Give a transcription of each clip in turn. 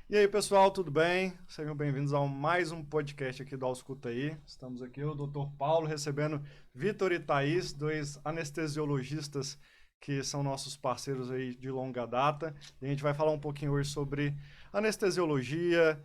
E aí, pessoal, tudo bem? Sejam bem-vindos a mais um podcast aqui do Ausculta aí. Estamos aqui, o Dr. Paulo, recebendo Vitor e Thaís, dois anestesiologistas que são nossos parceiros aí de longa data. E a gente vai falar um pouquinho hoje sobre anestesiologia,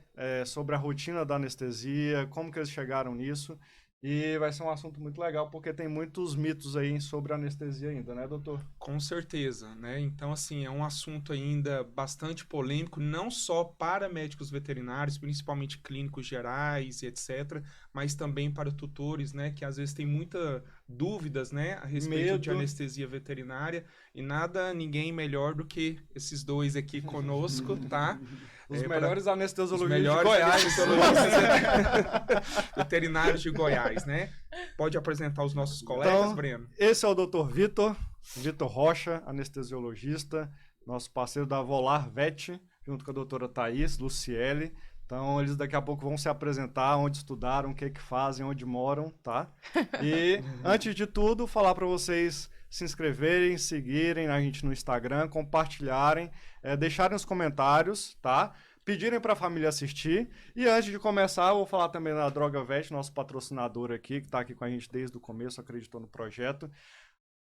sobre a rotina da anestesia, como que eles chegaram nisso. E vai ser um assunto muito legal, porque tem muitos mitos aí sobre anestesia ainda, né, doutor? Com certeza, né? Então, assim, é um assunto ainda bastante polêmico, não só para médicos veterinários, principalmente clínicos gerais e etc., mas também para tutores, né? Que às vezes tem muita dúvidas, né? A respeito de Medo. anestesia veterinária e nada, ninguém melhor do que esses dois aqui conosco, tá? Os Para melhores os anestesiologistas de melhores Goiás. anestesiologistas veterinários de Goiás, né? Pode apresentar os nossos colegas, Então, Breno? esse é o Dr. Vitor Rocha, anestesiologista, nosso parceiro da Volar Vet, junto com a doutora Thaís Luciele. Então, eles daqui a pouco vão se apresentar, onde estudaram, o que que fazem, onde moram, tá? E, antes de tudo, falar para vocês se inscreverem, seguirem a gente no Instagram, compartilharem, deixarem os comentários, tá? Pedirem para a família assistir. E antes de começar, eu vou falar também da Droga Vet, nosso patrocinador aqui, que está aqui com a gente desde o começo, acreditou no projeto.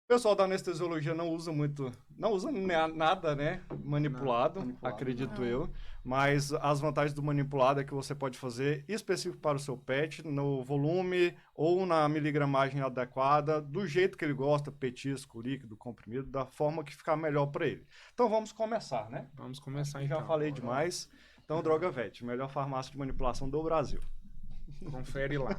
O pessoal da anestesiologia não usa muito, não usa nada, né, manipulado, acredito não. eu, mas as vantagens do manipulado é que você pode fazer específico para o seu pet, no volume ou na miligramagem adequada, do jeito que ele gosta, petisco, líquido, comprimido, da forma que ficar melhor para ele. Então vamos começar, né? Vamos começar Já então. falei demais. Então, Droga Vet, melhor farmácia de manipulação do Brasil. Confere lá.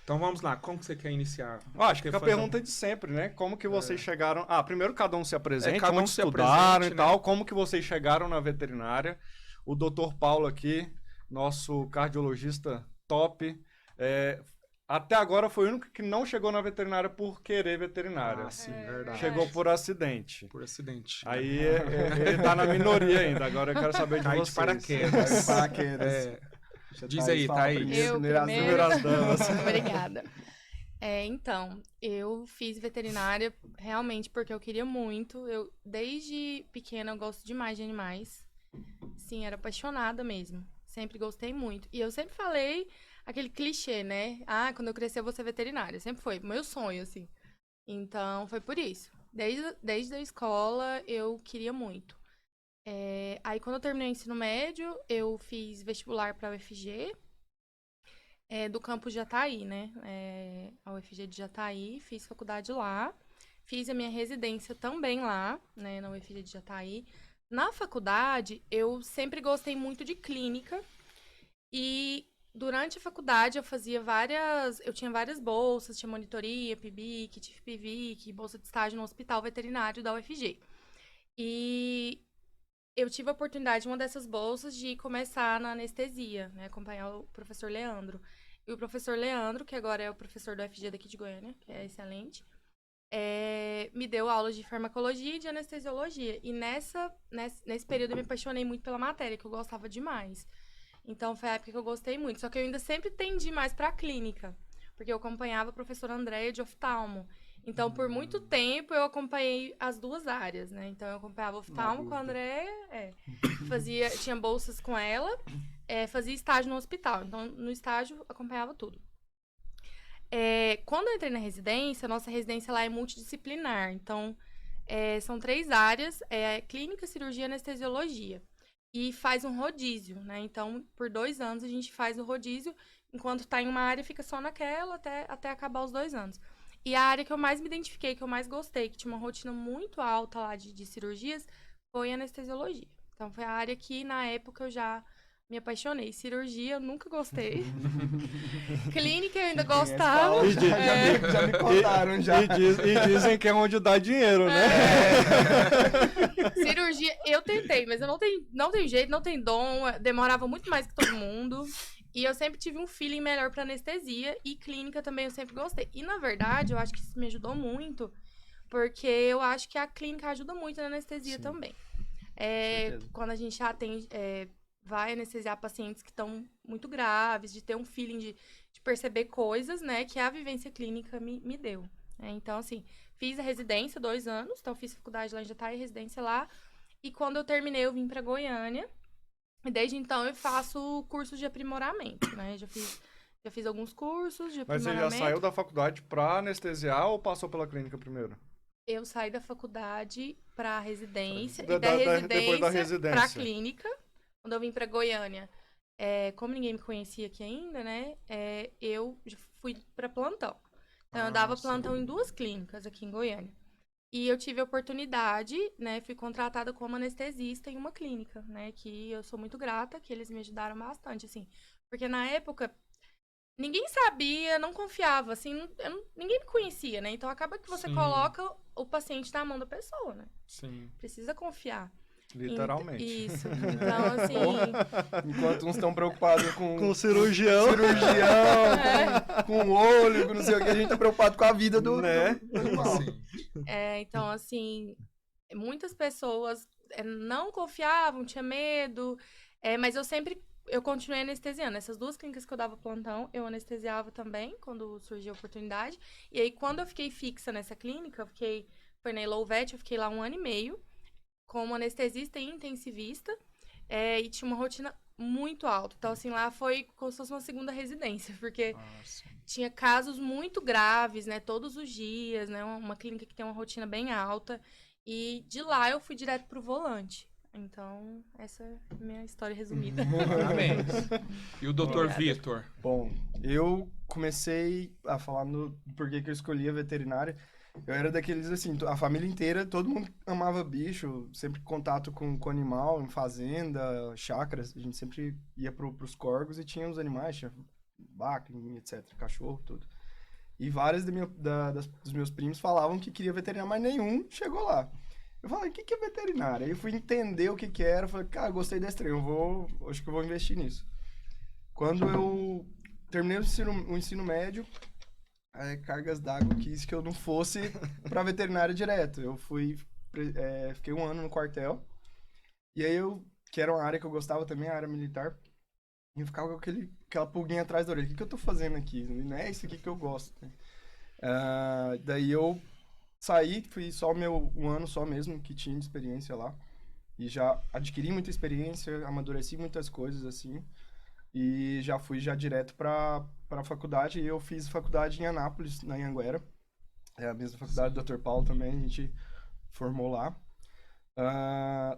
Então vamos lá, como que você quer iniciar? Acho que Quer a fazer pergunta é de sempre, né? Como que vocês chegaram... primeiro cada um se apresente, cada um onde se estudaram apresente, e tal, né? como que vocês chegaram na veterinária. O Dr. Paulo aqui, nosso cardiologista top, até agora foi o único que não chegou na veterinária por querer veterinária. Ah, sim, verdade. Chegou por acidente. Por acidente. Aí ele tá na minoria ainda, agora eu quero saber de Cai de vocês. paraquedas. Paraquedas. É, Deixa a diz aí, falar Thaís. primeiro, Eu primeiro as primeiro. Primeiras damas. Obrigada. Então, eu fiz veterinária realmente porque eu queria muito. Eu, desde pequena, eu gosto demais de animais. Sim, era apaixonada mesmo. Sempre gostei muito. E eu sempre falei aquele clichê, né? Ah, quando eu crescer eu vou ser veterinária. Sempre foi meu sonho, assim. Então, foi por isso. Desde a escola, eu queria muito. Aí, quando eu terminei o ensino médio, eu fiz vestibular para a UFG. Do campus de Jataí, né? A UFG de Jataí, fiz faculdade lá. Fiz a minha residência também lá, né, na UFG de Jataí. Na faculdade, eu sempre gostei muito de clínica. E durante a faculdade eu tinha várias bolsas, tinha monitoria, PIBIC, TIF-PIVIC, bolsa de estágio no hospital veterinário da UFG. E eu tive a oportunidade, uma dessas bolsas, de começar na anestesia, né? Acompanhar o professor Leandro. E o professor Leandro, que agora é o professor do UFG daqui de Goiânia, que é excelente, me deu aulas de farmacologia e de anestesiologia. E nesse período eu me apaixonei muito pela matéria, que eu gostava demais. Então foi a época que eu gostei muito. Só que eu ainda sempre tendi mais pra clínica, porque eu acompanhava a professora Andréia de oftalmo. Então, por muito tempo, eu acompanhei as duas áreas, né? Então, eu acompanhava oftalmo com a Andréia, tinha bolsas com ela, fazia estágio no hospital. Então, no estágio, acompanhava tudo. Quando eu entrei na residência, a nossa residência lá é multidisciplinar. Então, são 3 áreas, clínica, cirurgia e anestesiologia. E faz um rodízio, né? Então, por 2 anos, a gente faz o rodízio. Enquanto tá em uma área, fica só naquela até acabar os 2 anos. E a área que eu mais me identifiquei, que eu mais gostei, que tinha uma rotina muito alta lá de cirurgias, foi a anestesiologia. Então, foi a área que, na época, eu já me apaixonei. Cirurgia, eu nunca gostei. Clínica, eu ainda gostava. Já me contaram, já. E dizem que é onde dá dinheiro, né? Cirurgia, eu tentei, mas eu não tenho jeito, não tenho dom. Demorava muito mais que todo mundo. E eu sempre tive um feeling melhor pra anestesia. E clínica também eu sempre gostei. E, na verdade, eu acho que isso me ajudou muito. Porque eu acho que a clínica ajuda muito na anestesia Sim. também. Certeza. Quando a gente atende, vai anestesiar pacientes que estão muito graves, de ter um feeling de perceber coisas, né? Que a vivência clínica me deu. Então, assim, fiz a residência 2 anos. Então, fiz faculdade lá em Jataí, residência lá. E quando eu terminei, eu vim pra Goiânia. E desde então eu faço cursos de aprimoramento, né? Já fiz alguns cursos de Mas você aprimoramento. já saiu da faculdade pra anestesiar ou passou pela clínica primeiro? Eu saí da faculdade pra residência Da- e da da- residência, depois da residência. pra clínica. Quando eu vim pra Goiânia, como ninguém me conhecia aqui ainda, né? Eu já fui pra plantão. Então eu dava plantão em 2 clínicas aqui em Goiânia. E eu tive a oportunidade, né? Fui contratada como anestesista em uma clínica, né? Que eu sou muito grata, que eles me ajudaram bastante, assim. Porque na época, ninguém sabia, não confiava, assim, ninguém me conhecia, né? Então acaba que você Sim. coloca o paciente na mão da pessoa, né? Sim. Precisa confiar. Literalmente. Isso. Então, assim. Enquanto uns estão preocupados Com com o cirurgião. com o olho, com não sei o que, a gente tá preocupado com a vida do, Né? do animal. Sim. Então, assim, muitas pessoas não confiavam, tinha medo, mas eu continuei anestesiando. Essas 2 clínicas que eu dava plantão, eu anestesiava também, quando surgiu a oportunidade. E aí, quando eu fiquei fixa nessa clínica, foi na Ilouvet, eu fiquei lá 1 ano e meio, como anestesista e intensivista, e tinha uma rotina muito alta. Então, assim, lá foi como se fosse uma segunda residência, porque tinha casos muito graves, né, todos os dias, né, uma clínica que tem uma rotina bem alta, e de lá eu fui direto pro volante. Então, essa é a minha história resumida. Parabéns. E o Dr. Obrigada. Vitor? Bom, eu comecei a falar no porquê que eu escolhi a veterinária. Eu era daqueles, assim, a família inteira, todo mundo amava bicho, sempre contato com animal, em fazenda, chácaras. A gente sempre ia pros córregos e tinha os animais, tinha vaca, etc, cachorro, tudo. E vários dos meus primos falavam que queria veterinária, mas nenhum chegou lá. Eu falei, o que é veterinária? Aí eu fui entender o que era, falei, cara, gostei desse trem, acho que eu vou investir nisso. Quando eu terminei o ensino médio, cargas d'água quis que eu não fosse pra veterinária direto. Eu fiquei 1 ano no quartel, e aí que era uma área que eu gostava também, a área militar, e eu ficava com aquela pulguinha atrás da orelha, o que eu tô fazendo aqui? Não é isso aqui que eu gosto, né? Daí eu saí, fui só 1 ano só mesmo que tinha de experiência lá. E já adquiri muita experiência, amadureci muitas coisas, assim. E já fui direto pra faculdade. E eu fiz faculdade em Anápolis, na Anhanguera. É a mesma faculdade do Dr. Paulo também, a gente formou lá.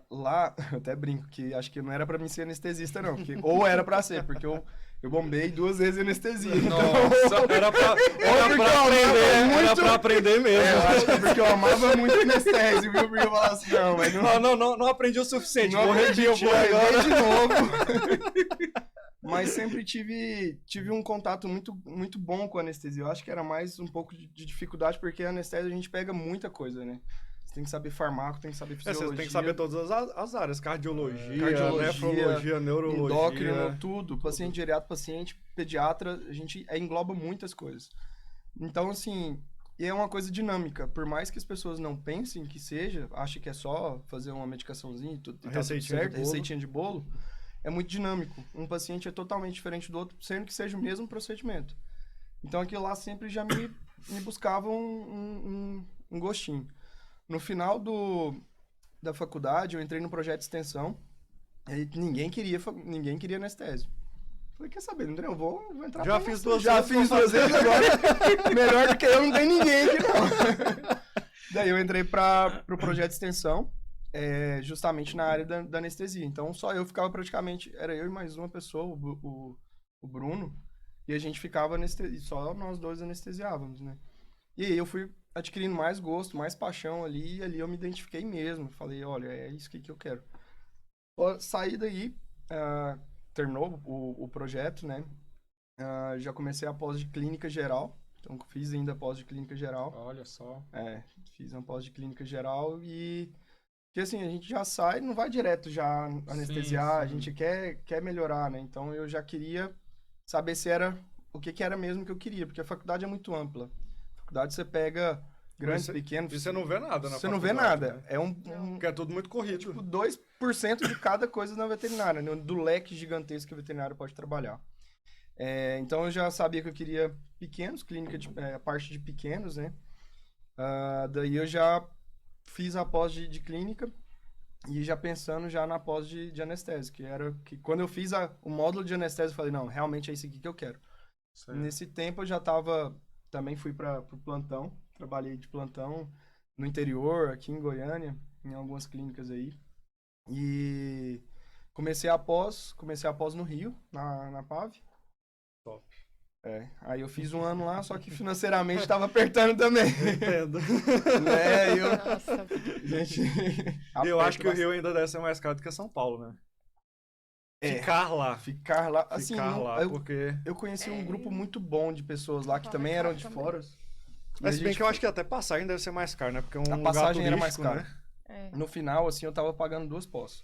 Lá, eu até brinco que acho que não era pra mim ser anestesista, não. Ou era pra ser, porque eu bombei 2 vezes em anestesia. Nossa, Era pra aprender mesmo. Eu acho que é porque eu amava muito anestésio, viu? Porque eu falava assim, não, mas Não aprendi o suficiente. não Vou aprendi, eu repetir vou agora. de novo. Mas sempre tive um contato muito, muito bom com a anestesia. Eu acho que era mais um pouco de dificuldade, porque a anestésia a gente pega muita coisa, né? Você tem que saber farmaco, tem que saber fisiologia. Você tem que saber todas as áreas. Cardiologia, Cardiologia, nefrologia, neurologia. Endócrino, tudo. Paciente geriátrico, paciente pediatra, a gente engloba muitas coisas. Então, assim, é uma coisa dinâmica. Por mais que as pessoas não pensem que seja, achem que é só fazer uma medicaçãozinha e tudo, e tá tudo Receitinha de certo, bolo. receitinha de bolo, é muito dinâmico. Um paciente é totalmente diferente do outro, sendo que seja o mesmo procedimento. Então, aquilo lá sempre já me buscava um gostinho. No final da faculdade, eu entrei no projeto de extensão, e ninguém queria anestésio. Falei, quer saber, André, eu vou entrar Já pra fiz você. 2 Já vezes, fiz vou 2 vezes, agora melhor do que eu, não tem ninguém aqui, não. Daí eu entrei pro projeto de extensão, justamente na área da anestesia. Então, só eu ficava praticamente, era eu e mais uma pessoa, o Bruno, e a gente ficava só nós 2 anestesiávamos, né? E aí eu fui adquirindo mais gosto, mais paixão ali, e ali eu me identifiquei mesmo. Falei, olha, é isso que eu quero. Saí daí, terminou o projeto, né? Já comecei a pós de clínica geral, então fiz ainda pós de clínica geral. Olha só. Fiz uma pós de clínica geral e... Porque assim, a gente já sai, não vai direto já anestesiar, Sim. a gente quer melhorar, né? Então eu já queria saber se era o que era mesmo que eu queria, porque a faculdade é muito ampla. A faculdade você pega grandes, pequenos... E você não vê nada na Você não vê faculdade, nada. né? É Porque é tudo muito corrido. tipo 2% de cada coisa na veterinária, né? Do leque gigantesco que o veterinário pode trabalhar. Então eu já sabia que eu queria pequenos, a parte de pequenos, né? Daí eu já fiz a pós de clínica e já pensando já na pós de anestésio, que era que quando eu fiz o módulo de anestésio, eu falei, não, realmente é isso aqui que eu quero. Certo. Nesse tempo eu também fui para o plantão, trabalhei de plantão no interior, aqui em Goiânia, em algumas clínicas aí. E comecei a pós no Rio, na PAV. Top. Aí eu fiz um ano lá, só que financeiramente estava apertando também. Entendo. Nossa. Gente, E eu acho que o Rio ainda deve ser mais caro do que São Paulo, né? Ficar lá. Ficar lá, assim, Ficar lá, eu, porque... eu conheci um grupo muito bom de pessoas lá, que Fora também caro eram de também. fora. Mas se bem que eu acho que até passagem deve ser mais caro, né? Porque é um A lugar passagem era turístico, mais cara. né? No final, assim, eu tava pagando 2 pós.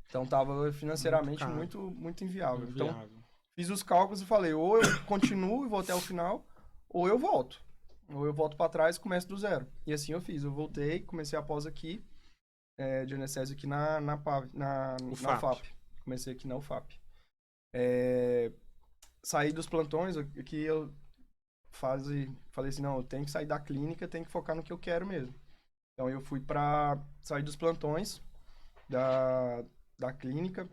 Então tava financeiramente Muito caro. muito inviável. Então, Inviável. fiz os cálculos e falei, ou eu continuo e vou até o final, ou eu volto. Ou eu volto pra trás e começo do zero. E assim eu fiz. Eu voltei, comecei a pós aqui, de anestésio aqui na UFAP. Comecei aqui na UFAP. Saí dos plantões, aqui eu falei assim, não, eu tenho que sair da clínica, tenho que focar no que eu quero mesmo. Então eu fui sair dos plantões da clínica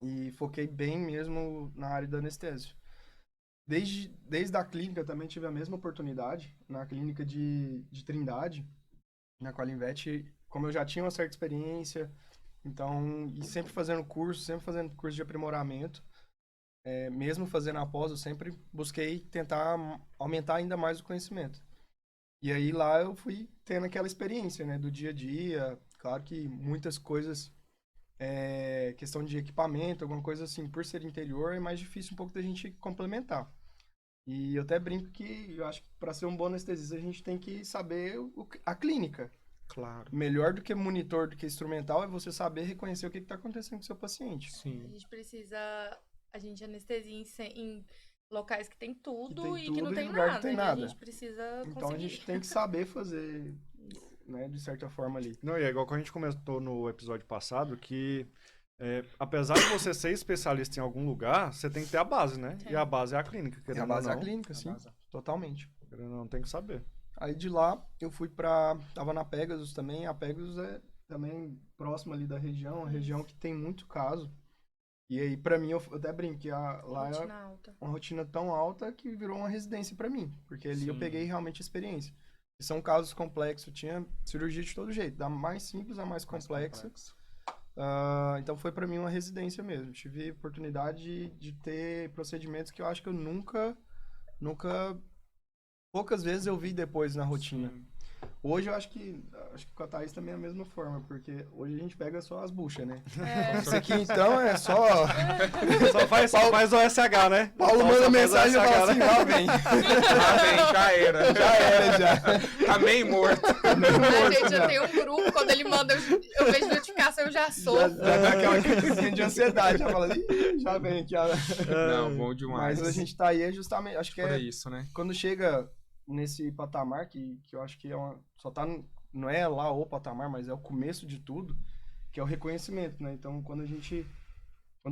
e foquei bem mesmo na área da anestésio. Desde a clínica também tive a mesma oportunidade, na clínica de Trindade, na Qualinvet, como eu já tinha uma certa experiência, então, e sempre fazendo curso de aprimoramento, mesmo fazendo a pós, eu sempre busquei tentar aumentar ainda mais o conhecimento. E aí lá eu fui tendo aquela experiência, né, do dia a dia. Claro que muitas coisas, questão de equipamento, alguma coisa assim, por ser interior, é mais difícil um pouco da gente complementar. E eu até brinco que eu acho que para ser um bom anestesista a gente tem que saber a clínica. Claro. Melhor do que monitor, do que instrumental, é você saber reconhecer o que está acontecendo com o seu paciente. A Sim. gente precisa... A gente anestesia em locais que tem tudo Que tem e que não tudo e tem lugar que nada. tem E nada. a gente precisa Então a conseguir. gente tem que saber fazer, né, de certa forma ali. Não, e é igual que a gente comentou no episódio passado, que apesar de você ser especialista em algum lugar, você tem que ter a base, né? Tem. E a base é a clínica, querendo A base ou é a não. clínica, sim, totalmente. Querendo ou não, tem que saber. Aí de lá eu fui tava na Pegasus também. A Pegasus é também próxima ali da região, uma região que tem muito caso. E aí pra mim eu até brinco que lá é Rotina alta. uma rotina tão alta que virou uma residência pra mim, porque ali eu Sim. peguei realmente experiência. E são casos complexos, tinha cirurgia de todo jeito, da mais simples à mais complexa. Então foi pra mim uma residência mesmo. Tive oportunidade de ter procedimentos que eu acho que eu nunca poucas vezes eu vi depois na rotina. Sim. Hoje eu acho que com a Thaís também é a mesma forma, porque hoje a gente pega só as buchas, né? Isso aqui então é só... Só faz o SH, né? Paulo Só manda faz mensagem e o SH, fala assim, né? lá vem. Já era. Já era, já. Tá meio morto. A gente já tem um grupo, quando ele manda, eu vejo notificação, eu já sou. Já dá aquela crisezinha de ansiedade, já fala, ih, já vem aqui. Não, bom demais. Mas a gente tá aí justamente, acho que Por isso, né? quando chega nesse patamar, que eu acho que não é lá o patamar, mas é o começo de tudo, que é o reconhecimento, né? Então, quando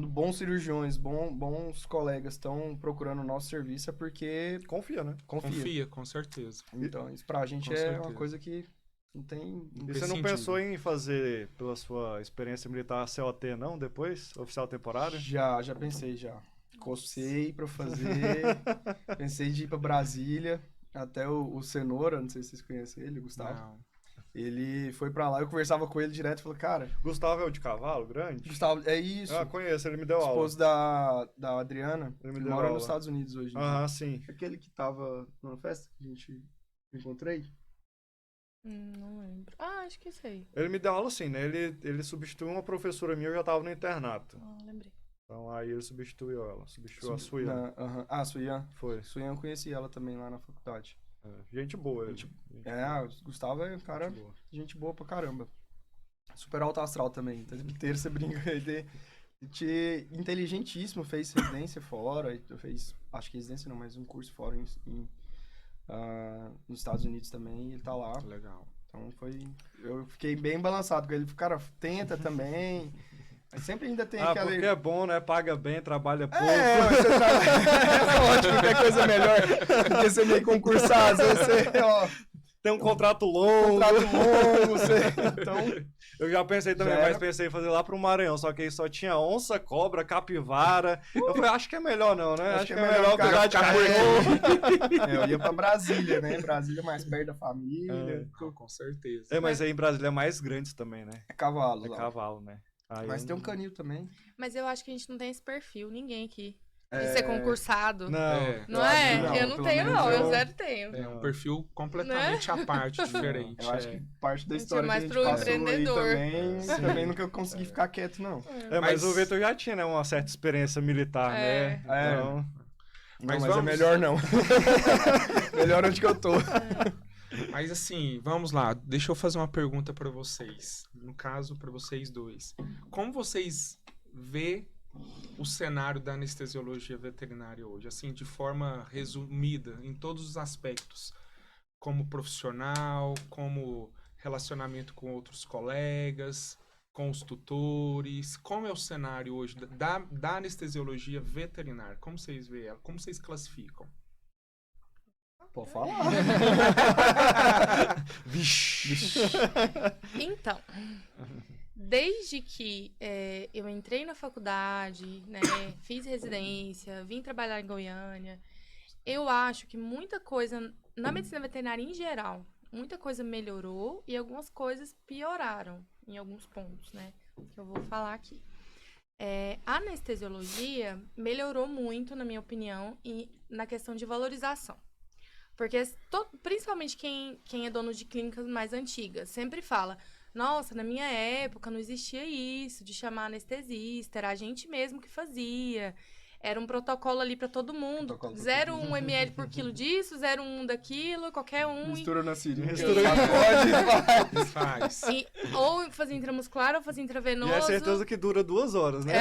bons cirurgiões, bons colegas estão procurando o nosso serviço, é porque Confia, né? confia. Com certeza. Então, isso pra gente Com é certeza. uma coisa que não tem... E você não sentido. pensou em fazer, pela sua experiência militar, COT, não? Depois? Oficial temporário? Já pensei, já. Cocei pra fazer, pensei de ir pra Brasília, até o Cenoura, não sei se vocês conhecem ele, o Gustavo. Não. Ele foi pra lá, eu conversava com ele direto, falei, cara, Gustavo é o de cavalo, grande? Gustavo, é isso, Ah, conheço, ele me deu aula. esposo da Adriana, Ele me ele deu mora aula. nos Estados Unidos hoje. né? Aham, sim. Aquele que tava numa festa que a gente encontrei. Não lembro. Ah, acho que sei. Ele me deu aula assim, né? Ele substituiu uma professora minha, eu já tava no internato. Ah, lembrei. Então aí ele substituiu ela, substituiu a Suya. A Suyan. Foi. Suyan eu conheci ela também lá na faculdade. Gente boa ele. O Gustavo é um cara, Gente boa. gente boa pra caramba. Super alto astral também. O tempo inteiro você brinca com ele. Inteligentíssimo, fez residência fora, acho que residência não, mas um curso fora nos Estados Unidos também, e ele tá lá. Legal. Então eu fiquei bem balançado com ele. Cara, tenta também. Mas sempre ainda tem aquela... porque é bom, né? Paga bem, trabalha pouco. Você é ótimo, qualquer coisa melhor do que ser meio concursado. Você, Tem um contrato longo. contrato longo, então... Eu já pensei também, Já mas era. pensei em fazer lá pro Maranhão, só que aí só tinha onça, cobra, capivara. Eu falei, acho que é melhor não, né? Acho que é melhor cuidar de ficar cachorro. Eu ia pra Brasília, né? Brasília mais perto da família. Não, com certeza. É, mas aí em Brasília é mais grandes também, né? É cavalo É lá. cavalo, né? Aí Mas eu tem um não- canil também. Mas eu acho que a gente não tem esse perfil, ninguém aqui. De É, ser concursado. Não. É. Não eu acho é? que não, Eu não pelo tenho, menos não. Eu eu- zero tenho. É um perfil completamente à parte, diferente. Eu acho é. que parte da A gente é história que a mais gente pro passou aí empreendedor. também nunca consegui ficar quieto, não. É, mas Mas- o Vitor já tinha, né, uma certa experiência militar, É. né? Então, Não, Mas mas é vamos- melhor não. Melhor onde que eu tô. Mas assim, vamos lá. Deixa eu fazer uma pergunta para vocês. No caso, para vocês dois. Como vocês vê o cenário da anestesiologia veterinária hoje? Assim, de forma resumida, em todos os aspectos. Como profissional, como relacionamento com outros colegas, com os tutores. Como é o cenário hoje da anestesiologia veterinária? Como vocês veem ela? Como vocês classificam? Pode falar. vixe. Então, desde que eu entrei na faculdade, né, fiz residência, vim trabalhar em Goiânia, eu acho que muita coisa, na medicina veterinária em geral, muita coisa melhorou e algumas coisas pioraram em alguns pontos, né, que eu vou falar aqui. A anestesiologia melhorou muito, na minha opinião, e na questão de valorização. Porque principalmente quem é dono de clínicas mais antigas sempre fala: nossa, na minha época não existia isso de chamar anestesista, era a gente mesmo que fazia. Era um protocolo ali para todo mundo. Protocolo pra 0,1 ml por quilo disso, 0,1 daquilo, qualquer um. Mistura na seringa. Mistura- Pode, Faz. Ou fazer intramuscular ou fazer intravenoso. E é certeza que dura 2 horas, né?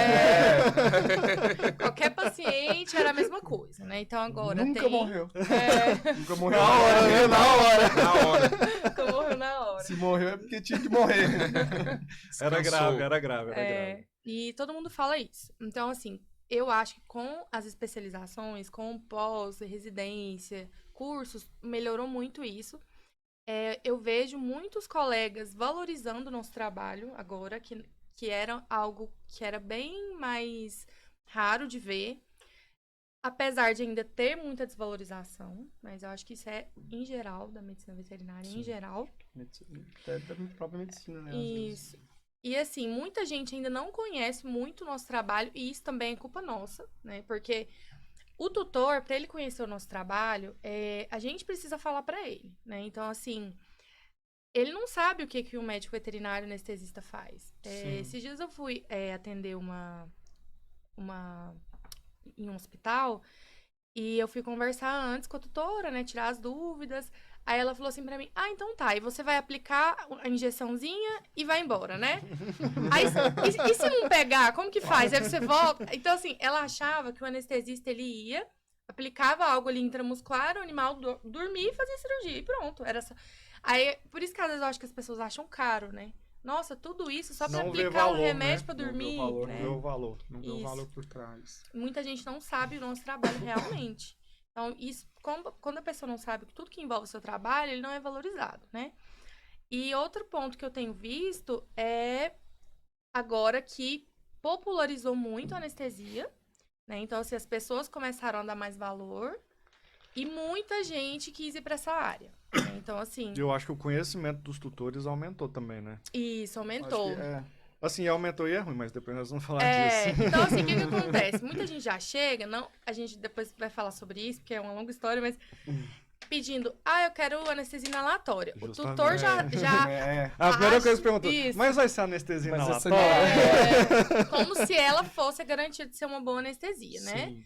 Qualquer paciente era a mesma coisa, né? Então agora Nunca tem... morreu. Nunca morreu. Na hora, né? Na hora. Na hora. Nunca morreu na hora. Se morreu é porque tinha que morrer. Era Descansou. grave, era grave, era grave. E todo mundo fala isso. Então, assim, eu acho que com as especializações, com pós, residência, cursos, melhorou muito isso. Eu vejo muitos colegas valorizando o nosso trabalho agora, que era algo que era bem mais raro de ver. Apesar de ainda ter muita desvalorização, mas eu acho que isso é em geral, da medicina veterinária, em geral. Até da própria medicina, né? às vezes. Isso. E assim, muita gente ainda não conhece muito o nosso trabalho, e isso também é culpa nossa, né? Porque o tutor, para ele conhecer o nosso trabalho, a gente precisa falar para ele, né? Então, assim, ele não sabe o que um médico veterinário anestesista faz. Esses dias eu fui atender em um hospital, e eu fui conversar antes com a tutora, né? Tirar as dúvidas. Aí ela falou assim pra mim: ah, então tá, e você vai aplicar a injeçãozinha e vai embora, né? Aí, e se não pegar, como que faz? Aí você volta. Então, assim, ela achava que o anestesista, ele ia, aplicava algo ali intramuscular, o animal dormia e fazia cirurgia, e pronto. Era só... Aí, por isso que às vezes eu acho que as pessoas acham caro, né? Nossa, tudo isso só pra Não vê aplicar valor, um remédio né? pra Não vê o dormir, valor, né? Não vê o valor. Não deu Isso. valor por trás. Muita gente não sabe o nosso trabalho realmente. Então, isso, quando a pessoa não sabe que tudo que envolve o seu trabalho, ele não é valorizado, né? E outro ponto que eu tenho visto é agora que popularizou muito a anestesia, né? Então, assim, as pessoas começaram a dar mais valor e muita gente quis ir para essa área. Né? Então, assim, Eu acho que o conhecimento dos tutores aumentou também, né? isso Acho aumentou. que Assim, aumentou e é ruim, mas depois nós vamos falar disso. Então, assim, o que acontece? Muita gente já chega, não, a gente depois vai falar sobre isso, porque é uma longa história, mas pedindo, eu quero anestesia inalatória. O Justamente. tutor já A primeira coisa que perguntou, Isso. mas vai ser anestesia Mas essa inalatória? como se ela fosse a garantia de ser uma boa anestesia, né? Sim.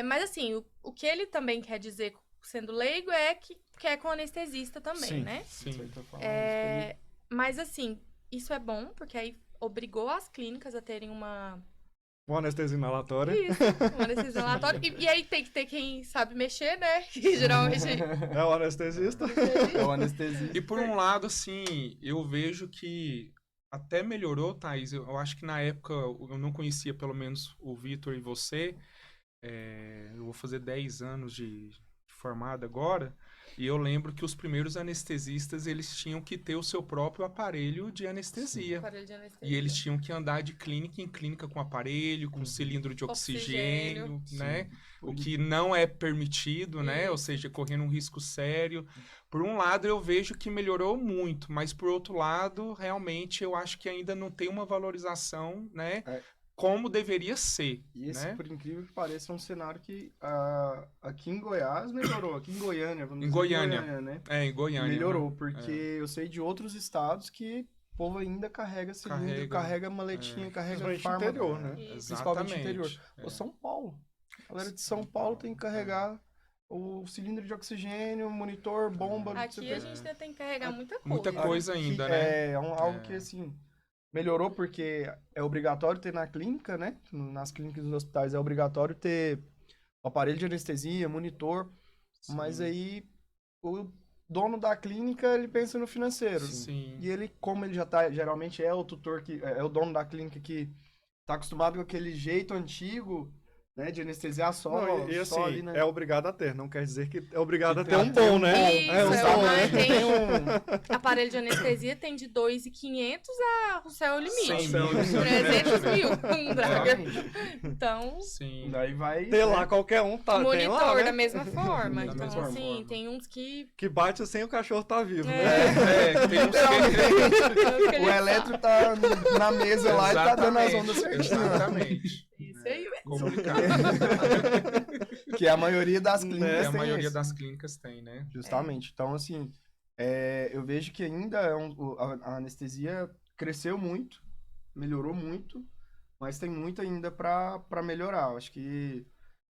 Mas assim, o que ele também quer dizer, sendo leigo, é que quer com anestesista também, Sim. né? Sim. Mas assim, isso é bom, porque aí obrigou as clínicas a terem uma Anestesia inalatória. Isso, uma anestesia inalatória. E aí tem que ter quem sabe mexer, né? Que geralmente... É o anestesista. É o anestesia. E por um lado, assim, eu vejo que até melhorou, Thaís. Eu acho que na época eu não conhecia pelo menos o Vitor e você. Eu vou fazer 10 anos de formado agora, e eu lembro que os primeiros anestesistas, eles tinham que ter o seu próprio aparelho de anestesia. Aparelho de anestesia. E eles tinham que andar de clínica em clínica com aparelho, com cilindro de oxigênio, né? O que não é permitido, né? Ou seja, correndo um risco sério. Por um lado, eu vejo que melhorou muito, mas por outro lado, realmente, eu acho que ainda não tem uma valorização, né? Como deveria ser. E esse, né? por incrível que pareça, é um cenário que aqui em Goiás melhorou. Aqui em Goiânia, vamos Em dizer. Goiânia. Né? Em Goiânia. Melhorou, né? porque eu sei de outros estados que o povo ainda carrega cilindro, carrega maletinha, carrega Principalmente fármaco. interior, né? Principalmente interior. Ô, São Paulo. A galera de São Paulo tem que carregar o cilindro de oxigênio, monitor, bomba. Aqui a gente ainda tem que carregar muita coisa. Muita coisa ainda, né? É algo que, assim, melhorou porque é obrigatório ter na clínica, né? Nas clínicas dos hospitais é obrigatório ter o aparelho de anestesia, monitor. Sim. Mas aí o dono da clínica, ele pensa no financeiro. Sim. E ele, como ele já tá, geralmente é o tutor, que é o dono da clínica que tá acostumado com aquele jeito antigo, né, de anestesiar só, Não, e só assim, ali, né? é obrigado a ter, não quer dizer que é obrigado a Que ter um tem bom, né? Isso, É um bom, né? tem aparelho de anestesia, tem de 2.500 a o céu é o limite. 100 mil, 300 mil, um draga. Exatamente. Então, Sim. Daí vai... Ter lá qualquer um, tá, tem monitor lá, né? da mesma forma. Da Então, mesma assim, forma. tem uns que... Que bate sem o cachorro tá vivo, né? Tem uns que... O eletro tá na mesa lá e tá dando as ondas certinho. Exatamente. Isso aí, velho. Complicado. Que a maioria das clínicas É, a tem maioria esse. das clínicas tem, né? Justamente. Então, assim, eu vejo que ainda a anestesia cresceu muito, melhorou muito, mas tem muito ainda para melhorar. Eu acho que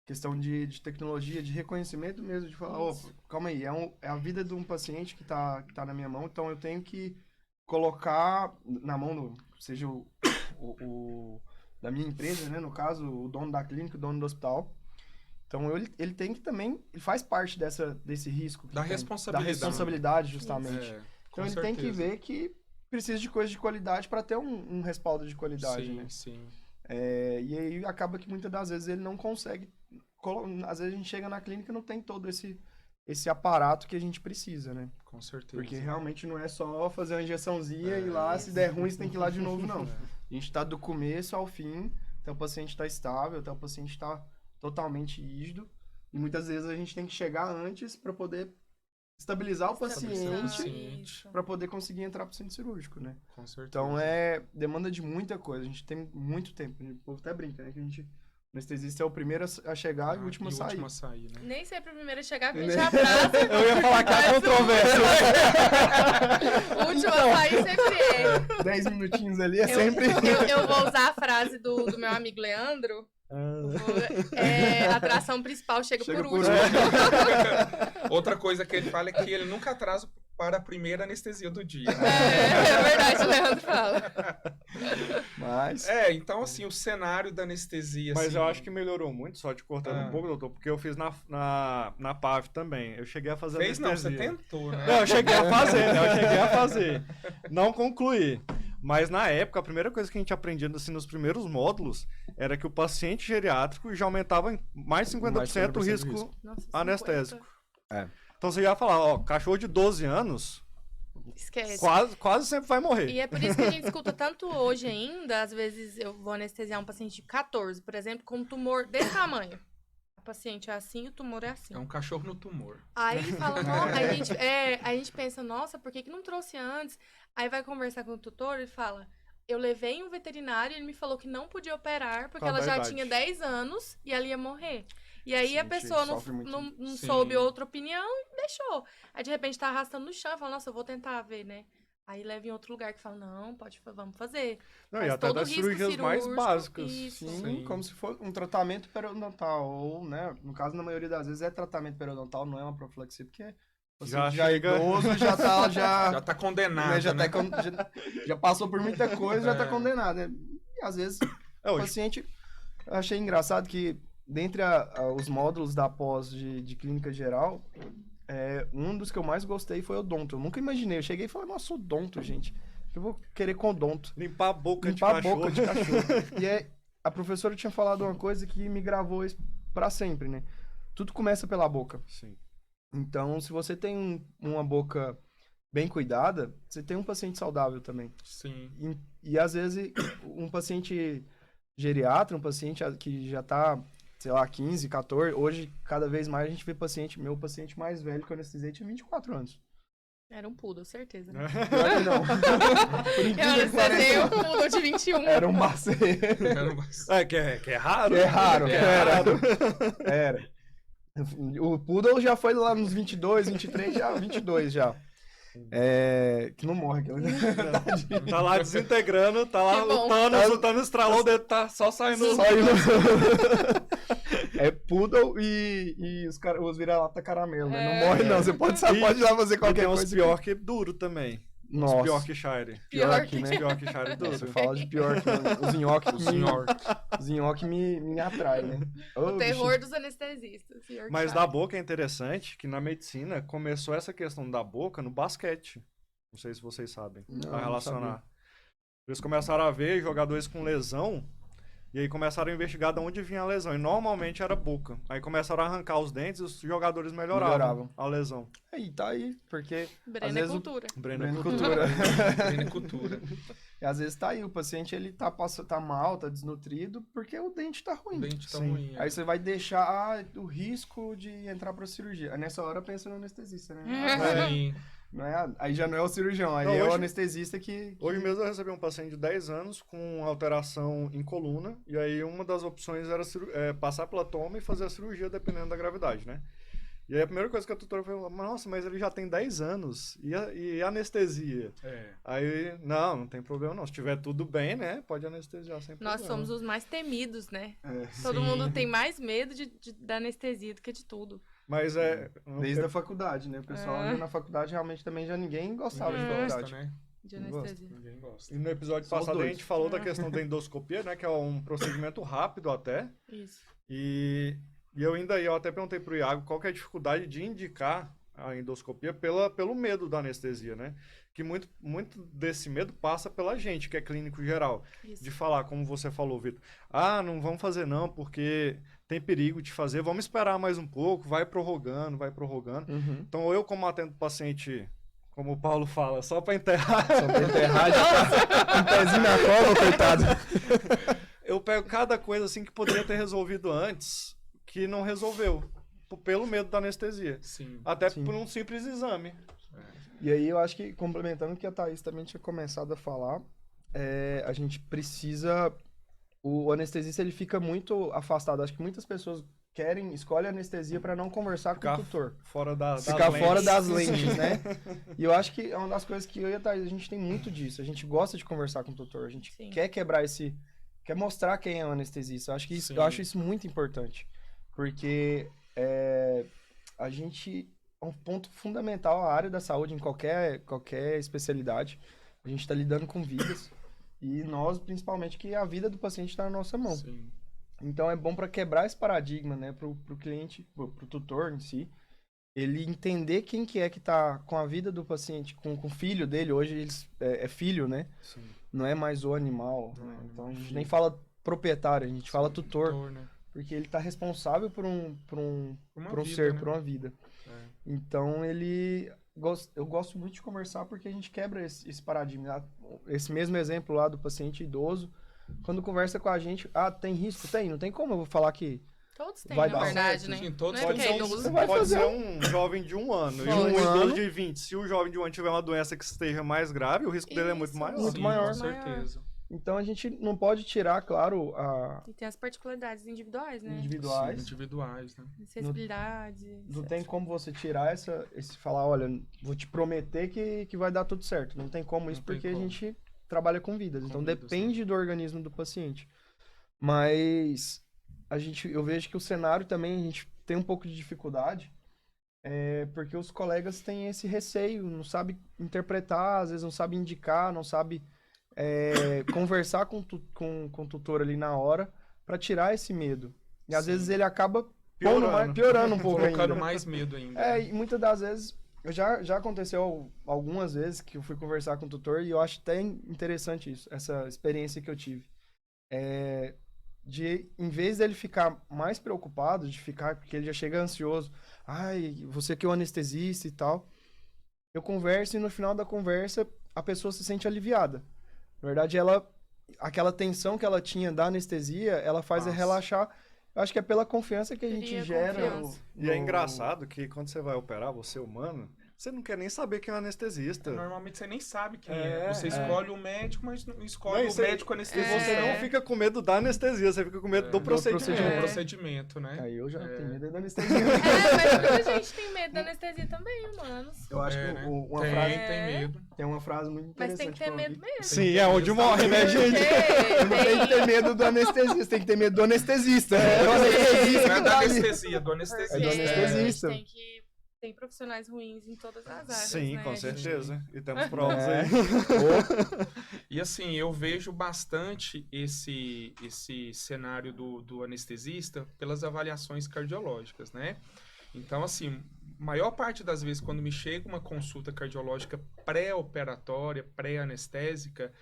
questão de tecnologia, de reconhecimento mesmo, de falar, ó, calma aí, é a vida de um paciente que tá na minha mão, então eu tenho que colocar na mão, seja o da minha empresa, né, no caso, o dono da clínica, o dono do hospital. Então, ele tem que também, ele faz parte desse risco. Da tem, responsabilidade. Da responsabilidade, justamente. É, Então, ele tem que ver que precisa de coisa de qualidade para ter um respaldo de qualidade, sim, né? sim. E aí acaba que muitas das vezes ele não consegue. Às vezes a gente chega na clínica e não tem todo esse aparato que a gente precisa, né? Com certeza. Porque realmente não é só fazer uma injeçãozinha e ir lá, se der ruim, você tem que ir lá de novo, não. A gente tá do começo ao fim, até o paciente tá estável, até o paciente tá totalmente rígido. E muitas vezes a gente tem que chegar antes para poder estabilizar o paciente para poder conseguir entrar pro centro cirúrgico, né? Com certeza. Então demanda de muita coisa. A gente tem muito tempo. O povo até brinca, né? Que a gente, o anestesista é o primeiro a chegar e o último a sair. Né? Nem sempre o primeiro a chegar, porque a gente atrasa. Eu ia falar que é controvérsia. O último a sair sempre é. 10 minutinhos ali é sempre... Eu vou usar a frase do meu amigo Leandro. A atração principal chega por último. Outra coisa que ele fala é que ele nunca atrasa para a primeira anestesia do dia. É verdade, o Leandro fala. Mas... então assim, o cenário da anestesia... Mas assim, eu acho que melhorou muito, só te cortando um pouco, doutor, porque eu fiz na PAV também. Eu cheguei a fazer Fez não, anestesia. você tentou, né? Não, eu cheguei a fazer. Não concluí. Mas na época, a primeira coisa que a gente aprendia assim, nos primeiros módulos era que o paciente geriátrico já aumentava em mais de 50% o risco anestésico. Então você ia falar, ó, cachorro de 12 anos esquece. Quase sempre vai morrer. E é por isso que a gente escuta tanto hoje ainda, às vezes eu vou anestesiar um paciente de 14, por exemplo, com um tumor desse tamanho. O paciente é assim, o tumor é assim. É um cachorro no tumor. Aí fala, a gente pensa, nossa, por que não trouxe antes? Aí vai conversar com o tutor e fala, eu levei um veterinário e ele me falou que não podia operar porque ela já tinha 10 anos e ela ia morrer. E aí a pessoa não soube outra opinião e deixou. Aí de repente tá arrastando no chão e fala, nossa, eu vou tentar ver, né? Aí leva em outro lugar que fala, não, vamos fazer. Não, e até das cirurgias mais básicas. Sim, como se fosse um tratamento periodontal. Ou, né, no caso, na maioria das vezes é tratamento periodontal, não é uma profilaxia, porque você já é idoso, já tá condenado, né? Já passou por muita coisa, já tá condenado, né? E às vezes o paciente... Eu achei engraçado que dentre os módulos da pós de clínica geral, um dos que eu mais gostei foi odonto. Eu nunca imaginei. Eu cheguei e falei, nossa, odonto, gente. Eu vou querer com odonto. Limpar a boca de cachorro. E a professora tinha falado uma coisa que me gravou isso pra sempre, né? Tudo começa pela boca. Sim. Então, se você tem uma boca bem cuidada, você tem um paciente saudável também. Sim. E às vezes, um paciente geriatra, um paciente que já tá, sei lá, 15, 14, hoje, cada vez mais, a gente vê meu paciente mais velho que eu anestesiei tinha 24 anos. Era um poodle, certeza. Né? Pior que não. Por Eu incrível que anestesiei um pareça, poodle de 21. era um Marcelo. Que é raro. É raro, É era. O Poodle já foi lá nos 22, 23, já 22 já. Que não morre aquela. Tá lá desintegrando, tá lá Que bom. o Thanos estralou o dedo, tá só saindo. Só indo. É Poodle e os vira-lata caramelo, né? Não morre não, você pode ir lá fazer E qualquer tem uns coisa. pior que duro também. Nossa. Os Yorkshire. Pior que, né? Os Yorkshire duro. Você fala de pior que os nhoque. Os nhoque me atrai, né? O terror dos anestesistas. Mas da boca é interessante que na medicina começou essa questão da boca no basquete. Não sei se vocês sabem. Não, A relacionar. não sabia. Eles começaram a ver jogadores com lesão e aí começaram a investigar de onde vinha a lesão. E normalmente era boca. Aí começaram a arrancar os dentes e os jogadores melhoravam a lesão. Aí, tá aí, porque Breno às é vezes cultura. Breno Cultura. Breno Cultura. E às vezes tá aí, o paciente ele tá mal, tá desnutrido, porque o dente tá O ruim. dente tá Sim. ruim. Aí você vai deixar o risco de entrar pra cirurgia. Aí nessa hora pensa no anestesista, né? Sim. Não é, aí já não é o cirurgião, aí Não, é o hoje- anestesista que... Hoje mesmo eu recebi um paciente de 10 anos com alteração em coluna, e aí uma das opções era passar pela toma e fazer a cirurgia dependendo da gravidade, né? E aí a primeira coisa que a tutora falou, nossa, mas ele já tem 10 anos, e a anestesia? Aí, não tem problema não, se tiver tudo bem, né, pode anestesiar sem problema. Nós somos os mais temidos, né? É, Todo Sim. mundo tem mais medo da anestesia do que de tudo. Mas desde a faculdade, né? O pessoal ali na faculdade realmente também já ninguém gostava de Ninguém faculdade. gosta, né? De Não gosto. anestesia. Ninguém gosta. E no episódio Só os passado a dois. gente falou da questão da endoscopia, né, que é um procedimento rápido até, Isso. e eu até perguntei pro Iago qual que é a dificuldade de indicar a endoscopia pelo medo da anestesia, né? Que muito desse medo passa pela gente, que é clínico geral. Isso. De falar, como você falou, Vitor, não vamos fazer não, porque tem perigo de fazer, vamos esperar mais um pouco, vai prorrogando. Uhum. Então eu, como atendo paciente, como o Paulo fala, só para enterrar, Só pra enterrar, já tá um pezinho na cova, coitado. eu pego cada coisa assim que poderia ter resolvido antes, que não resolveu, pelo medo da anestesia. Sim. Até Sim. por um simples exame. E aí eu acho que, complementando o que a Thaís também tinha começado a falar, a gente precisa... O anestesista, ele fica muito afastado. Acho que muitas pessoas escolhem anestesia para não conversar com o tutor. Fora das Ficar fora lentes. das lentes, né? E eu acho que é uma das coisas que eu e a Thaís, a gente tem muito disso. A gente gosta de conversar com o tutor. A gente Sim. quer quebrar quer mostrar quem é o anestesista. Sim. Eu acho isso muito importante. Porque a gente... É um ponto fundamental a área da saúde em qualquer especialidade. A gente está lidando com vidas. E nós, principalmente, que a vida do paciente está na nossa mão. Sim. Então é bom para quebrar esse paradigma, né, pro cliente, pro tutor em si, ele entender quem que tá com a vida do paciente, com o filho dele. Hoje eles é filho, né? Sim. Não é mais o animal, Não, né? não, Então a gente filho. nem fala proprietário, a gente fala tutor, Tutor, né? porque ele tá responsável por um Uma vida, ser, né? por uma vida. É. Então eu gosto muito de conversar porque a gente quebra esse paradigma. Esse mesmo exemplo lá do paciente idoso, quando conversa com a gente, tem risco? Tem, não tem como eu vou falar que Todos têm, Vai na dar verdade, certo, né? sim, todos não é têm. porque é Pode idoso. vai Pode fazer ser um jovem de 1 ano e Pode. um De 1 ano. idoso de 20. Se o jovem de 1 ano tiver uma doença que esteja mais grave, o risco dele é muito Isso. maior. Muito Sim, maior. com certeza. Então a gente não pode tirar, claro, E tem as particularidades individuais, né? individuais. Sim, individuais, né? Sensibilidade. Não etc. tem como você tirar esse falar, olha, vou te prometer que vai dar tudo certo. Não tem como isso Não tem porque como. a gente trabalha com vidas. Com Então vidas, depende do organismo do paciente. Mas eu vejo que o cenário também a gente tem um pouco de dificuldade, porque os colegas têm esse receio, não sabe interpretar, às vezes não sabe indicar, não sabe conversar com o tutor ali na hora para tirar esse medo. E às Sim. vezes ele acaba Piorando. piorando um pouco Colocando ainda. mais medo ainda. E muitas das vezes, já aconteceu algumas vezes que eu fui conversar com o tutor e eu acho até interessante isso, essa experiência que eu tive. em vez dele ficar mais preocupado, porque ele já chega ansioso, ai, você que é o anestesista e tal, eu converso e no final da conversa a pessoa se sente aliviada. Na verdade, aquela tensão que ela tinha da anestesia, ela faz relaxar. Eu acho que é pela confiança que a gente Cria gera. confiança. E é engraçado que quando você vai operar, você humano, você não quer nem saber quem é o anestesista. Normalmente você nem sabe quem é. Você É. escolhe o médico, mas não escolhe Não, o médico anestesista. Você não fica com medo da anestesia, você fica com medo do procedimento. do procedimento, né? Aí eu já tenho medo da anestesia. Mas muita gente tem medo da anestesia também, humanos. Eu acho que né? uma tem, frase, tem medo. tem uma frase muito Mas interessante. tem que ter eu ouvi. medo mesmo. Sim, é onde morre, né, gente? Não tem que ter medo do anestesista, tem que ter medo do anestesista. É, o anestesista não é que da tá ali. anestesia, do anestesista. É do anestesista. Tem profissionais ruins em todas as áreas, Sim, né? com A gente- certeza. E temos provas É. aí. E assim, eu vejo bastante esse cenário do anestesista pelas avaliações cardiológicas, né? Então, assim, maior parte das vezes quando me chega uma consulta cardiológica pré-operatória, pré-anestésica,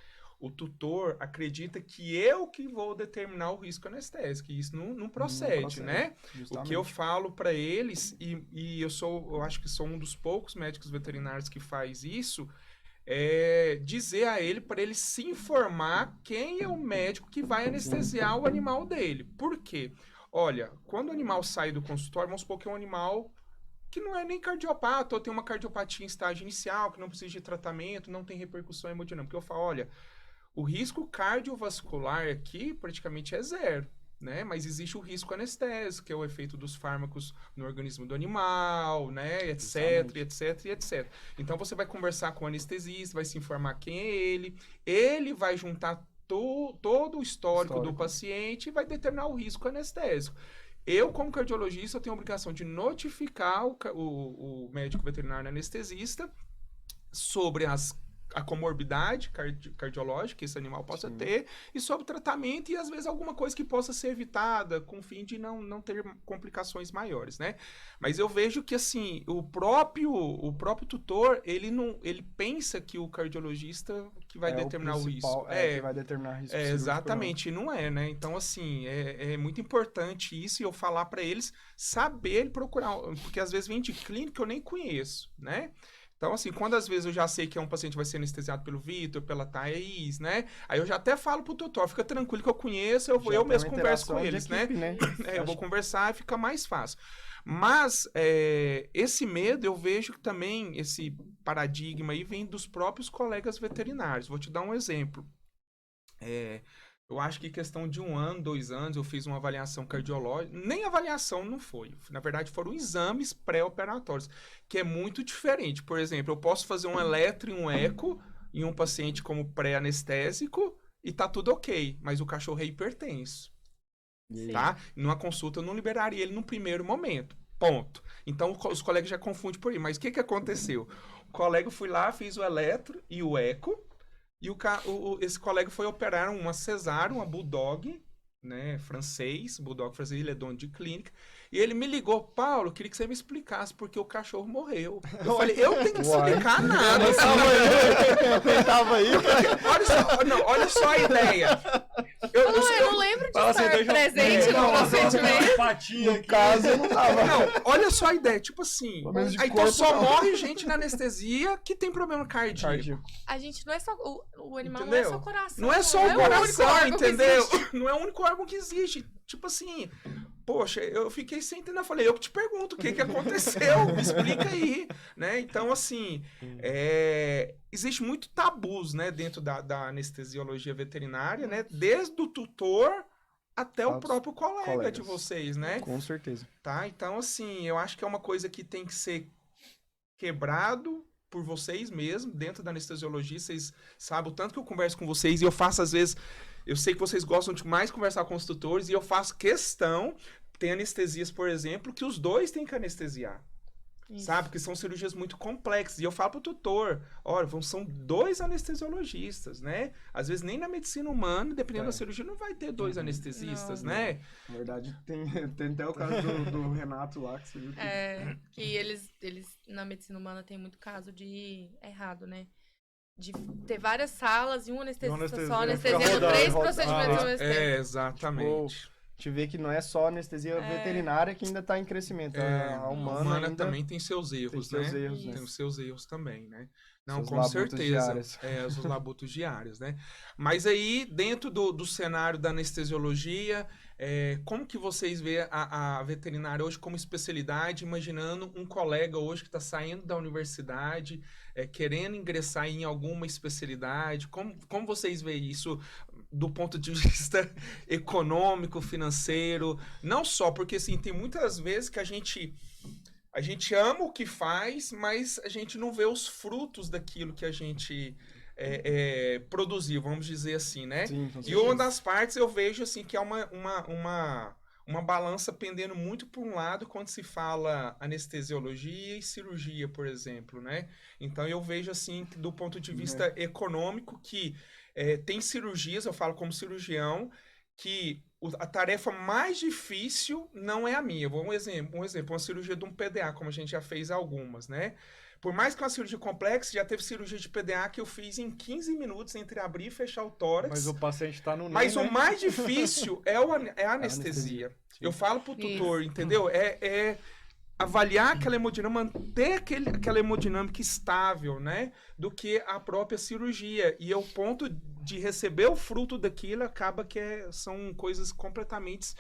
o tutor acredita que eu que vou determinar o risco anestésico, e isso não procede, né? O que eu falo para eles, e eu acho que sou um dos poucos médicos veterinários que faz isso, é dizer a ele para ele se informar quem é o médico que vai anestesiar o animal dele. Por quê? Olha, quando o animal sai do consultório, vamos supor que é um animal que não é nem cardiopata, ou tem uma cardiopatia em estágio inicial, que não precisa de tratamento, não tem repercussão hemodinâmica. Eu falo, olha, o risco cardiovascular aqui praticamente é zero, né? Mas existe o risco anestésico, que é o efeito dos fármacos no organismo do animal, né? Etc, etc, etc. Então você vai conversar com o anestesista, vai se informar quem é ele vai juntar todo o histórico do paciente e vai determinar o risco anestésico. Eu, como cardiologista, tenho a obrigação de notificar o médico veterinário anestesista sobre a comorbidade cardiológica que esse animal possa ter e sobre o tratamento e, às vezes, alguma coisa que possa ser evitada com o fim de não ter complicações maiores, né? Mas eu vejo que, assim, o próprio tutor, ele pensa que o cardiologista que vai determinar o risco. Que vai determinar o risco. Exatamente, e não é, né? Então, assim, é muito importante isso e eu falar para eles saber procurar, porque às vezes vem de clínica que eu nem conheço, né? Então, assim, quando às vezes eu já sei que é um paciente que vai ser anestesiado pelo Vitor, pela Thaís, né? Aí eu já até falo pro tutor, fica tranquilo que eu conheço, eu mesmo converso com eles, equipe, né? Eu vou conversar e fica mais fácil. Mas esse medo, eu vejo que também, esse paradigma aí vem dos próprios colegas veterinários. Vou te dar um exemplo. Eu acho que questão de 1 ano, 2 anos, eu fiz uma avaliação cardiológica. Nem avaliação não foi. Na verdade, foram exames pré-operatórios, que é muito diferente. Por exemplo, eu posso fazer um eletro e um eco em um paciente como pré-anestésico e tá tudo ok, mas o cachorro é hipertenso. Tá? Numa consulta, eu não liberaria ele no primeiro momento. Ponto. Então, os colegas já confundem por aí. Mas o que aconteceu? O colega foi lá, fiz o eletro e o eco. E esse colega foi operar uma cesárea, uma bulldog, né, francês, bulldog francês, ele é dono de clínica. E ele me ligou, Paulo, queria que você me explicasse porque o cachorro morreu. Eu falei, eu tenho que explicar nada. Eu tava aí, Olha só a ideia. Eu não lembro de estar presente no procedimento. No caso, eu não tava. Não, olha só a ideia. Tipo assim, menos de então corpo, só não. morre gente na anestesia que tem problema cardíaco. A gente não é só. O animal Entendeu? não é só o coração. Não é só o coração, órgão que entendeu? existe. Não é o único órgão que existe. Tipo assim, poxa, eu fiquei sem entender. Eu falei, eu que te pergunto, o que aconteceu? Me explica aí, né? Então, assim, existe muito tabus, né, dentro da anestesiologia veterinária, né? Desde o tutor até o próprio colega de vocês, né? Com certeza. Tá? Então, assim, eu acho que é uma coisa que tem que ser quebrado por vocês mesmos, dentro da anestesiologia. Vocês sabem o tanto que eu converso com vocês e eu faço, às vezes, eu sei que vocês gostam de mais conversar com os tutores e eu faço questão, tem anestesias, por exemplo, que os dois têm que anestesiar. Isso. Sabe? Porque são cirurgias muito complexas. E eu falo pro tutor, olha, são 2 anestesiologistas, né? Às vezes nem na medicina humana, dependendo da cirurgia, não vai ter 2 anestesistas, né? Na verdade, tem até o caso do Renato lá, que você viu que... Que eles, na medicina humana, tem muito caso de errado, né? de ter várias salas e um anestesista só, anestesia anestesiando rodando, 3 rodando. procedimentos ao mesmo tempo. Exatamente. Te vê que não é só anestesia veterinária que ainda tá em crescimento. A humana ainda também tem seus erros, tem seus né? erros, né? Tem os seus erros também, né? Não, Seus com labutos certeza. diários. Os labutos diários, né? Mas aí, dentro do cenário da anestesiologia, como que vocês veem a veterinária hoje como especialidade, imaginando um colega hoje que está saindo da universidade, querendo ingressar em alguma especialidade? Como vocês veem isso do ponto de vista econômico, financeiro? Não só porque, assim, tem muitas vezes que a gente ama o que faz, mas a gente não vê os frutos daquilo que a gente produziu, vamos dizer assim, né? Sim, com E uma certeza. das partes eu vejo assim que é uma balança pendendo muito para um lado quando se fala anestesiologia e cirurgia, por exemplo, né? Então eu vejo assim que, do ponto de vista econômico que tem cirurgias, eu falo como cirurgião, que a tarefa mais difícil não é a minha. Um exemplo, uma cirurgia de um PDA, como a gente já fez algumas, né? Por mais que uma cirurgia complexa, já teve cirurgia de PDA que eu fiz em 15 minutos entre abrir e fechar o tórax. Mas o paciente está no Mas NEM, o né? mais difícil é a anestesia. Eu falo pro tutor, entendeu? Avaliar aquela hemodinâmica, manter aquela hemodinâmica estável, né? Do que a própria cirurgia. E o ponto de receber o fruto daquilo acaba que são coisas completamente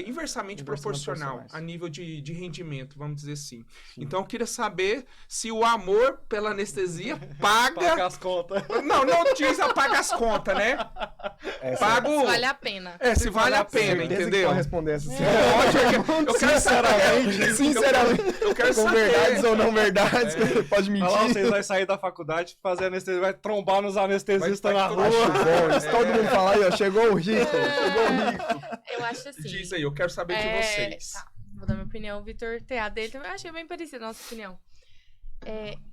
inversamente proporcional a nível de rendimento, vamos dizer assim. Então eu queria saber se o amor pela anestesia paga as contas. Não diz paga as contas, né? Pago... Se vale a pena. se vale a pena, Certeza que entendeu? pode responder essa Eu quero saber. Sinceramente, Eu quero com saber. verdades ou não verdades, pode mentir. Olha lá, vocês vão sair da faculdade, fazer anestesia, vai trombar nos anestesistas Vai na todo rua. mundo Bom, isso todo mundo fala aí, ó, chegou o rico. Eu acho assim. Diz aí, eu quero saber de vocês. Tá, vou dar minha opinião. O Vitor tem a dele também. Eu achei bem parecida a nossa opinião.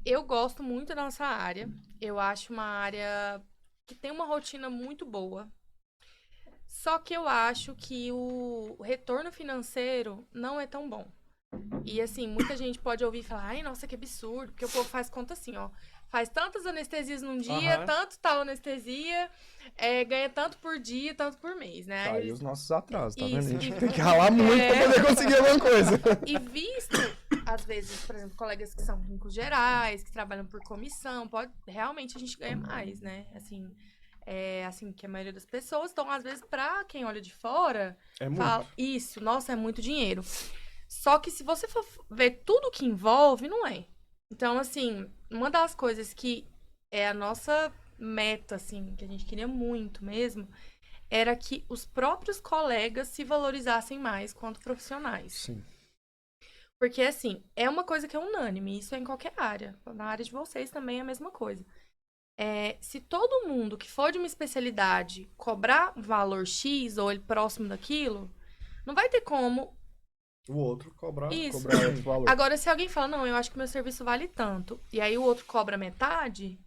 Eu gosto muito da nossa área. Eu acho uma área que tem uma rotina muito boa. Só que eu acho que o retorno financeiro não é tão bom. E assim, muita gente pode ouvir e falar, ai, nossa, que absurdo, porque o povo faz conta assim, ó. Faz tantas anestesias num dia, tanto tal anestesia, ganha tanto por dia, tanto por mês, né? Tá aí os nossos atrasos, tá vendo? A Isso, gente e- tem que ralar muito pra poder conseguir alguma coisa. E visto, às vezes, por exemplo, colegas que são clínicos gerais, que trabalham por comissão, realmente a gente ganha mais, né? Assim, que a maioria das pessoas. Então, às vezes, pra quem olha de fora, É muito. fala, isso, nossa, é muito dinheiro. Só que se você for ver tudo que envolve, não é. Então, assim, uma das coisas que é a nossa meta, assim, que a gente queria muito mesmo, era que os próprios colegas se valorizassem mais quanto profissionais. Sim. Porque, assim, é uma coisa que é unânime, isso é em qualquer área. Na área de vocês também é a mesma coisa. Se todo mundo que for de uma especialidade cobrar valor X ou ele próximo daquilo, não vai ter como. O outro cobrar. Isso. Cobrar outro valor. Agora, se alguém fala, não, eu acho que meu serviço vale tanto, e aí o outro cobra metade,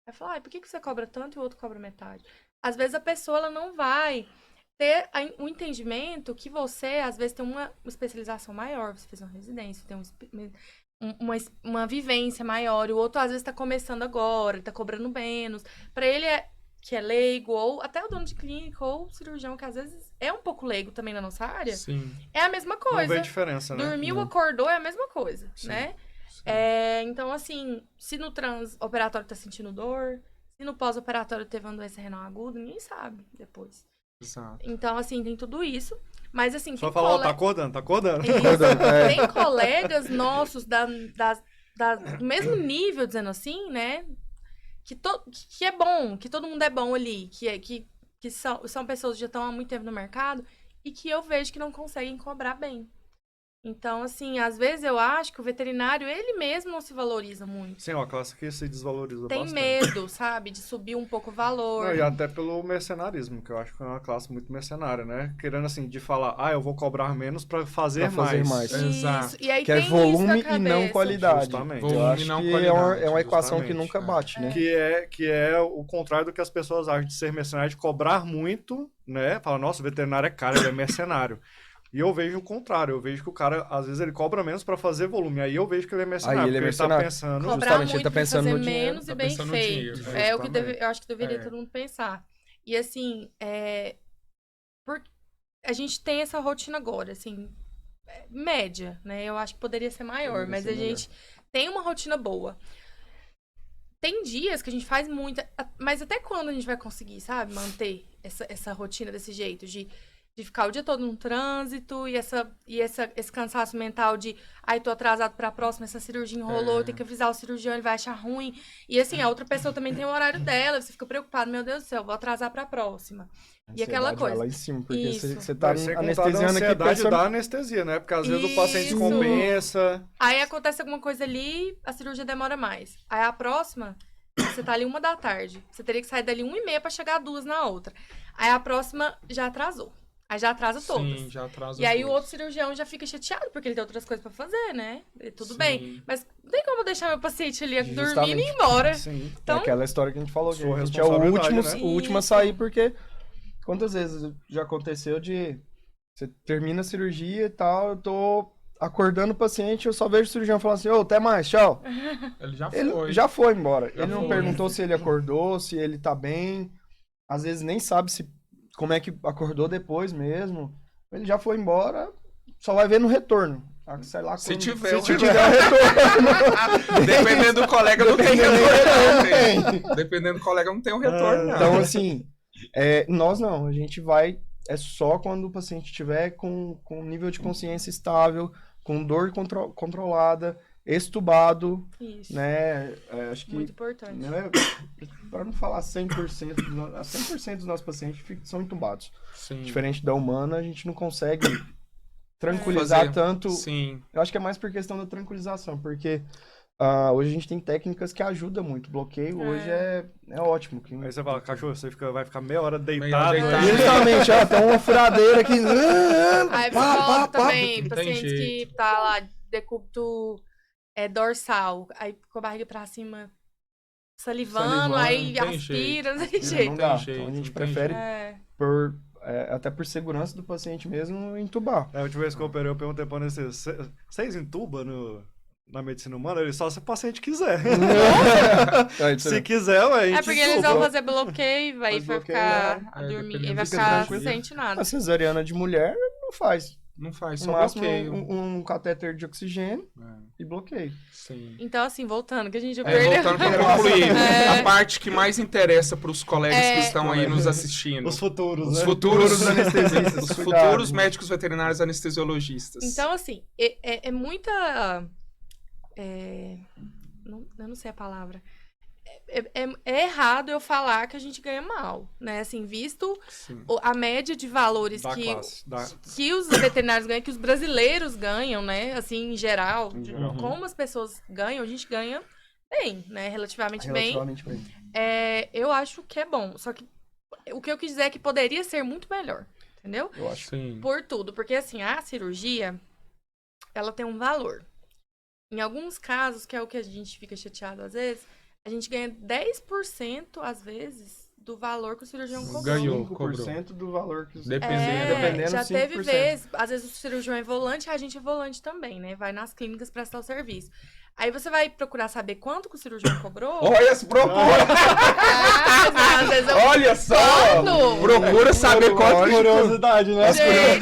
vai falar, por que você cobra tanto e o outro cobra metade? Às vezes a pessoa ela não vai ter um entendimento que você, às vezes, tem uma especialização maior, você fez uma residência, tem uma vivência maior, e o outro, às vezes, tá começando agora, tá cobrando menos. Pra ele, que é leigo, ou até o dono de clínica, ou cirurgião, que às vezes é um pouco leigo também na nossa área, Sim. é a mesma Não coisa. vê diferença, né? Dormiu, acordou, é a mesma coisa, Sim, né? sim. Então, assim, se no operatório tá sentindo dor, se no pós-operatório teve uma doença renal aguda, ninguém sabe depois. Exato. Então, assim, tem tudo isso. Mas, assim, Só tem falar, ó, tá acordando, tá acordando. Isso. É. Tem colegas nossos do mesmo nível, dizendo assim, né? Que é bom, que todo mundo é bom ali, que são pessoas que já estão há muito tempo no mercado e que eu vejo que não conseguem cobrar bem. Então, assim, às vezes eu acho que o veterinário, ele mesmo não se valoriza muito. Sim, ó, a classe que se desvaloriza Tem bastante. medo, sabe? De subir um pouco o valor. Não, e até pelo mercenarismo, que eu acho que é uma classe muito mercenária, né? Querendo, assim, de falar, eu vou cobrar menos pra fazer, Pra fazer mais. Exato. Isso. E aí Que é tem volume isso na e não cabeça. qualidade. Justamente. Eu Volume acho e não que qualidade, é uma equação que justamente, nunca bate, né? Que é o contrário do que as pessoas acham de ser mercenário, de cobrar muito, né? Fala, nossa, o veterinário é caro, ele é mercenário. E eu vejo o contrário, eu vejo que o cara, às vezes, ele cobra menos para fazer volume. Aí eu vejo que ele é mercenário, Aí ele é porque ele tá mercenário. pensando... Cobrar Justamente, ele muito tá pra pensando fazer no dinheiro, menos tá e bem pensando no feito. dinheiro, É o que justamente. eu acho que deveria É. todo mundo pensar. E assim, a gente tem essa rotina agora, assim, média, né? Eu acho que poderia ser maior, Poderia mas ser a melhor. gente tem uma rotina boa. Tem dias que a gente faz muita. Mas até quando a gente vai conseguir, sabe? Manter essa rotina desse jeito, de ficar o dia todo no trânsito e esse cansaço mental de ai, tô atrasado pra próxima, essa cirurgia enrolou, eu tenho que avisar o cirurgião, ele vai achar ruim. E assim, a outra pessoa também tem o horário dela, você fica preocupado, meu Deus do céu, vou atrasar pra próxima. E aquela Ansiedade coisa. vai lá em cima, porque Isso. você tá Sem contar da anestesiando aqui ansiedade pensando... da anestesia, né? Porque às vezes o paciente Isso. compensa... Aí acontece alguma coisa ali, a cirurgia demora mais. Aí a próxima, você tá ali 1 da tarde. Você teria que sair dali 1h30 pra chegar a 2 na outra. Aí a próxima já atrasou. Aí já atrasa todas. Sim, já atrasa E aí o todas. outro cirurgião já fica chateado, porque ele tem outras coisas pra fazer, né? E tudo Sim. bem. Mas não tem como eu deixar meu paciente ali dormindo e Justamente. ir embora. Sim. Então, É aquela história que a gente falou, que Sua a gente é o último, responsabilidade, né? o último a Isso. sair, porque quantas vezes já aconteceu de você termina a cirurgia e tal, eu tô acordando o paciente, eu só vejo o cirurgião falando assim, ô, até mais, tchau. Ele já Ele foi. já foi embora. Já Ele não foi. perguntou se ele acordou, se ele tá bem. Às vezes nem sabe como é que acordou depois mesmo. Ele já foi embora, só vai ver no retorno. Sei lá Se quando- tiver, se tiver o retorno. Dependendo do colega, não tem Dependendo do retorno. retorno, Não tem. Dependendo do colega, não tem um retorno, não. Então, assim, nós não, a gente vai, é só quando o paciente estiver com nível de consciência estável, com dor controlada, estubado, isso. né, acho que, Muito importante. né, para não falar 100%, 100% dos nossos pacientes são entubados. Sim. Diferente da humana, a gente não consegue tranquilizar Fazer- tanto. Sim. Eu acho que é mais por questão da tranquilização, porque hoje a gente tem técnicas que ajudam muito. Bloqueio hoje é ótimo. Aí você fala, cachorro, você vai ficar meia hora Meia deitado. hora deitado. Justamente, ó, tem uma furadeira aqui. Aí Pá, psicólogo pá, também, Não tem paciente que jeito. tá lá, decúbito dorsal, aí com a barriga pra cima, salivando, aí não tem aspira, não tem Não jeito. dá. jeito, Então a gente não tem prefere, É. até por segurança do paciente mesmo, entubar. A última vez que eu operei, eu perguntei pra anestesista, vocês entubam na medicina humana? Ele só se o paciente quiser. Aí, Se quiser, ué, a gente É porque eles entuba. vão fazer bloqueio, aí Faz vai bloqueio, ficar né? a É, dormir, dependendo ele vai do ficar tranquilo. sem sentir nada. A cesariana de mulher não faz. Não faz, No só máximo bloqueio. um catéter de oxigênio É, e bloqueio. sim. Então, assim, voltando, que a gente já perdeu. Voltando para concluir, É. a parte que mais interessa para os colegas que estão aí nos Colegas. assistindo. Os futuros, Os né? futuros anestesistas. Os cuidado. futuros médicos veterinários anestesiologistas. Então, assim, é muita. Eu não sei a palavra. É errado eu falar que a gente ganha mal, né? Assim, visto Sim. a média de valores Da que classe. que os veterinários ganham, que os brasileiros ganham, né? Assim, em geral, Em geral. como as pessoas ganham, a gente ganha bem, né? Relativamente bem. Relativamente bem. Eu acho que é bom. Só que o que eu quis dizer é que poderia ser muito melhor, entendeu? Eu acho. Sim. Por tudo. Porque, assim, a cirurgia, ela tem um valor. Em alguns casos, que é o que a gente fica chateado às vezes, a gente ganha 10%, às vezes, do valor que o cirurgião cobrou. Ganhou. 5% do valor que os... Dependendo. Dependendo, Já 5%. teve vezes, às vezes o cirurgião é volante, a gente é volante também, né? Vai nas clínicas prestar o serviço. Aí você vai procurar saber quanto que o cirurgião cobrou. Olha, se procura! Às vezes eu... Olha só! Quanto? Procura saber quanto. Curiosidade, né? Gente,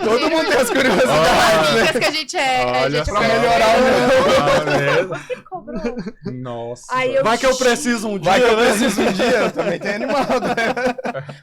Todo mundo tem as curiosidades, né? Dicas que a gente a Olha gente só. perde. Melhorar Quem cobrou? Nossa. Aí eu- Vai que eu preciso um dia, Vai que eu né? preciso um dia, eu também tenho animado, né?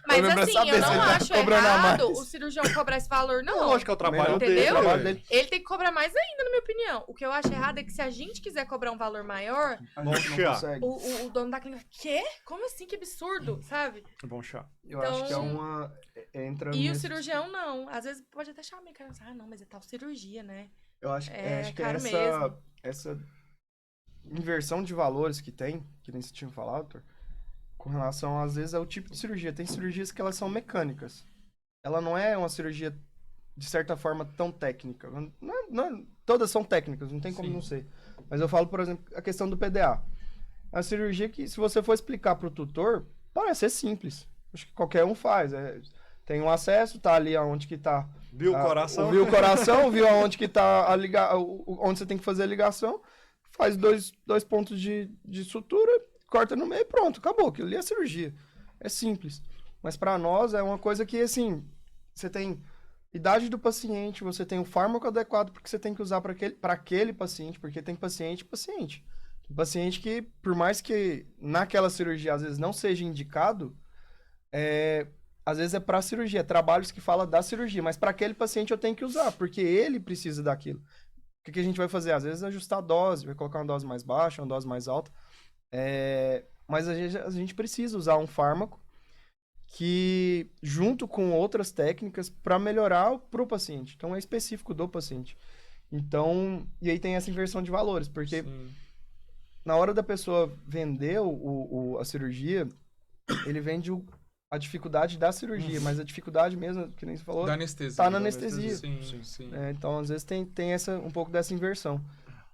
Mas Lembra assim, saber eu se não ele tá acho cobrando a errado mais. o cirurgião cobrar esse valor, não. Lógico que é o trabalho Entendeu? dele. Trabalho ué. dele. Ele tem que cobrar mais ainda, na minha opinião. O que eu acho errado é que se a gente quiser cobrar um valor maior, Bom Não chá. consegue. o dono da clínica, quê? Como assim? Que absurdo, sabe? Bom chá. Eu acho que é Então- uma... Entra E o nesse- cirurgião, não. Às vezes pode até chamar meio cara, não, mas é tal cirurgia, né? Eu acho, acho que caro essa inversão de valores que tem, que nem você tinha falado, Arthur, com relação, às vezes, ao tipo de cirurgia. Tem cirurgias que elas são mecânicas. Ela não é uma cirurgia, de certa forma, tão técnica. Todas são técnicas, não tem como Sim. não ser. Mas eu falo, por exemplo, a questão do PDA. É uma cirurgia que, se você for explicar para o tutor, parece ser simples. Acho que qualquer um faz. Tem um acesso, tá ali onde que tá Viu o coração? Viu o coração, viu aonde que tá onde você tem que fazer a ligação, faz dois pontos de sutura, corta no meio e pronto, acabou. Aquilo ali é cirurgia. É simples. Mas para nós é uma coisa que, assim, você tem idade do paciente, você tem o fármaco adequado porque você tem que usar para aquele paciente, porque tem paciente. Tem paciente que, por mais que naquela cirurgia às vezes não seja indicado, às vezes é para cirurgia, é trabalhos que fala da cirurgia, mas para aquele paciente eu tenho que usar, porque ele precisa daquilo. O que a gente vai fazer? Às vezes ajustar a dose, vai colocar uma dose mais baixa, uma dose mais alta, mas a gente precisa usar um fármaco que, junto com outras técnicas, para melhorar para o paciente. Então, é específico do paciente. Então, e aí tem essa inversão de valores, porque na hora da pessoa vender a cirurgia, ele vende a dificuldade da cirurgia, mas a dificuldade mesmo, que nem você falou, da anestesia. tá na anestesia. Sim. Então, às vezes, tem um pouco dessa inversão.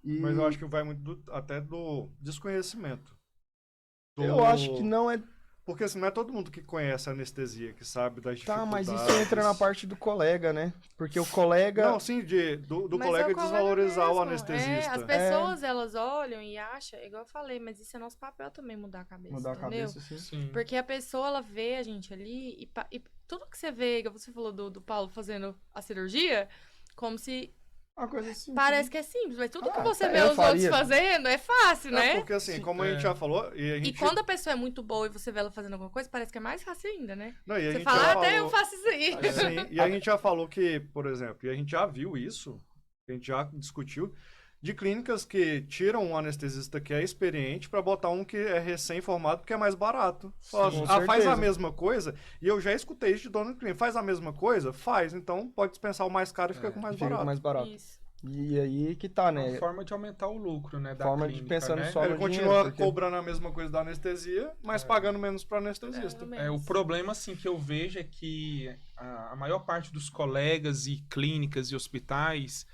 Mas eu acho que vai muito até do desconhecimento. Eu acho que não é... Porque assim, não é todo mundo que conhece a anestesia, que sabe das Tá, dificuldades. mas isso entra na parte do colega, né? Porque o colega... Não, sim, do Mas colega é o colega desvalorizar o mesmo. anestesista. As pessoas, elas olham e acham, igual eu falei, mas isso é nosso papel também, mudar a cabeça, Mudar a entendeu? cabeça, sim. Sim. Porque a pessoa, ela vê a gente ali e tudo que você vê, igual você falou do Paulo fazendo a cirurgia, como se Uma coisa assim. parece que é simples, mas tudo que você eu vê os outros faria. fazendo é fácil, né? Porque assim, como a gente já falou, e a gente... E quando a pessoa é muito boa e você vê ela fazendo alguma coisa, parece que é mais fácil ainda, né? Não, e a Você gente fala, já até falou- eu faço isso aí. Sim, e a gente já falou que, por exemplo, e a gente já viu isso, a gente já discutiu, de clínicas que tiram um anestesista que é experiente para botar um que é recém-formado porque é mais barato. Fala, com faz a certeza. mesma coisa, e eu já escutei isso de dono do clínico, faz a mesma coisa? Faz, então pode dispensar o mais caro e fica com mais Fica barato. mais barato. Isso. E aí que tá, É uma né? forma de aumentar o lucro, né, da Forma de clínica, pensando né? só Ele no continua dinheiro, porque- cobrando a mesma coisa da anestesia, mas pagando menos para anestesista. O problema, assim, que eu vejo é que a maior parte dos colegas e clínicas e hospitais,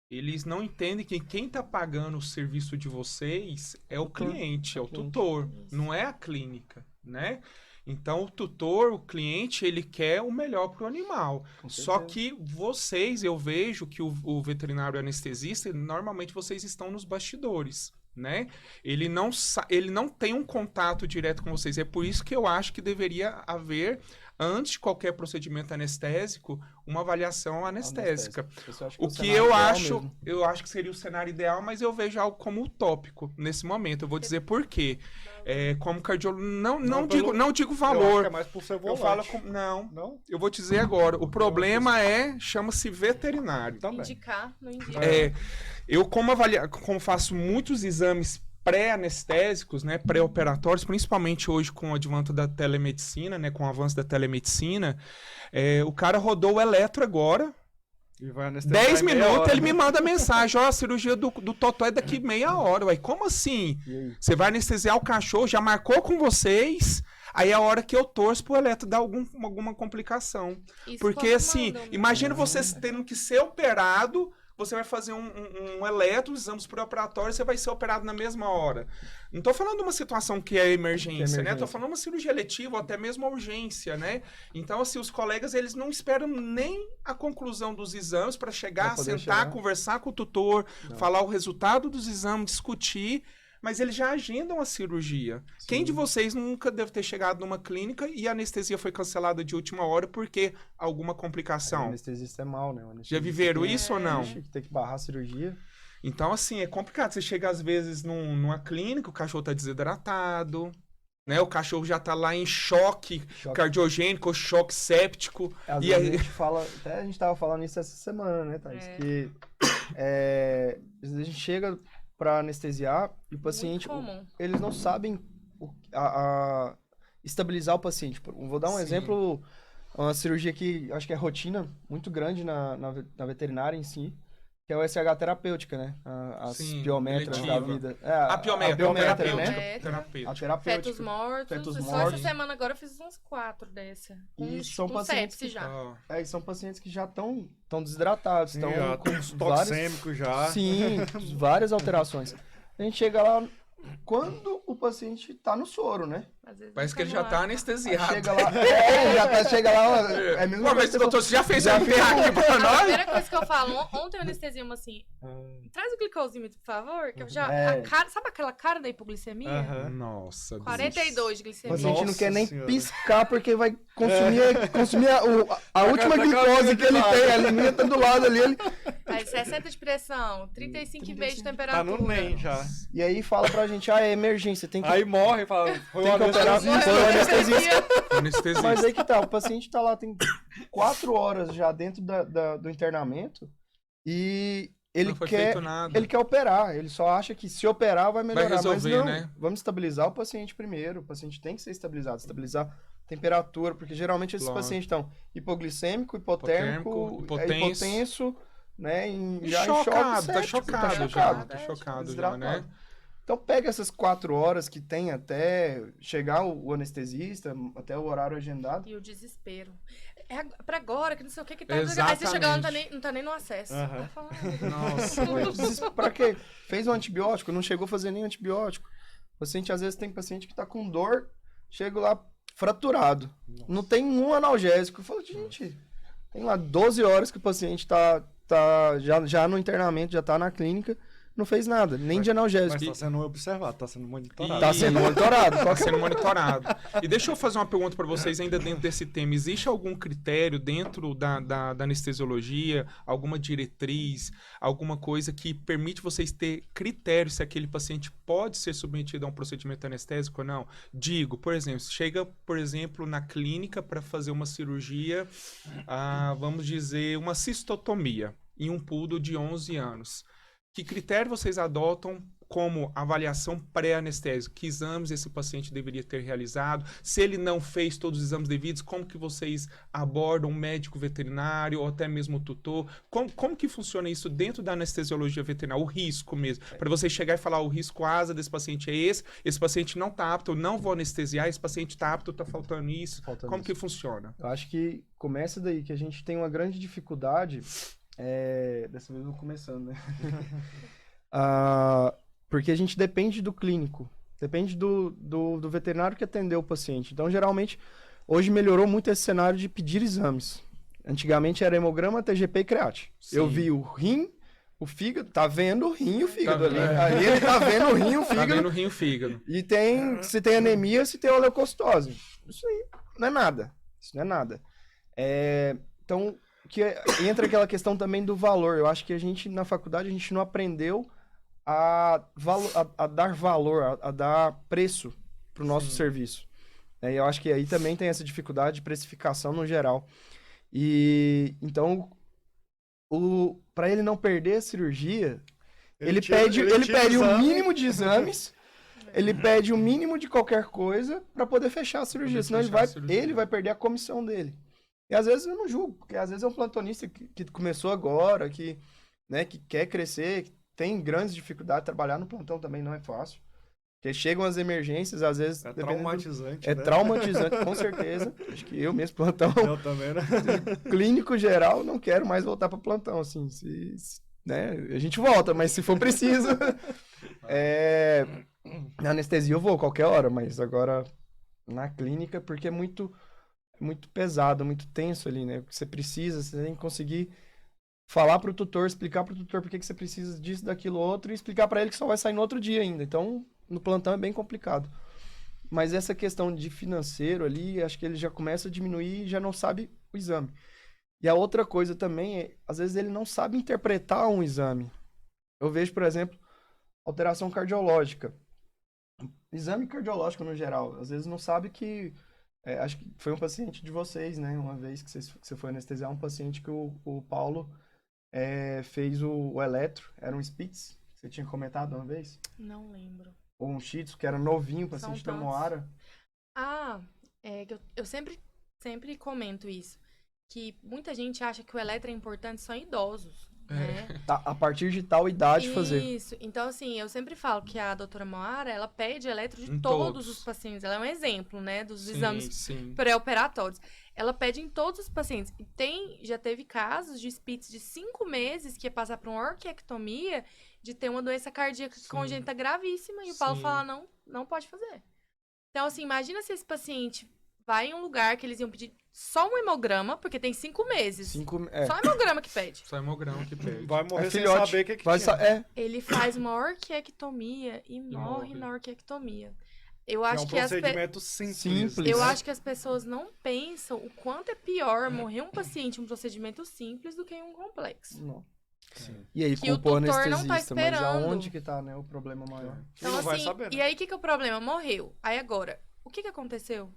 eles não entendem que quem está pagando o serviço de vocês é o cliente, é o tutor, não é a clínica, né? Então, o tutor, o cliente, ele quer o melhor para o animal. Só que vocês, eu vejo que o veterinário anestesista, normalmente vocês estão nos bastidores, né? Ele não tem um contato direto com vocês. É por isso que eu acho que deveria haver, antes de qualquer procedimento anestésico, uma avaliação anestésica. O que eu acho que seria o cenário ideal, mas eu vejo algo como utópico nesse momento. Eu vou dizer por quê. Como cardiólogo, não digo Eu acho que valor. é mais por ser Eu falo volante. não. Eu vou dizer agora. O problema chama-se veterinário. Também. Indicar, não indica. Eu como faço muitos exames pré-anestésicos, né, pré-operatórios, principalmente hoje com o advento da telemedicina, né, com o avanço da telemedicina, o cara rodou o eletro agora, E vai anestesiar 10 em meia minutos hora. ele me manda mensagem, a cirurgia do Totó é daqui meia hora. Ué, como assim? Você vai anestesiar o cachorro, já marcou com vocês, aí é a hora que eu torço pro eletro dar alguma complicação. Isso Porque quando assim, mandam, né? imagina você tendo que ser operado, você vai fazer um eletro, exames pré-operatórios, você vai ser operado na mesma hora. Não tô falando de uma situação que é emergência, né? Tô falando de uma cirurgia letiva ou até mesmo uma urgência, né? Então, assim, os colegas, eles não esperam nem a conclusão dos exames para chegar, sentar, conversar com o tutor, falar o resultado dos exames, discutir, mas eles já agendam a cirurgia. Sim. Quem de vocês nunca deve ter chegado numa clínica e a anestesia foi cancelada de última hora porque alguma complicação? O anestesista é mal, né? Já viveram isso ou não? Tem que barrar a cirurgia. Então, assim, é complicado. Você chega, às vezes, numa clínica, o cachorro tá desidratado, né? O cachorro já tá lá em choque cardiogênico, choque séptico. Às e vezes aí... a gente fala... Até a gente tava falando isso essa semana, né, Thaís? Que às vezes a gente chega para anestesiar e o paciente, eles não sabem estabilizar o paciente. Vou dar um exemplo, uma cirurgia que acho que é rotina muito grande na veterinária em si, que é o SH terapêutica, né? As biométricas da vida. A biométrica, né? A terapêutica. Fetos mortos. Só essa semana agora eu fiz uns 4 dessa. E são pacientes que já. E são pacientes que já estão desidratados, estão com os toxêmicos já. Sim, várias alterações. A gente chega lá quando o paciente tá no soro, né? Às vezes Parece não que ele já tá no ar. anestesiado. Chega lá, chega lá, é a mesma Pô, mas coisa. doutor, você já fez o MPA aqui pra A nós? primeira coisa que eu falo, ontem eu anestesiamos assim, traz o glicosímetro, por favor, que eu já, a cara, sabe aquela cara da hipoglicemia? Aham. Nossa, 42 de O glicemia. paciente não Nossa quer nem Senhora. piscar porque vai consumir a última glicose que ele tem. A linha tá do lado ali. Aí 60 de pressão, 35,5 de Tá temperatura. no NEM já. E aí fala pra gente, é emergência, tem que, Aí morre e fala, foi tem uma que operar. anestesia. Foi um anestesista. Anestesia. Mas aí que tá, o paciente tá lá, tem 4 horas já dentro do internamento e ele Não foi quer, feito nada. ele quer operar. Ele só acha que se operar vai melhorar. resolver, mas não, né? vamos estabilizar o paciente primeiro. O paciente tem que ser estabilizado, estabilizar a temperatura, porque geralmente esses Lógico. pacientes estão hipoglicêmico, hipotérmico, hipotenso, né? Já em choque Chocado, tá séptico, chocado já. chocado, Tá chocado já, desidratado. né? Então pega essas 4 horas que tem até chegar o anestesista, até o horário agendado. E o desespero. É pra agora, que não sei o que tá. Exatamente. Aí você chega lá, não tá nem no acesso. Aham. Aí fala, Nossa, Pra quê? Fez um antibiótico, não chegou a fazer nem antibiótico. O paciente, às vezes, tem paciente que tá com dor, chega lá fraturado. Não tem um analgésico. Eu falo, gente, tem lá 12 horas que o paciente tá já no internamento, já tá na clínica, não fez nada, nem de analgésico. Mas tá sendo observado, tá sendo monitorado. Tá sendo monitorado. Tá sendo monitorado. E deixa eu fazer uma pergunta para vocês ainda dentro desse tema. Existe algum critério dentro da anestesiologia, alguma diretriz, alguma coisa que permite vocês ter critério se aquele paciente pode ser submetido a um procedimento anestésico ou não? Digo, por exemplo, chega, por exemplo, na clínica para fazer uma cirurgia, vamos dizer, uma cistotomia em um pudo de 11 anos. Que critério vocês adotam como avaliação pré-anestésica? Que exames esse paciente deveria ter realizado? Se ele não fez todos os exames devidos, como que vocês abordam um médico veterinário ou até mesmo o tutor? Como que funciona isso dentro da anestesiologia veterinária? O risco mesmo. Para você chegar e falar, o risco asa desse paciente é esse paciente não está apto, eu não vou anestesiar, esse paciente está apto, está faltando isso. Como que funciona? Eu acho que começa daí, que a gente tem uma grande dificuldade. Dessa vez eu vou começando, né? Porque a gente depende do clínico, depende do veterinário que atendeu o paciente. Então, geralmente, hoje melhorou muito esse cenário de pedir exames. Antigamente era hemograma, TGP e create. Sim. Eu vi o rim, o fígado, tá vendo o rim e o fígado ali. Ali ele tá vendo o rim e o Tá fígado. vendo o rim e o fígado. E se tem anemia, se tem leucocitose. Isso aí não é nada. Isso não é nada. Então, que entra aquela questão também do valor. Eu acho que a gente, na faculdade, a gente não aprendeu a dar valor, a dar preço para o nosso serviço. E eu acho que aí também tem essa dificuldade de precificação no geral. E então, para ele não perder a cirurgia, ele pede o mínimo de exames, ele pede o mínimo de qualquer coisa para poder fechar a cirurgia, senão ele vai perder a comissão dele. E às vezes eu não julgo, porque às vezes é um plantonista que começou agora, que quer crescer, que tem grandes dificuldades. Trabalhar no plantão também não é fácil. Porque chegam as emergências, às vezes... É traumatizante, É né? traumatizante, com certeza. Acho que eu mesmo, plantão... Eu também, né? Clínico geral, não quero mais voltar para plantão, assim. Né? A gente volta, mas se for preciso... Na anestesia eu vou qualquer hora, mas agora na clínica, porque é muito pesado, muito tenso ali, né? Você tem que conseguir falar pro tutor, explicar pro tutor por que você precisa disso, daquilo, outro, e explicar para ele que só vai sair no outro dia ainda. Então, no plantão é bem complicado. Mas essa questão de financeiro ali, acho que ele já começa a diminuir e já não sabe o exame. E a outra coisa também às vezes ele não sabe interpretar um exame. Eu vejo, por exemplo, alteração cardiológica. Exame cardiológico no geral, às vezes não sabe que... acho que foi um paciente de vocês, né? Uma vez que você foi anestesiar um paciente que o Paulo fez o eletro, era um Spitz, você tinha comentado uma vez? Não lembro. Ou um Shih Tzu, que era novinho, paciente da Moara. Eu sempre comento isso, que muita gente acha que o eletro é importante só em idosos, né? Tá, a partir de tal idade fazer. Isso. Então, assim, eu sempre falo que a doutora Moara, ela pede eletro de Em todos todos. os pacientes. Ela é um exemplo, né, dos Sim, exames sim. pré-operatórios. Ela pede em todos os pacientes. E já teve casos de Spitz de 5 meses que ia passar por uma orquiectomia de ter uma doença cardíaca congênita gravíssima e o Paulo Sim. fala, não pode fazer. Então, assim, imagina se esse paciente vai em um lugar que eles iam pedir só um hemograma, porque tem 5 meses. Só hemograma que pede. Só hemograma que pede. Vai morrer sem filhote. saber o que Vai tinha. Ele faz uma orquiectomia e morre na orquiectomia. Eu acho É um que procedimento simples. Simples. eu acho que as pessoas não pensam o quanto é pior morrer um paciente em um procedimento simples do que em um complexo. Não. Sim. E aí, Que o culpou o tutor não anestesista, tá mas esperando. aonde que tá, né, o problema maior? Então, não vai assim, saber, né? e aí o que é o problema? Morreu. Aí agora, o que aconteceu?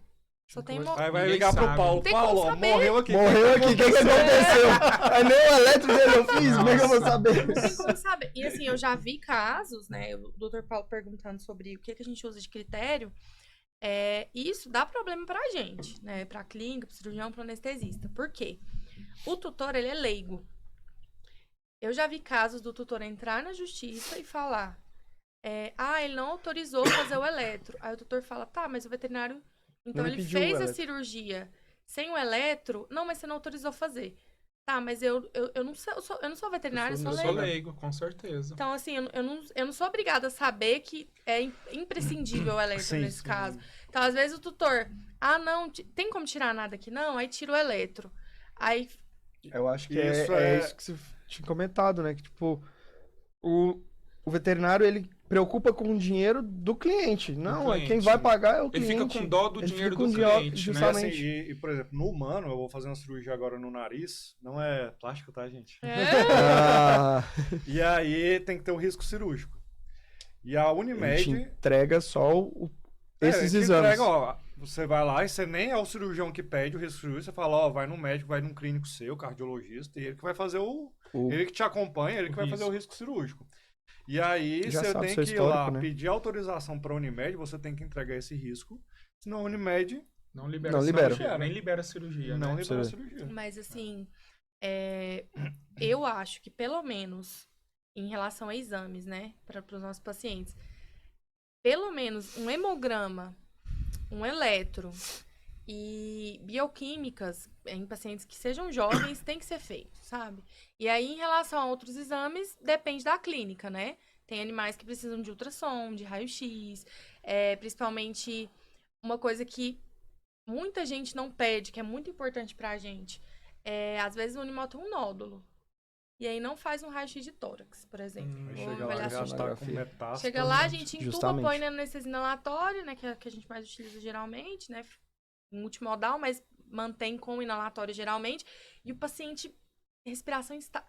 Só tem Aí vai Ninguém ligar pro sabe. Paulo. Tem Paulo, como ó, saber. morreu aqui. Morreu aqui, o que aconteceu? É nem o eletro dele eu fiz, como é que eu vou saber? Não tem como saber. E assim, eu já vi casos, né? O Dr. Paulo perguntando sobre o que a gente usa de critério. Isso dá problema pra gente, né? Pra clínica, pro cirurgião, pro anestesista. Por quê? O tutor, ele é leigo. Eu já vi casos do tutor entrar na justiça e falar: ele não autorizou fazer o eletro. Aí o tutor fala: tá, mas o veterinário. Então Não me ele pediu o fez a eletro. cirurgia sem o eletro. Não, mas você não autorizou fazer. Tá, mas eu não sou veterinário, eu sou Eu sou leigo. leigo, com certeza. Então, assim, eu não sou obrigada a saber que é imprescindível o eletro Sim, nesse sim. caso. Então, às vezes o tutor, não, tem como tirar nada aqui não? Aí tira o eletro. Aí, Eu acho que Isso é é- isso que você tinha comentado, né? Que, tipo, o veterinário, ele preocupa com o dinheiro do cliente. Não, cliente. quem vai pagar é o Ele cliente. fica com dó do Ele dinheiro fica do com dó, cliente, né? justamente. Assim, e, por exemplo, no humano, eu vou fazer uma cirurgia agora no nariz. Não é plástico, tá, gente? Ah, E aí tem que ter um risco cirúrgico. E a a gente Unimed... entrega só esses te exames. entrega, ó, você vai lá e você nem é o cirurgião que pede o risco cirúrgico. Você fala, ó, vai no médico, vai num clínico seu, cardiologista, e ele que vai fazer ele que te acompanha, ele que vai fazer o risco cirúrgico. E aí Já você sabe tem seu que ir histórico, lá né? pedir autorização para a Unimed, você tem que entregar esse risco. Senão a Unimed Não libera Não a libera. cirurgia, nem libera a cirurgia, não né? libera a Você cirurgia. mas assim, eu acho que pelo menos em relação a exames, né, para os nossos pacientes, pelo menos um hemograma, um eletro e bioquímicas em pacientes que sejam jovens tem que ser feito, sabe? E aí, em relação a outros exames, depende da clínica, né? Tem animais que precisam de ultrassom, de raio-x, principalmente uma coisa que muita gente não pede, que é muito importante pra gente. Às vezes o animal tem um nódulo. E aí não faz um raio-x de tórax, por exemplo. Aí Ou chega lá, avaliação já de tá tórax. com metástase. Chega lá, a gente entuba, Justamente. põe na anestesia inalatória, né? Que é a que a gente mais utiliza geralmente, né? Multimodal, mas mantém com inalatório geralmente. E o paciente, respiração está.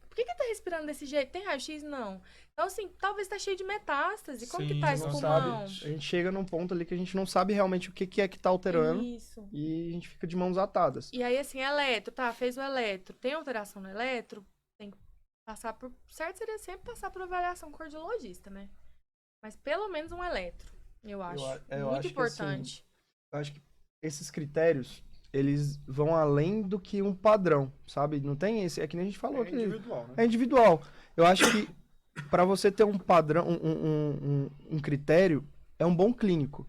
Por que tá respirando desse jeito? Tem raio-x? Não. Então, assim, talvez tá cheio de metástase. Como que Sim, tá esse não pulmão? A gente chega num ponto ali que a gente não sabe realmente o que é que tá alterando. Isso. E a gente fica de mãos atadas. E aí, assim, eletro, tá? Fez o eletro. Tem alteração no eletro? Tem que passar por. Certo seria sempre passar por avaliação cardiologista, né? Mas pelo menos um eletro, eu acho. eu Muito acho que, importante. Eu acho que esses critérios, eles vão além do que um padrão, sabe? Não tem esse. É que nem a gente falou É aqui. individual, né? É individual. Eu acho que para você ter um padrão, um critério, é um bom clínico.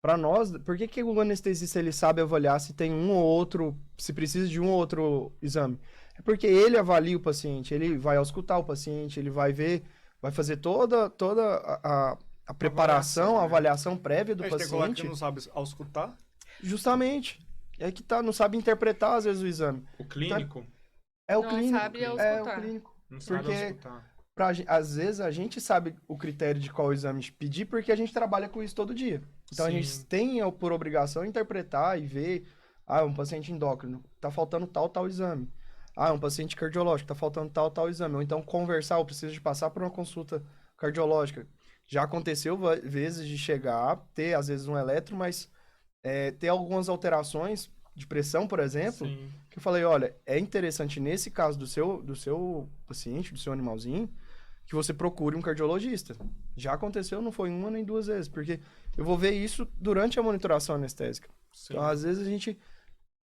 Para nós, por que o anestesista ele sabe avaliar se tem um ou outro, se precisa de um ou outro exame? É porque ele avalia o paciente, ele vai auscultar o paciente, ele vai ver, vai fazer toda a preparação, a avaliação prévia do A gente tem colega que paciente. não sabe auscultar. Justamente. É que tá, não sabe interpretar às vezes o exame. O clínico É o Não clínico. sabe É o auscultar. clínico. não sabe Porque- escutar. Às vezes a gente sabe o critério de qual exame pedir porque a gente trabalha com isso todo dia. Então a Sim. gente tem por obrigação interpretar e ver, um paciente endócrino, tá faltando tal exame. Um paciente cardiológico, tá faltando tal exame. Ou então conversar, eu preciso de passar por uma consulta cardiológica. Já aconteceu vezes de chegar, ter às vezes um eletro, mas ter algumas alterações de pressão, por exemplo, Sim. que eu falei, olha, é interessante nesse caso do seu paciente, do seu animalzinho, que você procure um cardiologista. Já aconteceu, não foi uma nem duas vezes, porque eu vou ver isso durante a monitoração anestésica. Sim. Então, às vezes, a gente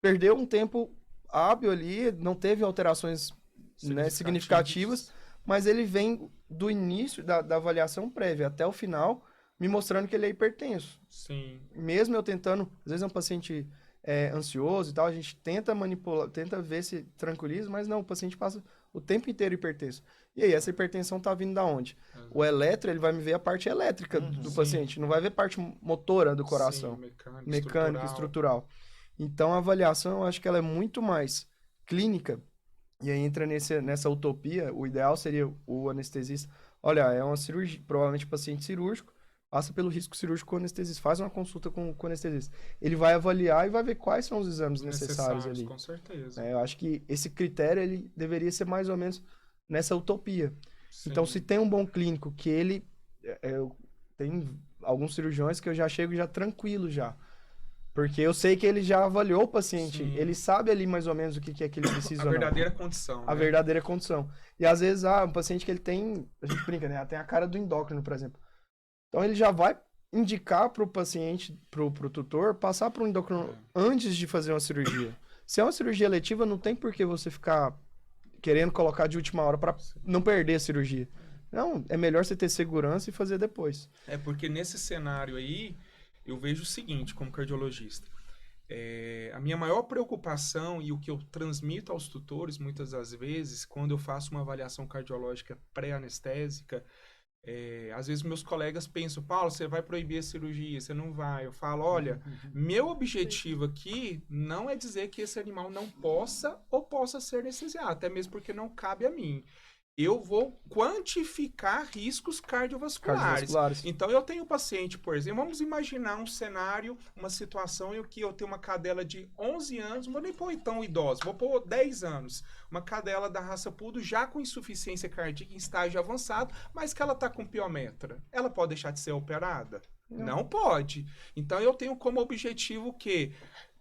perdeu um tempo hábil ali, não teve alterações significativas, mas ele vem do início da avaliação prévia até o final, me mostrando que ele é hipertenso. Sim. Mesmo eu tentando, às vezes é um paciente ansioso e tal, a gente tenta manipular, tenta ver se tranquiliza, mas não, o paciente passa o tempo inteiro hipertenso. E aí, essa hipertensão tá vindo da onde? O eletro, ele vai me ver a parte elétrica do Sim. paciente, não vai ver a parte motora do coração, Sim, mecânico, mecânica, estrutural. Então, a avaliação, eu acho que ela é muito mais clínica, e aí entra nessa utopia, o ideal seria o anestesista, olha, é uma cirurgia, provavelmente paciente cirúrgico, passa pelo risco cirúrgico com o anestesista, faz uma consulta com o anestesista. Ele vai avaliar e vai ver quais são os exames necessários ali. Com certeza. Eu acho que esse critério, ele deveria ser mais ou menos nessa utopia. Sim. Então, se tem um bom clínico que ele... tem alguns cirurgiões que eu já chego já tranquilo já. Porque eu sei que ele já avaliou o paciente. Sim. Ele sabe ali mais ou menos o que é que ele precisa A ou não. verdadeira condição. A né? verdadeira condição. E às vezes, um paciente que ele tem... A gente brinca, né? Tem a cara do endócrino, por exemplo. Então, ele já vai indicar pro paciente, pro tutor, passar pro endócrino antes de fazer uma cirurgia. Se é uma cirurgia letiva, não tem por que você ficar querendo colocar de última hora para não perder a cirurgia. Não, é melhor você ter segurança e fazer depois. É porque nesse cenário aí, eu vejo o seguinte, como cardiologista. A minha maior preocupação e o que eu transmito aos tutores, muitas das vezes, quando eu faço uma avaliação cardiológica pré-anestésica, às vezes meus colegas pensam, Paulo, você vai proibir a cirurgia, você não vai. Eu falo, olha, meu objetivo aqui não é dizer que esse animal não possa ou possa ser anestesiado, até mesmo porque não cabe a mim. Eu vou quantificar riscos cardiovasculares. Então, eu tenho um paciente, por exemplo, vamos imaginar um cenário, uma situação em que eu tenho uma cadela de 11 anos, não vou nem pôr tão idosa, vou pôr 10 anos. Uma cadela da raça Poodle já com insuficiência cardíaca em estágio avançado, mas que ela está com piometra. Ela pode deixar de ser operada? Não pode. Então, eu tenho como objetivo que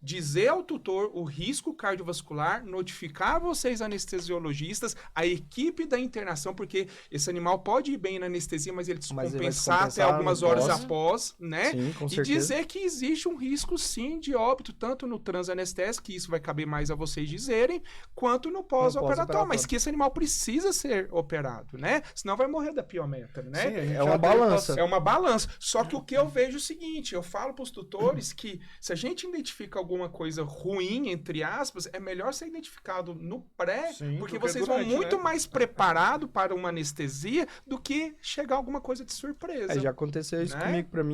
dizer ao tutor o risco cardiovascular, notificar vocês anestesiologistas, a equipe da internação, porque esse animal pode ir bem na anestesia, mas ele descompensar até algumas horas após, né? Sim, com certeza. E dizer que existe um risco, sim, de óbito, tanto no transanestésico, que isso vai caber mais a vocês dizerem, quanto no pós-operatório, mas que esse animal precisa ser operado, né? Senão vai morrer da piometra, né? Sim, é uma balança. É uma balança. Só que o que eu vejo é o seguinte, eu falo para os tutores que se a gente identifica alguma coisa ruim, entre aspas, é melhor ser identificado no pré, porque vocês vão muito mais preparado para uma anestesia do que chegar alguma coisa de surpresa. Já aconteceu isso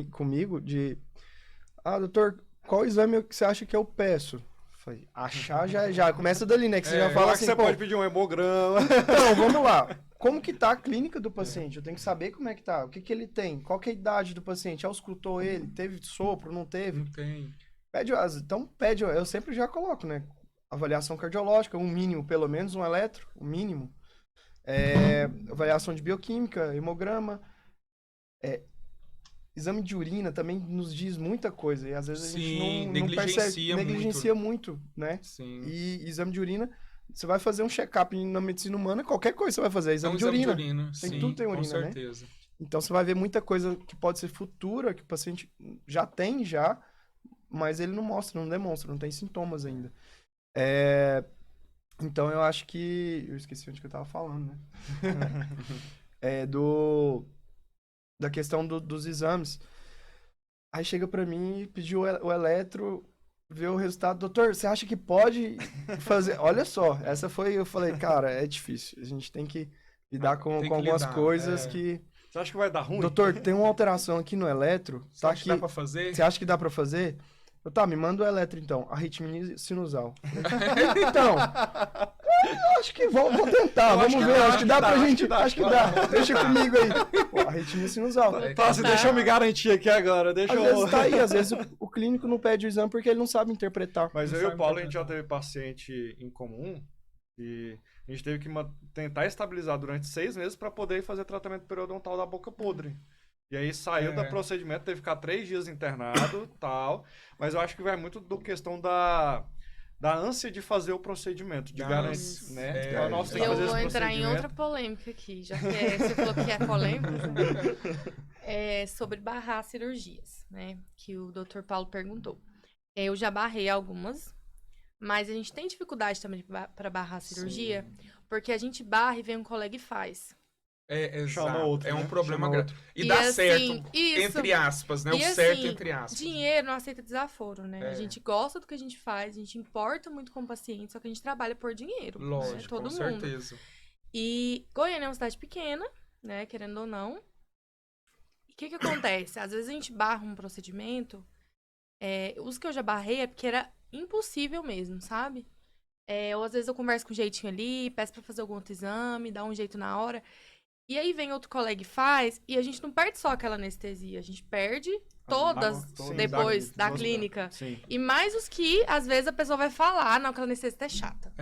comigo de... doutor, qual exame que você acha que eu peço? Falei, achar já começa dali, né? Que você já fala assim, você pode pedir um hemograma. Então, vamos lá. Como que tá a clínica do paciente? Eu tenho que saber como é que tá, o que ele tem, qual que é a idade do paciente, auscultou ele, teve sopro, não teve? Não tem. Pede, eu sempre já coloco, né? Avaliação cardiológica, um mínimo, pelo menos um eletro, o mínimo. Avaliação de bioquímica, hemograma. Exame de urina também nos diz muita coisa. E às vezes a gente não percebe, negligencia muito, né? Sim. E exame de urina, você vai fazer um check-up na medicina humana, qualquer coisa você vai fazer. Exame de urina. Tudo tem urina, com certeza. Né? Então você vai ver muita coisa que pode ser futura, que o paciente já tem, mas ele não mostra, não demonstra, não tem sintomas ainda. Então eu acho que... Eu esqueci onde que eu tava falando, né? Da questão dos exames. Aí chega pra mim e pediu o eletro, ver o resultado. Doutor, você acha que pode fazer... Olha só, essa foi... Eu falei, cara, é difícil. A gente tem que lidar com algumas coisas que... Você acha que vai dar ruim? Doutor, tem uma alteração aqui no eletro. Você acha que dá pra fazer? Você acha que dá pra fazer? Me manda o eletro então. Arritmia sinusal. Então, eu acho que vou tentar. Vamos ver. Acho que dá pra gente. Acho que dá. Deixa comigo aí. Pô, arritmia sinusal. Deixa eu me garantir aqui agora. Às vezes tá aí. Às vezes o clínico não pede o exame porque ele não sabe interpretar. Mas eu e o Paulo, a gente já teve paciente em comum e a gente teve que tentar estabilizar durante 6 meses para poder fazer tratamento periodontal da boca podre. E aí saiu do procedimento, teve que ficar 3 dias internado tal. Mas eu acho que vai muito do questão da ânsia de fazer o procedimento, de garantir, né? Eu vou entrar em outra polêmica aqui, já que você falou que é polêmica. Sobre barrar cirurgias, né? Que o Dr. Paulo perguntou. Eu já barrei algumas, mas a gente tem dificuldade também para barrar a cirurgia, porque a gente barra e vem um colega e faz. Chama outro, é um problema grave. E dá assim, certo, entre aspas, né? O certo entre aspas. Dinheiro não aceita desaforo, né? A gente gosta do que a gente faz, a gente importa muito com o paciente, só que a gente trabalha por dinheiro. Lógico, né? Todo com mundo. certeza. E Goiânia é uma cidade pequena, né, querendo ou não. E o que acontece? Às vezes a gente barra um procedimento, os que eu já barrei é porque era impossível mesmo, sabe? Ou às vezes eu converso com um jeitinho ali, peço pra fazer algum outro exame, dá um jeito na hora. E aí vem outro colega e faz, e a gente não perde só aquela anestesia, a gente perde todas depois da clínica. Sim. E mais os que, às vezes, a pessoa vai falar, não, aquela anestesia é chata.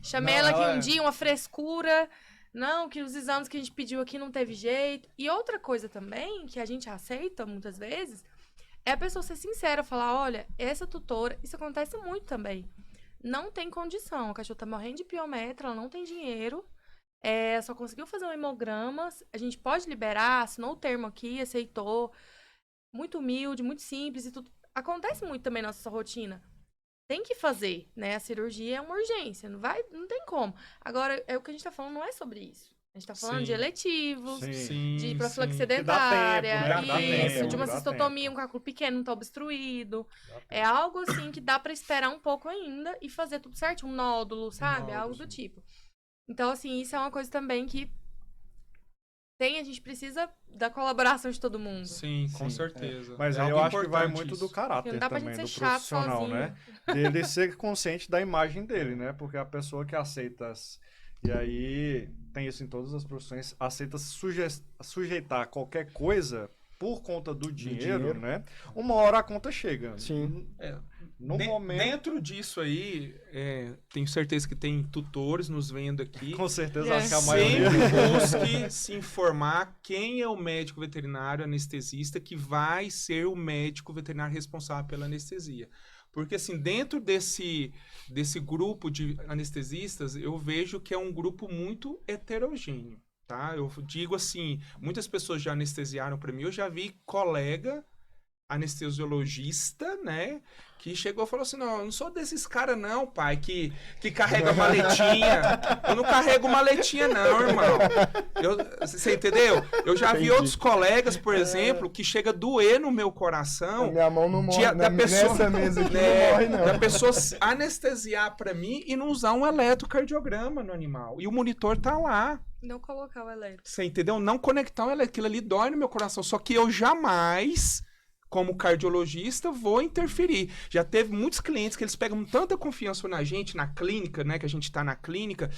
Chamei ela aqui um dia, uma frescura, não, que os exames que a gente pediu aqui não teve jeito. E outra coisa também, que a gente aceita muitas vezes, é a pessoa ser sincera, falar, olha, essa tutora, isso acontece muito também, não tem condição, a cachorra tá morrendo de piometra, ela não tem dinheiro, só conseguiu fazer um hemograma, a gente pode liberar, assinou o termo aqui, aceitou, muito humilde, muito simples e tudo. Acontece muito também na nossa rotina. Tem que fazer, né? A cirurgia é uma urgência, não tem como. Agora, o que a gente tá falando não é sobre isso. A gente tá falando de eletivos, de profilaxia dentária, de uma cistotomia, um cálculo pequeno não tá obstruído. É algo assim que dá pra esperar um pouco ainda e fazer tudo certo, um nódulo, sabe? Algo do tipo. Então, assim, isso é uma coisa também que a gente precisa da colaboração de todo mundo. Sim, com certeza. Mas aí eu acho que vai muito do caráter não dá pra também, gente do ser chato profissional, sozinho. né? Dele ser consciente da imagem dele, né? Porque a pessoa que aceita... E aí, tem isso em todas as profissões, aceita sujeitar qualquer coisa por conta do dinheiro, né? Uma hora a conta chega. Sim. No momento... Dentro disso aí, tenho certeza que tem tutores nos vendo aqui. Com certeza, acho que a maioria... Sempre busque se informar quem é o médico veterinário anestesista que vai ser o médico veterinário responsável pela anestesia. Porque, assim, dentro desse grupo de anestesistas, eu vejo que é um grupo muito heterogêneo, tá? Eu digo assim, muitas pessoas já anestesiaram para mim, eu já vi colega anestesiologista, né, que chegou e falou assim, não, eu não sou desses caras não, pai, que carrega maletinha. Eu não carrego maletinha não, irmão. Você entendeu? Eu já vi outros colegas, por exemplo, que chega a doer no meu coração. Minha mão não morre nessa mesa aqui, não morre não. Da pessoa anestesiar pra mim e não usar um eletrocardiograma no animal. E o monitor tá lá. Não colocar o elétrico. Você entendeu? Não conectar o elétrico. Aquilo ali dói no meu coração. Só que eu jamais... como cardiologista, vou interferir. Já teve muitos clientes que eles pegam tanta confiança na gente, na clínica, né? Que a gente tá na clínica.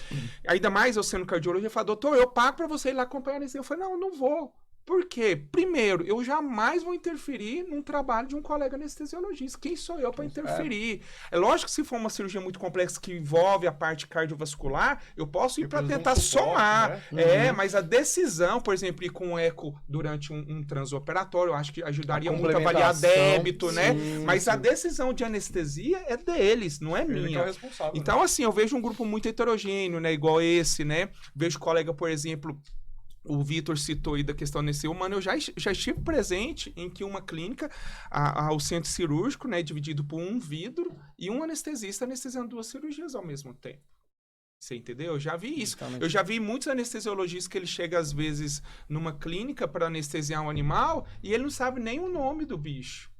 Ainda mais eu sendo cardiologista, eu falo, doutor, eu pago pra você ir lá acompanhar a anestesia. Eu falei, não vou. Por quê? Primeiro, eu jamais vou interferir num trabalho de um colega anestesiologista. Quem sou eu para interferir? É lógico que se for uma cirurgia muito complexa que envolve a parte cardiovascular, eu posso ir para tentar somar. Né? Mas a decisão, por exemplo, ir com eco durante um transoperatório, eu acho que ajudaria muito a avaliar débito, né? Mas a decisão de anestesia é deles, não é minha. Então, assim, eu vejo um grupo muito heterogêneo, né? Igual esse, né? Vejo colega, por exemplo... O Vitor citou aí da questão nesse humano, eu já estive presente em que uma clínica, o centro cirúrgico, né, dividido por um vidro e um anestesista anestesiando 2 cirurgias ao mesmo tempo. Você entendeu? Eu já vi isso. Eu já vi muitos anestesiologistas que ele chega às vezes numa clínica para anestesiar um animal e ele não sabe nem o nome do bicho.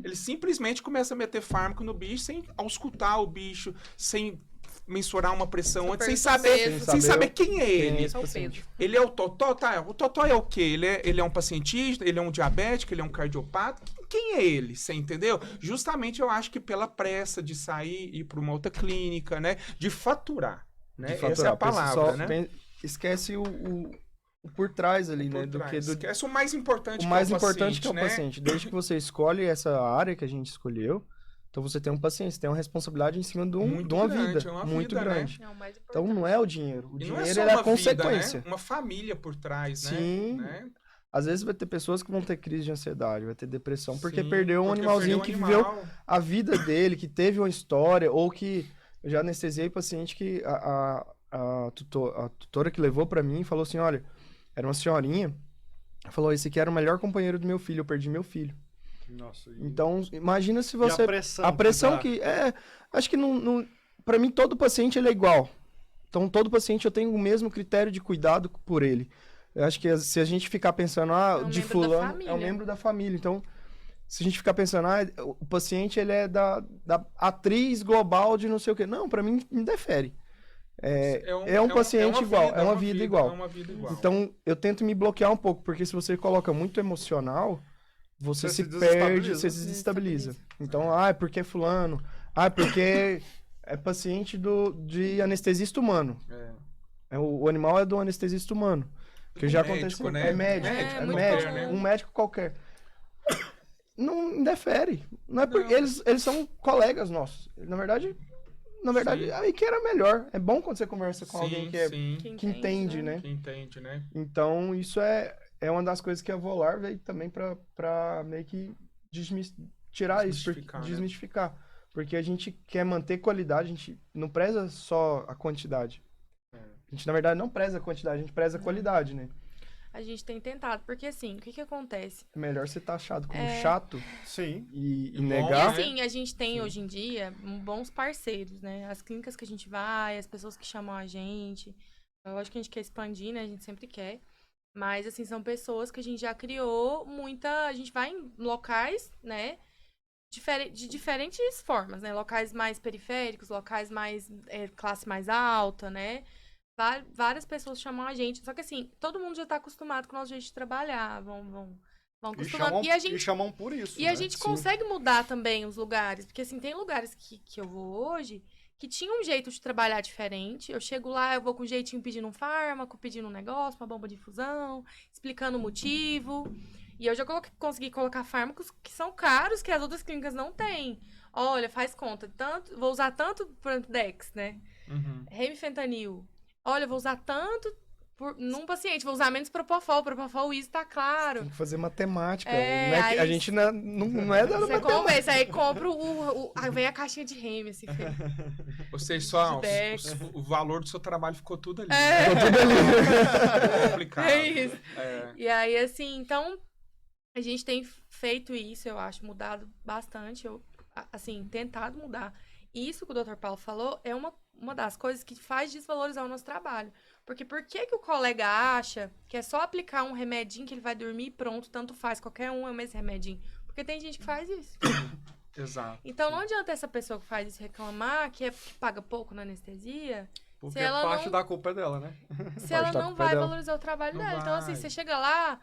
Ele simplesmente começa a meter fármaco no bicho sem auscultar o bicho, sem mensurar uma pressão antes, sem saber quem é ele. Ele é o Totó? Tá, o Totó é o quê? Ele é um pacientista, ele é um diabético, ele é um cardiopata? Quem é ele? Você entendeu? Justamente eu acho que pela pressa de sair e ir para uma outra clínica, né? De faturar, né? Essa é a palavra, né? Esquece o por trás ali, né? Esquece o mais importante o mais importante que é o paciente. Desde que você escolhe essa área que a gente escolheu, então você tem um paciente, você tem uma responsabilidade em cima de uma vida muito grande. Né? Então não é o dinheiro. O dinheiro é a consequência. Né? Uma família por trás, Sim. Né? Às vezes vai ter pessoas que vão ter crise de ansiedade, vai ter depressão, porque perdeu um animalzinho que viveu a vida dele, que teve uma história, ou que eu já anestesiei paciente que a tutora que levou pra mim falou assim, olha, era uma senhorinha, falou, esse aqui era o melhor companheiro do meu filho, eu perdi meu filho. Nossa, então, imagina se você... A pressão que... acho que não... Pra mim, todo paciente ele é igual. Então, todo paciente eu tenho o mesmo critério de cuidado por ele. Eu acho que se a gente ficar pensando, de fulano, é um membro da família. Então, se a gente ficar pensando, o paciente ele é da atriz global de não sei o quê. Não, pra mim, me defere. É um paciente igual, é uma vida igual. É uma vida igual. Então, eu tento me bloquear um pouco, porque se você coloca muito emocional, você se perde, desestabiliza. você se desestabiliza. Então, é porque é fulano, é porque é paciente de anestesista humano. O animal é do anestesista humano. Que Do já médico, aconteceu. né? É médico, É, é muito médico, comum. um médico qualquer. Não interfere. Não é porque eles são colegas nossos. Na verdade, Sim. aí que era melhor. É bom quando você conversa com alguém Sim. que entende, né? Que entende, né? Então, isso é uma das coisas que a Volar veio também pra meio que tirar isso, Desmistificar, né? desmistificar. Porque a gente quer manter qualidade, a gente não preza só a quantidade. A gente, na verdade, não preza a quantidade, a gente preza a qualidade, né? A gente tem tentado, porque assim, o que que acontece? É melhor você estar achado como chato Sim. e E bom, E negar. assim, a gente tem hoje em dia bons parceiros, né? As clínicas que a gente vai, as pessoas que chamam a gente. Eu acho que a gente quer expandir, né? A gente sempre quer. Mas, assim, são pessoas que a gente já criou muita. A gente vai em locais, né? De diferentes formas, né? Locais mais periféricos, locais mais. Classe mais alta, né? Várias pessoas chamam a gente. Só que, assim, todo mundo já tá acostumado com o nosso jeito de trabalhar. Vão E acostumando. chamam, E a gente chamam por isso, e né? a gente Sim. consegue mudar também os lugares. Porque, assim, tem lugares que eu vou hoje que tinha um jeito de trabalhar diferente. Eu chego lá, eu vou com um jeitinho pedindo um fármaco, pedindo um negócio, uma bomba de infusão, explicando o motivo. E eu já consegui colocar fármacos que são caros, que as outras clínicas não têm. Olha, faz conta. Vou usar tanto, por exemplo, Dex, né? Uhum. Remifentanil. Olha, vou usar tanto num paciente, vou usar menos Propofol. Propofol isso tá claro. Tem que fazer matemática. É, Não é aí a gente não é da Você matemática. convence, aí compra aí vem a caixinha de Remy, assim, filho. Ou seja, só Dex. o valor do seu trabalho ficou tudo ali. É. Ficou tudo ali. É complicado. É isso. É. E aí, assim, então, a gente tem feito isso, eu acho, mudado bastante, assim, tentado mudar. Isso que o Dr. Paulo falou é uma das coisas que faz desvalorizar o nosso trabalho. Porque por que o colega acha que é só aplicar um remedinho que ele vai dormir e pronto, tanto faz, qualquer um é o mesmo remedinho? Porque tem gente que faz isso. Exato. Então não adianta essa pessoa que faz isso reclamar, que paga pouco na anestesia, Porque se ela parte não- da culpa é dela, né? se ela tá não com o pé vai dela. valorizar o trabalho Não dela. Então, assim, vai. você chega lá,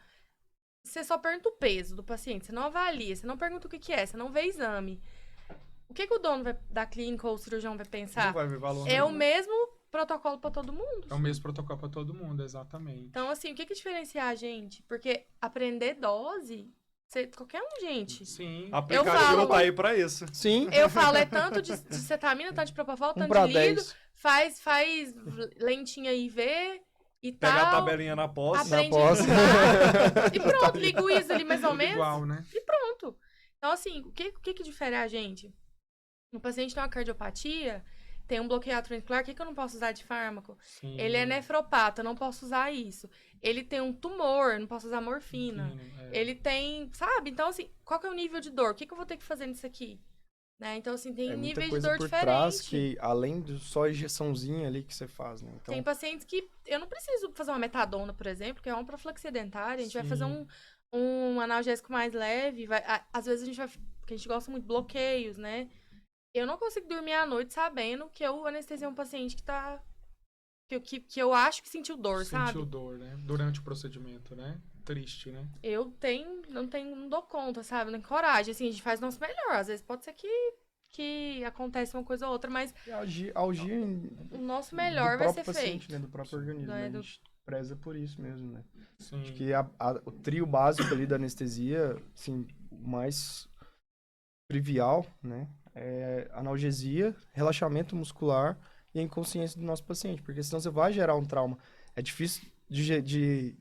você só pergunta o peso do paciente, você não avalia, você não pergunta o que é, você não vê exame. O que o dono da clínica ou o cirurgião vai Não pensar? vai ver valor É o nenhum. mesmo protocolo pra todo mundo. É o mesmo protocolo para todo mundo, exatamente. Então, assim, o que diferencia a gente? Porque aprender dose, qualquer um, gente. Sim. Aplicativo falo- tá aí pra isso. Sim, Eu falo, é tanto de cetamina, tanto de propofol, um tanto pra de lido, 10. faz lentinha IV e Pega a tal. tabelinha na posse. Aprende Na a posse. usar. E pronto, liga o ISO ali mais ou Tudo menos. igual, né? E pronto. Então, assim, o que difere a gente? O paciente tem uma cardiopatia, tem um bloqueio atrioventricular, o que eu não posso usar de fármaco? Sim. Ele é nefropata, eu não posso usar isso. Ele tem um tumor, eu não posso usar morfina. É. Ele tem, sabe? Então, assim, qual que é o nível de dor? O que eu vou ter que fazer nisso aqui? Né? Então, assim, tem É muita níveis de coisa dor por diferentes. trás que, além de só injeçãozinha ali que você faz, né? Então, Tem pacientes que eu não preciso fazer uma metadona, por exemplo, que é uma profilaxia dentária. A gente vai Sim. fazer um analgésico mais leve. Às vezes a gente vai. Porque a gente gosta muito de bloqueios, né? Eu não consigo dormir à noite sabendo que eu anestesiei um paciente que tá. Que eu acho que sentiu dor, sabe? Sentiu dor, né? Durante o procedimento, né? Triste, né? Não dou conta, sabe? Não tenho coragem. Assim, a gente faz o nosso melhor. Às vezes pode ser que acontece uma coisa ou outra, mas agir o nosso do melhor vai ser próprio paciente, feito. né? Do próprio organismo. Não é né? A gente preza por isso mesmo, né? Sim. Acho que o trio básico ali da anestesia, assim, o mais trivial, né? É analgesia, relaxamento muscular e a inconsciência do nosso paciente, porque senão você vai gerar um trauma. É difícil de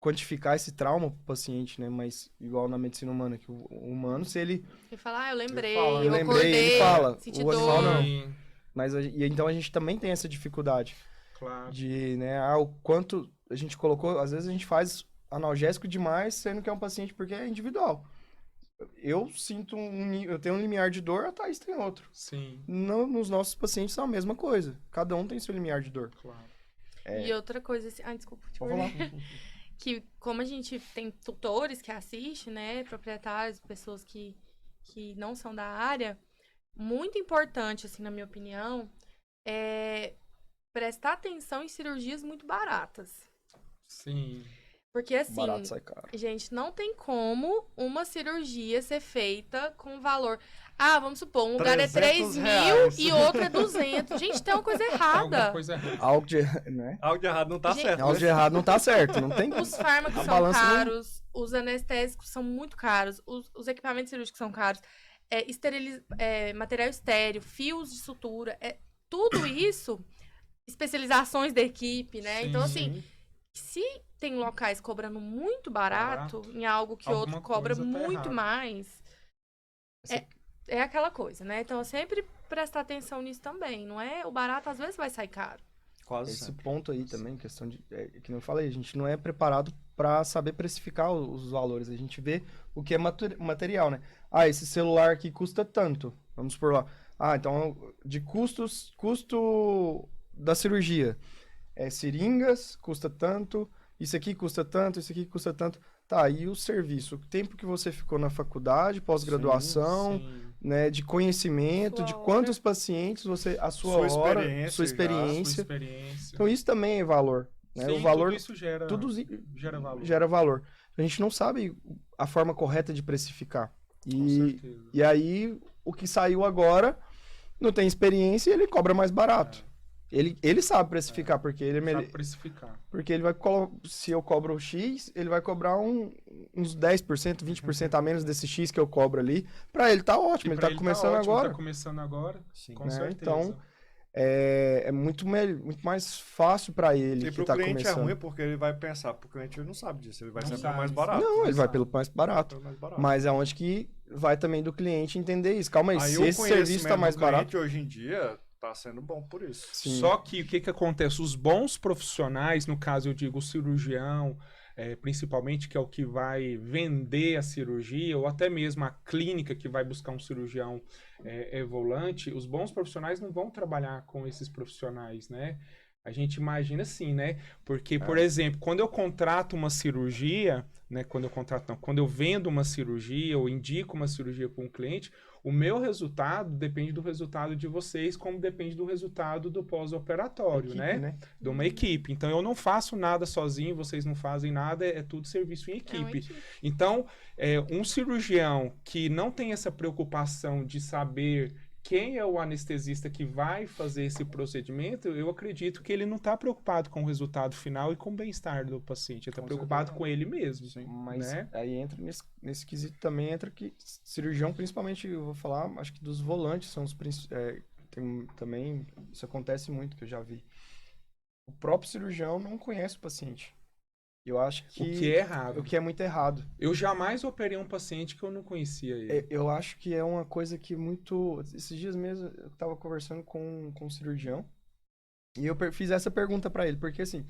quantificar esse trauma pro paciente, né? Mas igual na medicina humana, que o humano, se ele... Ele fala, eu lembrei, Ele fala, eu lembrei, acordei, ele fala. senti O animal dor. não. Sim, Mas e então a gente também tem essa dificuldade claro. de, né? O quanto a gente colocou... Às vezes a gente faz analgésico demais, sendo que é um paciente porque é individual. Eu sinto eu tenho um limiar de dor, a Thaís tem outro. Sim, Nos nossos pacientes é a mesma coisa. Cada um tem seu limiar de dor. claro. E outra coisa, assim, desculpa, te Pode cortei. falar. Que como a gente tem tutores que assistem, né, proprietários, pessoas que não são da área, muito importante, assim, na minha opinião, é prestar atenção em cirurgias muito baratas. Sim. Porque assim, Barato sai caro. gente, não tem como uma cirurgia ser feita com valor. Ah, vamos supor, um lugar é 3 mil R$300 e outro é 200. Gente, tem uma coisa errada. Alguma coisa errada. Algo de, né? Algo de errado não tá Gente, certo. Algo de errado não tá certo, não tem... Os fármacos A são balança não- caros, os anestésicos são muito caros, os equipamentos cirúrgicos são caros, material estéreo, fios de sutura, tudo isso, especializações da equipe, né? Sim, Então, assim, sim. se tem locais cobrando muito barato em algo que Alguma outro cobra coisa tá muito errada. mais, é aquela coisa, né? Então, sempre prestar atenção nisso também, não é? O barato às vezes vai sair caro. Quase Esse sempre. ponto aí também, questão de... que não eu falei, a gente não é preparado para saber precificar os valores. A gente vê o que é material, né? Ah, esse celular aqui custa tanto. Vamos por lá. Ah, então, de custo da cirurgia. Seringas, custa tanto. Isso aqui custa tanto, isso aqui custa tanto. Tá, e o serviço? O tempo que você ficou na faculdade, pós-graduação, Sim. né? De conhecimento, Sua de hora. quantos pacientes você... A sua Sua hora, experiência sua já, Sua experiência. experiência. Então, isso também é valor. Né? Sim, O valor, tudo isso gera, gera valor. gera valor. A gente não sabe a forma correta de precificar. Com certeza. E aí, o que saiu agora, não tem experiência e ele cobra mais barato. Ele sabe precificar, porque ele é melhor. Sabe precificar. Porque ele vai se eu cobro X, ele vai cobrar uns 10%, 20% a menos desse X que eu cobro ali. Pra ele tá ótimo, E ele pra tá começando ótimo, agora. Tá começando agora, Sim. com Né? certeza. Então, é muito mais fácil pra ele E que pro tá cliente começando. é ruim porque ele vai pensar, pro cliente ele não sabe disso, ele vai Não sempre sabe. mais barato. Não, ele vai sabe. pelo mais barato. Pelo mais barato. Mas é onde que vai também do cliente entender isso. Calma aí, Aí se o esse serviço tá conhecimento mais do barato... cliente hoje em dia tá sendo bom por isso. Sim. Só que o que que acontece? Os bons profissionais, no caso eu digo o cirurgião, principalmente, que é o que vai vender a cirurgia, ou até mesmo a clínica que vai buscar um cirurgião volante, os bons profissionais não vão trabalhar com esses profissionais, né? A gente imagina assim, né? Porque, por exemplo, quando eu contrato uma cirurgia, né? Quando eu vendo uma cirurgia ou indico uma cirurgia para um cliente, o meu resultado depende do resultado de vocês, como depende do resultado do pós-operatório, Equipe, né? De uma equipe. Então, eu não faço nada sozinho, vocês não fazem nada, é tudo serviço em É uma equipe. equipe. Então, um cirurgião que não tem essa preocupação de saber quem é o anestesista que vai fazer esse procedimento, eu acredito que ele não está preocupado com o resultado final e com o bem-estar do paciente. Ele está Com preocupado certeza. com ele mesmo. Sim. Mas né? aí entra nesse quesito também, entra que cirurgião, principalmente, eu vou falar, acho que dos volantes são os principais. Também, isso acontece muito, que eu já vi. O próprio cirurgião não conhece o paciente. Eu acho que... O que é errado. O que é muito errado. Eu jamais operei um paciente que eu não conhecia ele. Eu acho que é uma coisa que muito... Esses dias mesmo eu tava conversando com um cirurgião e eu fiz essa pergunta para ele, porque assim,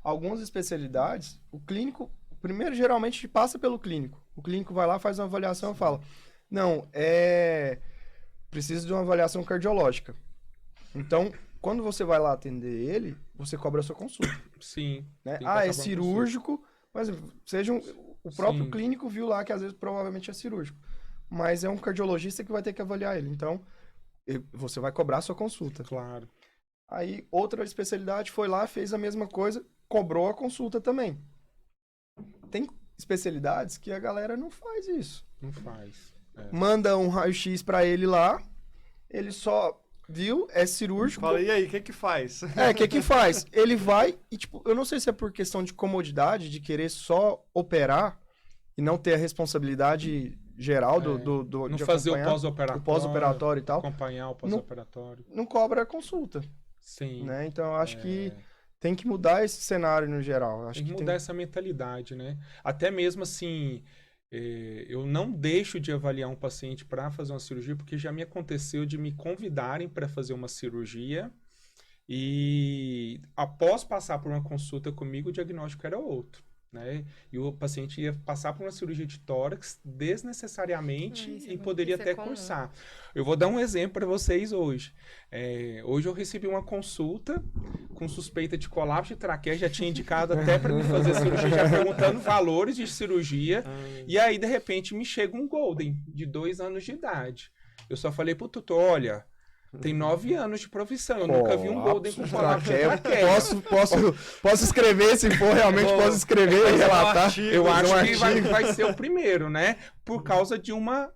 algumas especialidades, o clínico, primeiro geralmente passa pelo clínico. O clínico vai lá, faz uma avaliação e fala, não, precisa de uma avaliação cardiológica. Então, quando você vai lá atender ele, você cobra a sua consulta. Sim. Né? Tem que acabar É com cirúrgico, mas o próprio Sim. clínico viu lá que às vezes provavelmente é cirúrgico. Mas é um cardiologista que vai ter que avaliar ele. Então, você vai cobrar a sua consulta. Claro. Aí, outra especialidade foi lá, fez a mesma coisa, cobrou a consulta também. Tem especialidades que a galera não faz isso. Não faz. Manda um raio-x pra ele lá, ele só viu, é cirúrgico. Fala, e aí, o que que faz? O que faz? Ele vai e, tipo, eu não sei se é por questão de comodidade, de querer só operar e não ter a responsabilidade geral Não de fazer o acompanhar pós-operatório. o pós-operatório e tal, Acompanhar o pós-operatório. não cobra a consulta, Sim. né? Então, eu acho que tem que mudar esse cenário no geral. Eu acho Tem que que mudar essa mentalidade, né? Até mesmo assim, eu não deixo de avaliar um paciente para fazer uma cirurgia, porque já me aconteceu de me convidarem para fazer uma cirurgia e após passar por uma consulta comigo, o diagnóstico era outro, né? E o paciente ia passar por uma cirurgia de tórax desnecessariamente Isso é e muito- poderia isso é até comum. cursar. Eu vou dar um exemplo para vocês hoje. Hoje eu recebi uma consulta com suspeita de colapso de traqueia, já tinha indicado até para me fazer cirurgia, já perguntando valores de cirurgia. E aí, de repente, me chega um Golden de 2 anos de idade. Eu só falei pro tutor, olha, Tem 9 anos de profissão. Eu nunca vi um Golden com palavra de traqueia. Posso escrever, se for realmente, posso escrever e relatar. Eu acho um que vai ser o primeiro, né? Por causa de uma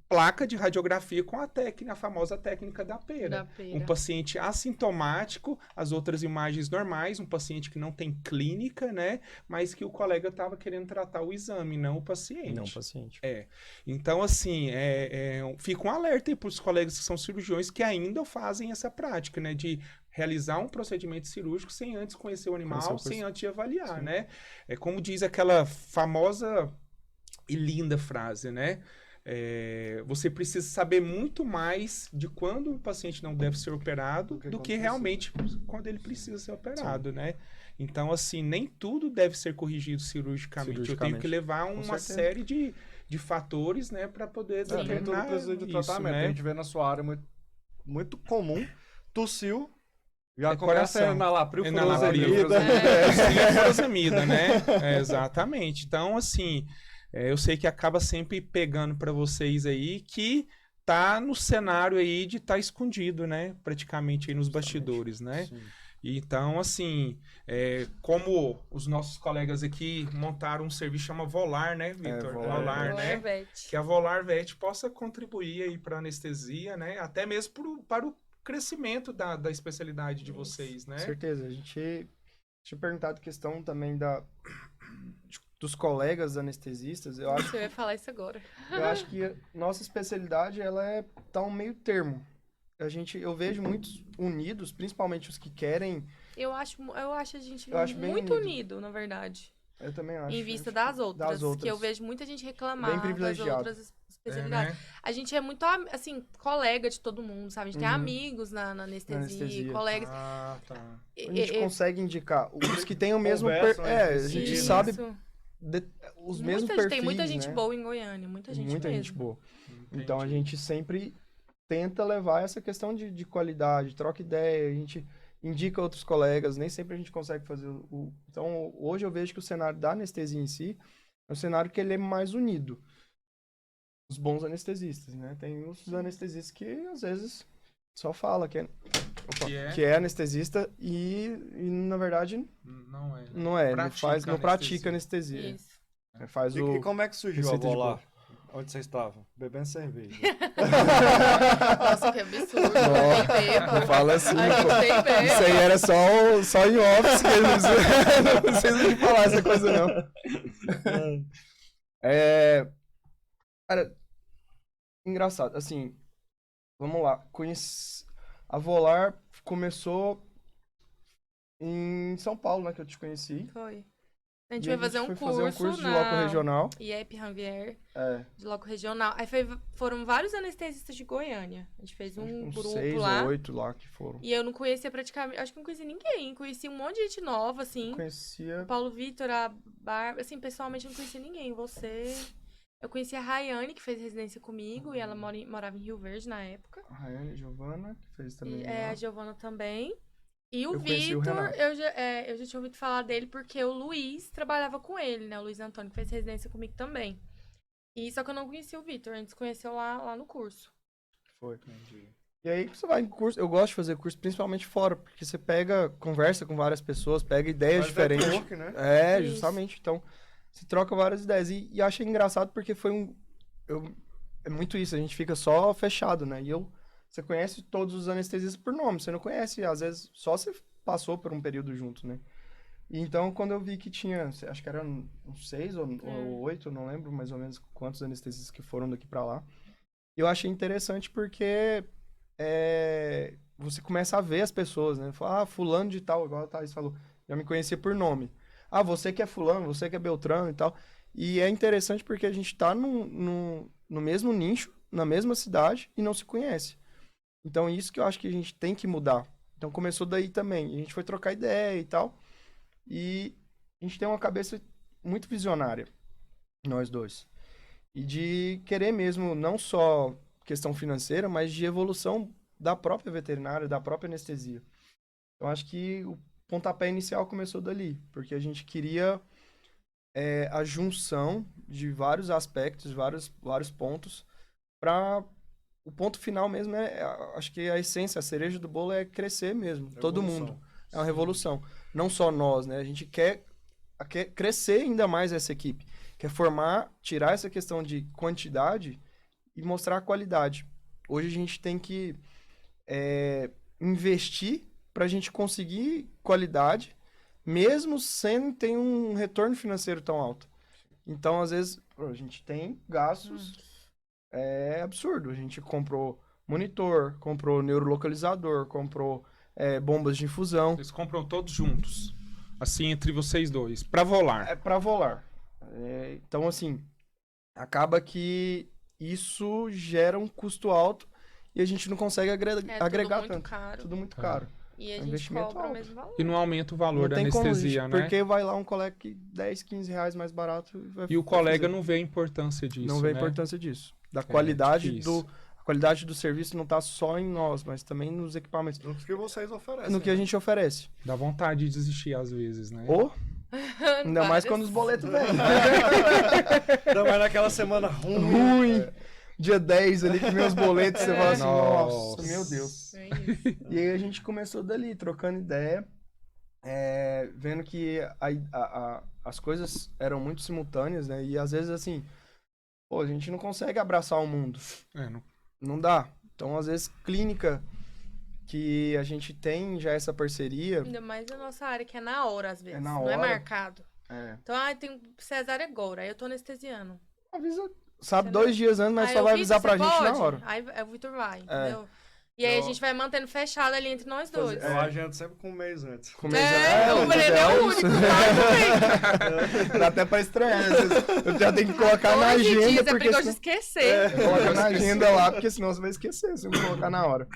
placa de radiografia com a famosa técnica da pera. Um paciente assintomático, as outras imagens normais, um paciente que não tem clínica, né? Mas que o colega estava querendo tratar o exame, não o paciente. Não o paciente. Então, assim, fica um alerta aí para os colegas que são cirurgiões que ainda fazem essa prática, né? De realizar um procedimento cirúrgico sem antes conhecer o animal, sem antes de avaliar, né? É como diz aquela famosa e linda frase, né? Você precisa saber muito mais de quando o paciente não deve ser operado do que realmente quando ele precisa ser operado, né? Então, assim, nem tudo deve ser corrigido cirurgicamente. Eu tenho que levar uma série de fatores, né, para poder nem tudo precisa de tratamento. Né? A gente vê na sua área muito comum, tossiu, já começa coração. a inalapril, furosemida, né? Exatamente. Então, assim... eu sei que acaba sempre pegando para vocês aí que tá no cenário aí de estar escondido, né? Praticamente aí nos bastidores, né? Sim. Então, assim, como os nossos colegas aqui montaram um serviço que chama Volar, né, Vitor? Volar, né? Vet. Que a Volar Vet possa contribuir aí para anestesia, né? Até mesmo para o crescimento da especialidade de vocês, né? Com certeza. A gente tinha perguntado questão também dos colegas anestesistas. Eu acho Eu ia falar isso agora. Eu acho que nossa especialidade, ela tá um meio termo. Eu vejo muitos unidos, principalmente os que querem... Eu acho a gente bem muito unido. unido, na verdade. Eu também acho. Em vista das outras, que eu vejo muita gente reclamar Bem das privilegiado. outras especialidades. né? A gente é muito, assim, colega de todo mundo, sabe? A gente tem amigos na anestesia, colegas. Ah, tá. A gente consegue indicar os que têm o mesmo... Conversam a entre gente si, sabe Isso. os mesmos perfis, Tem muita gente né? boa em Goiânia, muita gente mesmo. boa. Então a gente sempre tenta levar essa questão de qualidade, troca ideia, a gente indica outros colegas, nem sempre a gente consegue fazer Então hoje eu vejo que o cenário da anestesia em si é um cenário que ele é mais unido. Os bons anestesistas, né? Tem os anestesistas que às vezes só fala que é anestesista e na verdade não é, não pratica anestesia. Isso. Faz E como é que surgiu a receita de Volar? Onde você estava? Bebendo cerveja. Nossa, que absurdo. Não fala assim. A gente tem beba. Isso aí era só em office, que eles não precisam de falar essa coisa, não. Cara, engraçado, assim, vamos lá. A Volar começou em São Paulo, né, que eu te conheci. Foi. A gente E foi fazer um curso de na loco regional. IEP Ranvier, É, de loco regional. Aí foram vários anestesistas de Goiânia. A gente fez um uns grupo 6 lá. ou 8 lá que foram. E eu não conhecia praticamente, acho que não conhecia ninguém. Conheci um monte de gente nova, assim. Conhecia. O Paulo Vitor, a Bárbara, assim, pessoalmente eu não conhecia ninguém. Eu conheci a Rayane, que fez residência comigo, e ela morava em Rio Verde na época. A Rayane e Giovana, que fez também. A Giovana também. E o Eu conheci o Vitor, Renato. eu já tinha ouvido falar dele porque o Luiz trabalhava com ele, né? O Luiz Antônio, que fez residência comigo também. E só que eu não conhecia o Vitor, a gente se conheceu lá no curso. Foi. E aí você vai em curso, eu gosto de fazer curso principalmente fora, porque você conversa com várias pessoas, pega ideias diferentes. Network, né? Isso. Justamente. Então, você troca várias ideias. E achei engraçado porque é muito isso, a gente fica só fechado, né? Você conhece todos os anestesistas por nome, você não conhece, às vezes, só você passou por um período junto, né? E então, quando eu vi que tinha, acho que eram uns 6 ou 8, não lembro mais ou menos quantos anestesistas que foram daqui pra lá, eu achei interessante porque você começa a ver as pessoas, né? Fala, fulano de tal, igual a Thaís falou, já me conhecia por nome. Ah, você que é fulano, você que é Beltrano e tal. E é interessante porque a gente tá no mesmo nicho, na mesma cidade e não se conhece. Então, isso que eu acho que a gente tem que mudar. Então, começou daí também. A gente foi trocar ideia e tal. E a gente tem uma cabeça muito visionária, nós dois. E de querer mesmo, não só questão financeira, mas de evolução da própria veterinária, da própria anestesia. Eu acho que o pontapé inicial começou dali, porque a gente queria a junção de vários aspectos, vários pontos, para o ponto final mesmo acho que a essência, a cereja do bolo é crescer mesmo, todo mundo. É uma revolução. Não só nós, né? A gente quer crescer ainda mais essa equipe. Quer formar, tirar essa questão de quantidade e mostrar a qualidade. Hoje a gente tem que investir para a gente conseguir qualidade, mesmo sem ter um retorno financeiro tão alto. Então, às vezes, a gente tem gastos absurdo. A gente comprou monitor, comprou neurolocalizador, comprou bombas de infusão. Eles compram todos juntos. Assim, entre vocês dois. Pra volar. É para volar. Então, assim, acaba que isso gera um custo alto e a gente não consegue agregar tudo muito tanto. caro. Tudo muito caro. E a É um gente investimento cobra o alto. mesmo valor. E não aumenta o valor Não da tem como, anestesia, gente, né? porque vai lá um colega que 10, 15 reais mais barato. E o colega não vê a importância disso, não vê a né? importância disso. Da qualidade difícil. a qualidade do serviço não está só em nós, mas também nos equipamentos. No que vocês oferecem. No que a gente oferece. Dá vontade de desistir às vezes, né? Ou, ainda mais Várias. quando os boletos vêm. Não, mas naquela semana ruim. Ruim. Dia 10 ali, que vem os boletos, você fala assim, nossa, Nossa. meu Deus. É isso. E aí a gente começou dali, trocando ideia, vendo que as coisas eram muito simultâneas, né? E às vezes, assim, pô, a gente não consegue abraçar o mundo. Não. Não dá. Então, às vezes, clínica que a gente tem já essa parceria... Ainda mais na nossa área, que é na hora, às vezes. na Não é hora. marcado. É, Então, tem cesárea agora, aí eu tô anestesiando. avisa, sabe, Entendeu? 2 dias antes, mas Aí só eu, vai Vitor, avisar pra você gente pode? na hora. Aí o Vitor vai, entendeu? E aí Eu- a gente vai mantendo fechado ali entre nós dois. Eu agendo sempre com um mês antes. O Breno é o único, claro. Dá até pra estranhar. Às vezes eu já tenho que colocar na 12 dias agenda, é porque perigoso senão... esquecer. Coloca na agenda lá, porque senão você vai esquecer se não colocar na hora.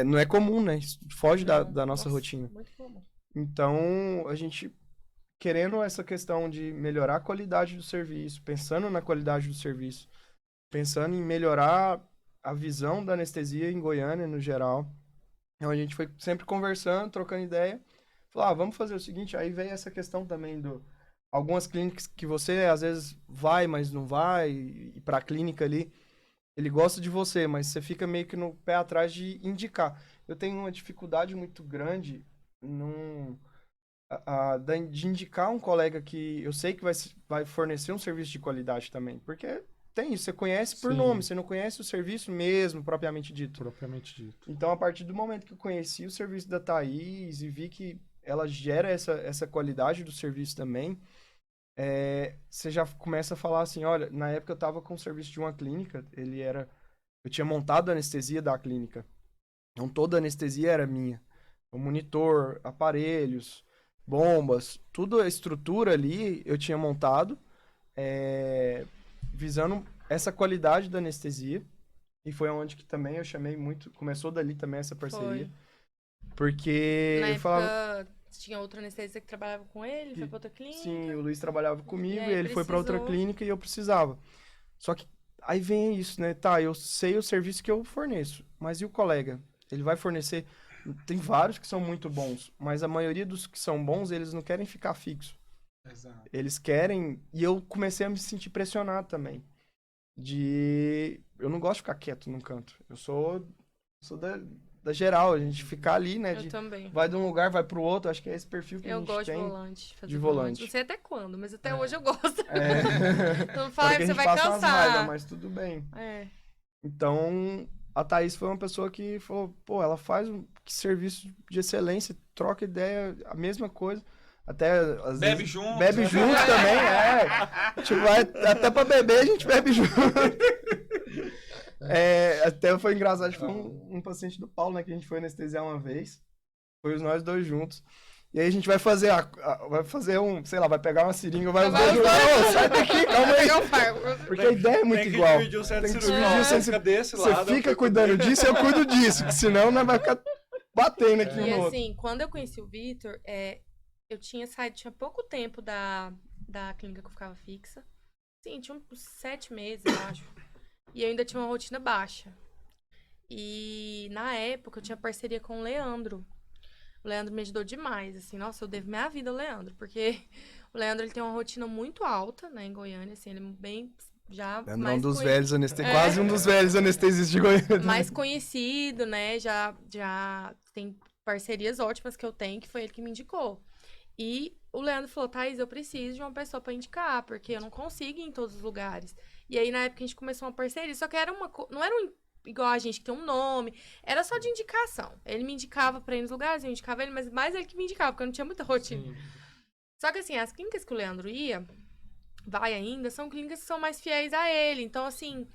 Não é comum, né? Isso foge da nossa rotina. Muito comum. Então, a gente, querendo essa questão de melhorar a qualidade do serviço, pensando na qualidade do serviço, pensando em melhorar a visão da anestesia em Goiânia, no geral. Então, a gente foi sempre conversando, trocando ideia. Falou, vamos fazer o seguinte, aí veio essa questão também algumas clínicas que você, às vezes, vai, mas não vai, e pra clínica ali, ele gosta de você, mas você fica meio que no pé atrás de indicar. Eu tenho uma dificuldade muito grande de indicar um colega que eu sei que vai fornecer um serviço de qualidade também, porque tem isso, você conhece por Sim. nome, você não conhece o serviço mesmo, propriamente dito. Propriamente dito. Então, a partir do momento que eu conheci o serviço da Thaís e vi que ela gera essa qualidade do serviço também, você já começa a falar assim, olha, na época eu estava com o serviço de uma clínica, eu tinha montado a anestesia da clínica, então toda a anestesia era minha, o monitor, aparelhos, bombas, toda a estrutura ali eu tinha montado, visando essa qualidade da anestesia, e foi onde que também eu chamei muito, começou dali também essa parceria, Foi. porque Na eu época, falava... tinha outra anestesista que trabalhava com ele, foi pra outra clínica. Sim, o Luiz trabalhava comigo, E aí ele foi pra outra precisou. clínica e eu precisava. Só que aí vem isso, né? Tá, eu sei o serviço que eu forneço, mas e o colega? Ele vai fornecer... Tem vários que são muito bons, mas a maioria dos que são bons, eles não querem ficar fixo. Exato. Eles querem... E eu comecei a me sentir pressionado também. Eu não gosto de ficar quieto num canto. Eu sou da geral, a gente ficar ali, né? Eu também. Vai de um lugar, vai pro outro, acho que é esse perfil que a Eu gente gosto tem. de volante. Fazer de volante. Não sei até quando, mas até hoje eu gosto. É. Então fala Porque que a você gente vai passa umas raivas, cansar. mas tudo bem. É. Então, a Thaís foi uma pessoa que falou, pô, ela faz que serviço de excelência, troca ideia, a mesma coisa. Até, às Bebe vezes, junto. bebe junto também, Tipo, até pra beber a gente bebe junto. Até foi engraçado, foi um paciente do Paulo, né, que a gente foi anestesiar uma vez. Foi nós dois juntos. E aí a gente vai fazer sei lá, vai pegar uma seringa, vai os dois juntos. Ô, sai daqui, calma aí. Porque a ideia é muito tem que igual. dividir o centro Tem que cirúrgico. dividir o centro Fica desse Você lado. fica cuidando disso, eu cuido disso, que senão nós vai ficar batendo aqui um E no outro. assim, quando eu conheci o Vitor, eu tinha saído, tinha pouco tempo da clínica que eu ficava fixa. Sim, tinha uns 7 meses, eu acho. E eu ainda tinha uma rotina baixa. E na época eu tinha parceria com o Leandro. O Leandro me ajudou demais, assim, nossa, eu devo minha vida ao Leandro, porque o Leandro ele tem uma rotina muito alta, né, em Goiânia, assim, ele é bem já É mais um dos conhe- velhos anestesistas, quase um dos velhos anestesistas de Goiânia. mais conhecido, né? Já tem parcerias ótimas que eu tenho, que foi ele que me indicou. E o Leandro falou, Thaís, eu preciso de uma pessoa pra indicar, porque eu não consigo ir em todos os lugares. E aí, na época, a gente começou uma parceria, só que era não era igual a gente que tem um nome, era só de indicação. Ele me indicava pra ir nos lugares, eu indicava ele, mas mais ele que me indicava, porque eu não tinha muita rotina. Sim. Só que assim, as clínicas que o Leandro vai ainda, são clínicas que são mais fiéis a ele. Então, assim,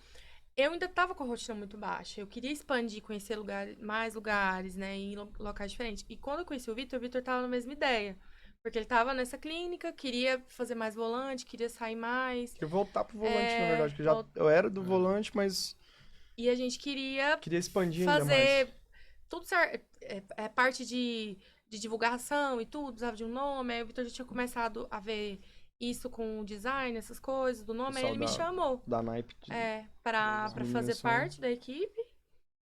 eu ainda tava com a rotina muito baixa. Eu queria expandir, conhecer mais lugares, né, em locais diferentes. E quando eu conheci o Vitor tava na mesma ideia. Porque ele tava nessa clínica, queria fazer mais volante, queria sair mais. Queria voltar pro volante, na É, verdade, que eu era do volante, mas E a gente queria queria expandir ainda fazer mais. tudo certo. É parte de divulgação e tudo, precisava de um nome. Aí o Vitor já tinha começado a ver isso com o design, essas coisas, do nome. Aí Pessoal ele me chamou Da naipe. pra As meninas fazer são- parte da equipe.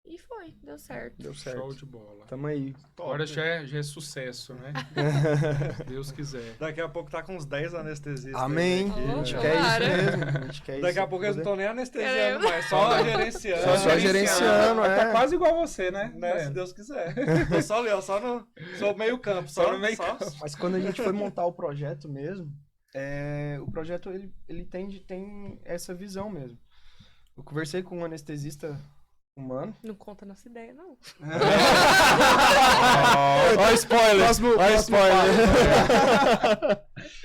E foi, deu certo. Deu certo. Show de bola. Tamo aí. Agora já é sucesso, né? Se Deus quiser. Daqui a pouco tá com uns 10 anestesistas. Amém. aí, Oh, A gente né? quer isso tomara. mesmo. A gente quer Daqui isso. a pouco eles não estão nem anestesiando Caramba. mais, só gerenciando. Só gerenciando, Tá é. quase igual você, né? Né, se Deus quiser. Tô só ali, ó, só meio campo. Só no meio só- campo. Mas quando a gente foi montar o projeto mesmo, o projeto ele tem essa visão mesmo. Eu conversei com um anestesista humano. Não conta nossa ideia, não. Ó, spoiler! Ó, spoiler!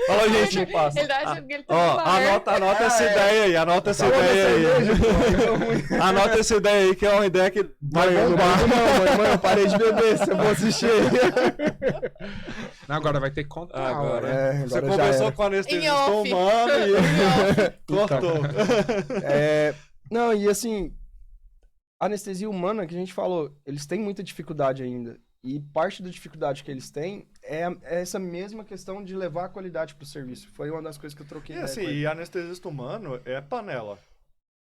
Fala, gente. Ele tá achando que ele tá Ó, no bar. anota essa ideia aí, anota essa ideia aí. Anota essa ideia aí, que é uma ideia que vai bombar. Não, mãe, eu parei de beber, você vai assistir aí. Não, agora vai ter que contar. Agora. É, Você agora já conversou era. com o anestesista Em off. humano e cortou. Não, e assim, a anestesia humana que a gente falou, eles têm muita dificuldade ainda. E parte da dificuldade que eles têm é essa mesma questão de levar a qualidade pro serviço. Foi uma das coisas que eu troquei E ideia assim, com ele. e anestesista humano é panela.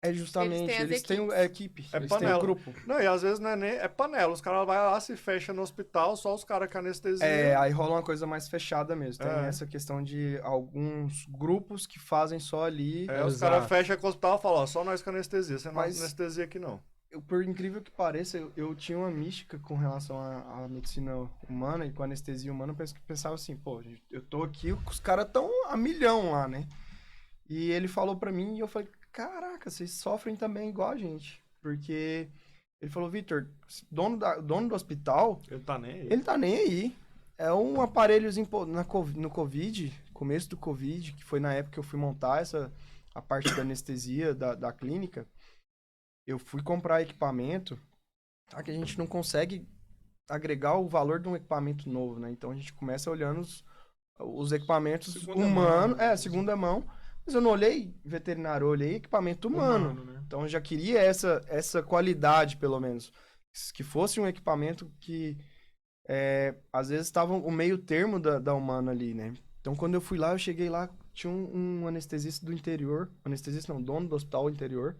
É justamente, Eles têm as eles têm a equipe, É eles têm panela. o grupo. Não, e às vezes não é nem. É panela. Os caras vão lá, se fecham no hospital, só os caras que anestesiam. Aí rola uma coisa mais fechada mesmo. Tem É. essa questão de alguns grupos que fazem só ali. Os Exato. caras fecham com o hospital e falam, ó, só nós que anestesia. Você não Mas- anestesia aqui não. Por incrível que pareça, eu tinha uma mística com relação à medicina humana e com a anestesia humana. Eu pensava assim, pô, eu tô aqui, os caras tão a milhão lá, né? E ele falou pra mim e eu falei, caraca, vocês sofrem também igual a gente. Porque ele falou, Vitor, dono do hospital, Ele tá nem aí. ele tá nem aí. É um aparelhozinho no Covid, começo do Covid, que foi na época que eu fui montar a parte da anestesia da clínica. Eu fui comprar equipamento, tá? Que a gente não consegue agregar o valor de um equipamento novo, né? Então a gente começa olhando os equipamentos Segunda humanos, mão. segunda mão. Mas eu não olhei veterinário, eu olhei equipamento humano. né? Então eu já queria essa qualidade, pelo menos. Que fosse um equipamento que às vezes estava o meio termo da humana ali, né? Então quando eu fui lá, eu cheguei lá, tinha um anestesista do interior, anestesista não, dono do hospital interior,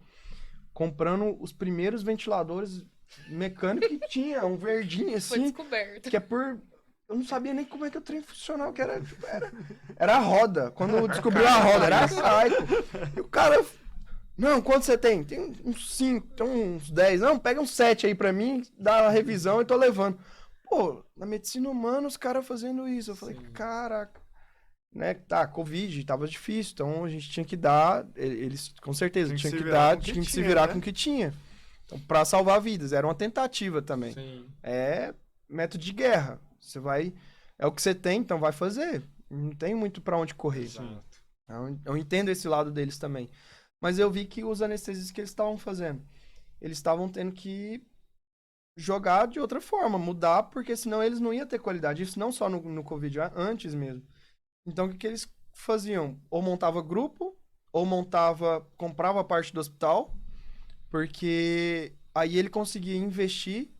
comprando os primeiros ventiladores mecânicos que tinha, um verdinho Foi assim, descoberto. que é por... Eu não sabia nem como é que o trem funcionava, que era a roda. Quando eu descobri a roda, era arcaico. E o cara... Não, quanto você tem? Tem uns 5, tem uns 10. Não, pega uns 7 aí pra mim, dá a revisão e tô levando. Pô, na medicina humana os caras fazendo isso. Eu falei, caraca. Né, tá, Covid, tava difícil, então a gente tinha que dar, eles com certeza tinham que dar, tinha que se virar com o que tinha. Então, pra salvar vidas, era uma tentativa também. Sim. É método de guerra. Você vai, é o que você tem, então vai fazer. Não tem muito pra onde correr. Exato. Eu entendo esse lado deles também. Mas eu vi que os anestesistas que eles estavam fazendo, eles estavam tendo que jogar de outra forma, mudar, porque senão eles não iam ter qualidade. Isso não só no Covid, antes mesmo. Então, o que eles faziam? Ou montava grupo, ou comprava parte do hospital, porque aí ele conseguia investir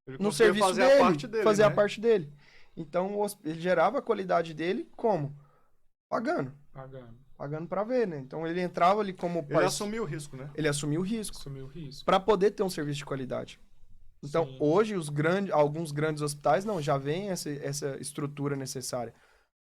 Ele no conseguia serviço fazer dele, a parte dele, fazer né? a parte dele. Então, ele gerava a qualidade dele como? Pagando pra ver, né? Então, ele entrava ali como... Ele assumiu o risco, né? Ele assumiu o risco Assumiu o risco. para poder ter um serviço de qualidade. Então, Sim. hoje, alguns grandes hospitais, já vem essa estrutura necessária.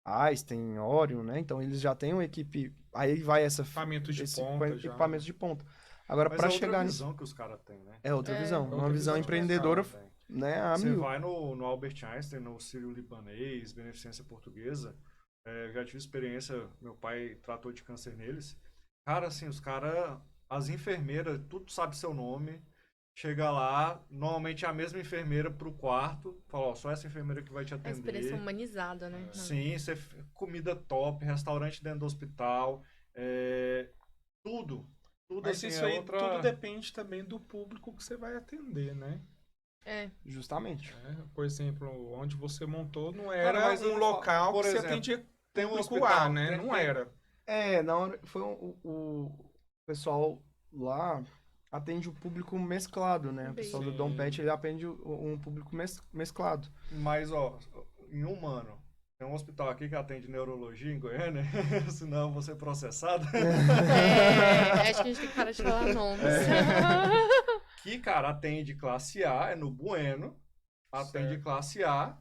Einstein, Orion, né? Então, eles já têm uma equipe Aí vai Equipamentos de esse ponta já. equipamentos de ponta. Agora, Mas para é outra chegar nisso, visão que os caras têm, né? é outra visão. outra Uma visão visão empreendedora, Os caras têm. né? A Você mil. vai no Albert Einstein, no Sírio-Libanês, Beneficência Portuguesa, eu já tive experiência, meu pai tratou de câncer neles. Cara, assim, os caras, as enfermeiras, tudo sabe seu nome. Chega lá, normalmente é a mesma enfermeira pro quarto, fala, ó, só essa enfermeira que vai te A experiência atender. humanizada, né? Sim, comida top, restaurante dentro do hospital, tudo. Tudo Mas assim, isso é aí outra... tudo depende também do público que você vai atender, né? É. Justamente. Por exemplo, onde você montou não era mas eu um não falo- local por que você exemplo, atendia tem um público hospital, A, né? Não era. Na hora, foi o pessoal lá atende o público mesclado, né? O pessoal do Sim. Dom Pet, ele atende um público mesclado. Mas, ó, em humano, tem um hospital aqui que atende neurologia em Goiânia, senão eu vou ser processado. Acho que a gente tem que parar de falar nomes. Que, cara, atende classe A, é no Bueno, atende Certo. classe A,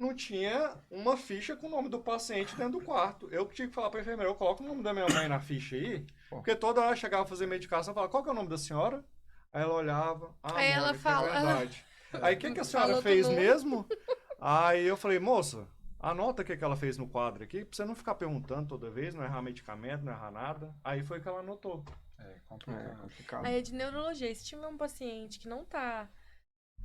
não tinha uma ficha com o nome do paciente dentro do quarto. Eu que tinha que falar pra enfermeira, eu coloco o nome da minha mãe na ficha aí, porque toda hora eu chegava a fazer medicação, eu falava, qual que é o nome da senhora? Aí ela olhava, Aí ela Mônica, fala- é verdade. Aí o que a senhora Falou fez tudo. mesmo? Aí eu falei, moça, anota o que ela fez no quadro aqui, pra você não ficar perguntando toda vez, não errar medicamento, não errar nada. Aí foi que ela anotou. É complicado. Complicado. Aí é de neurologia. Se tiver um paciente que não tá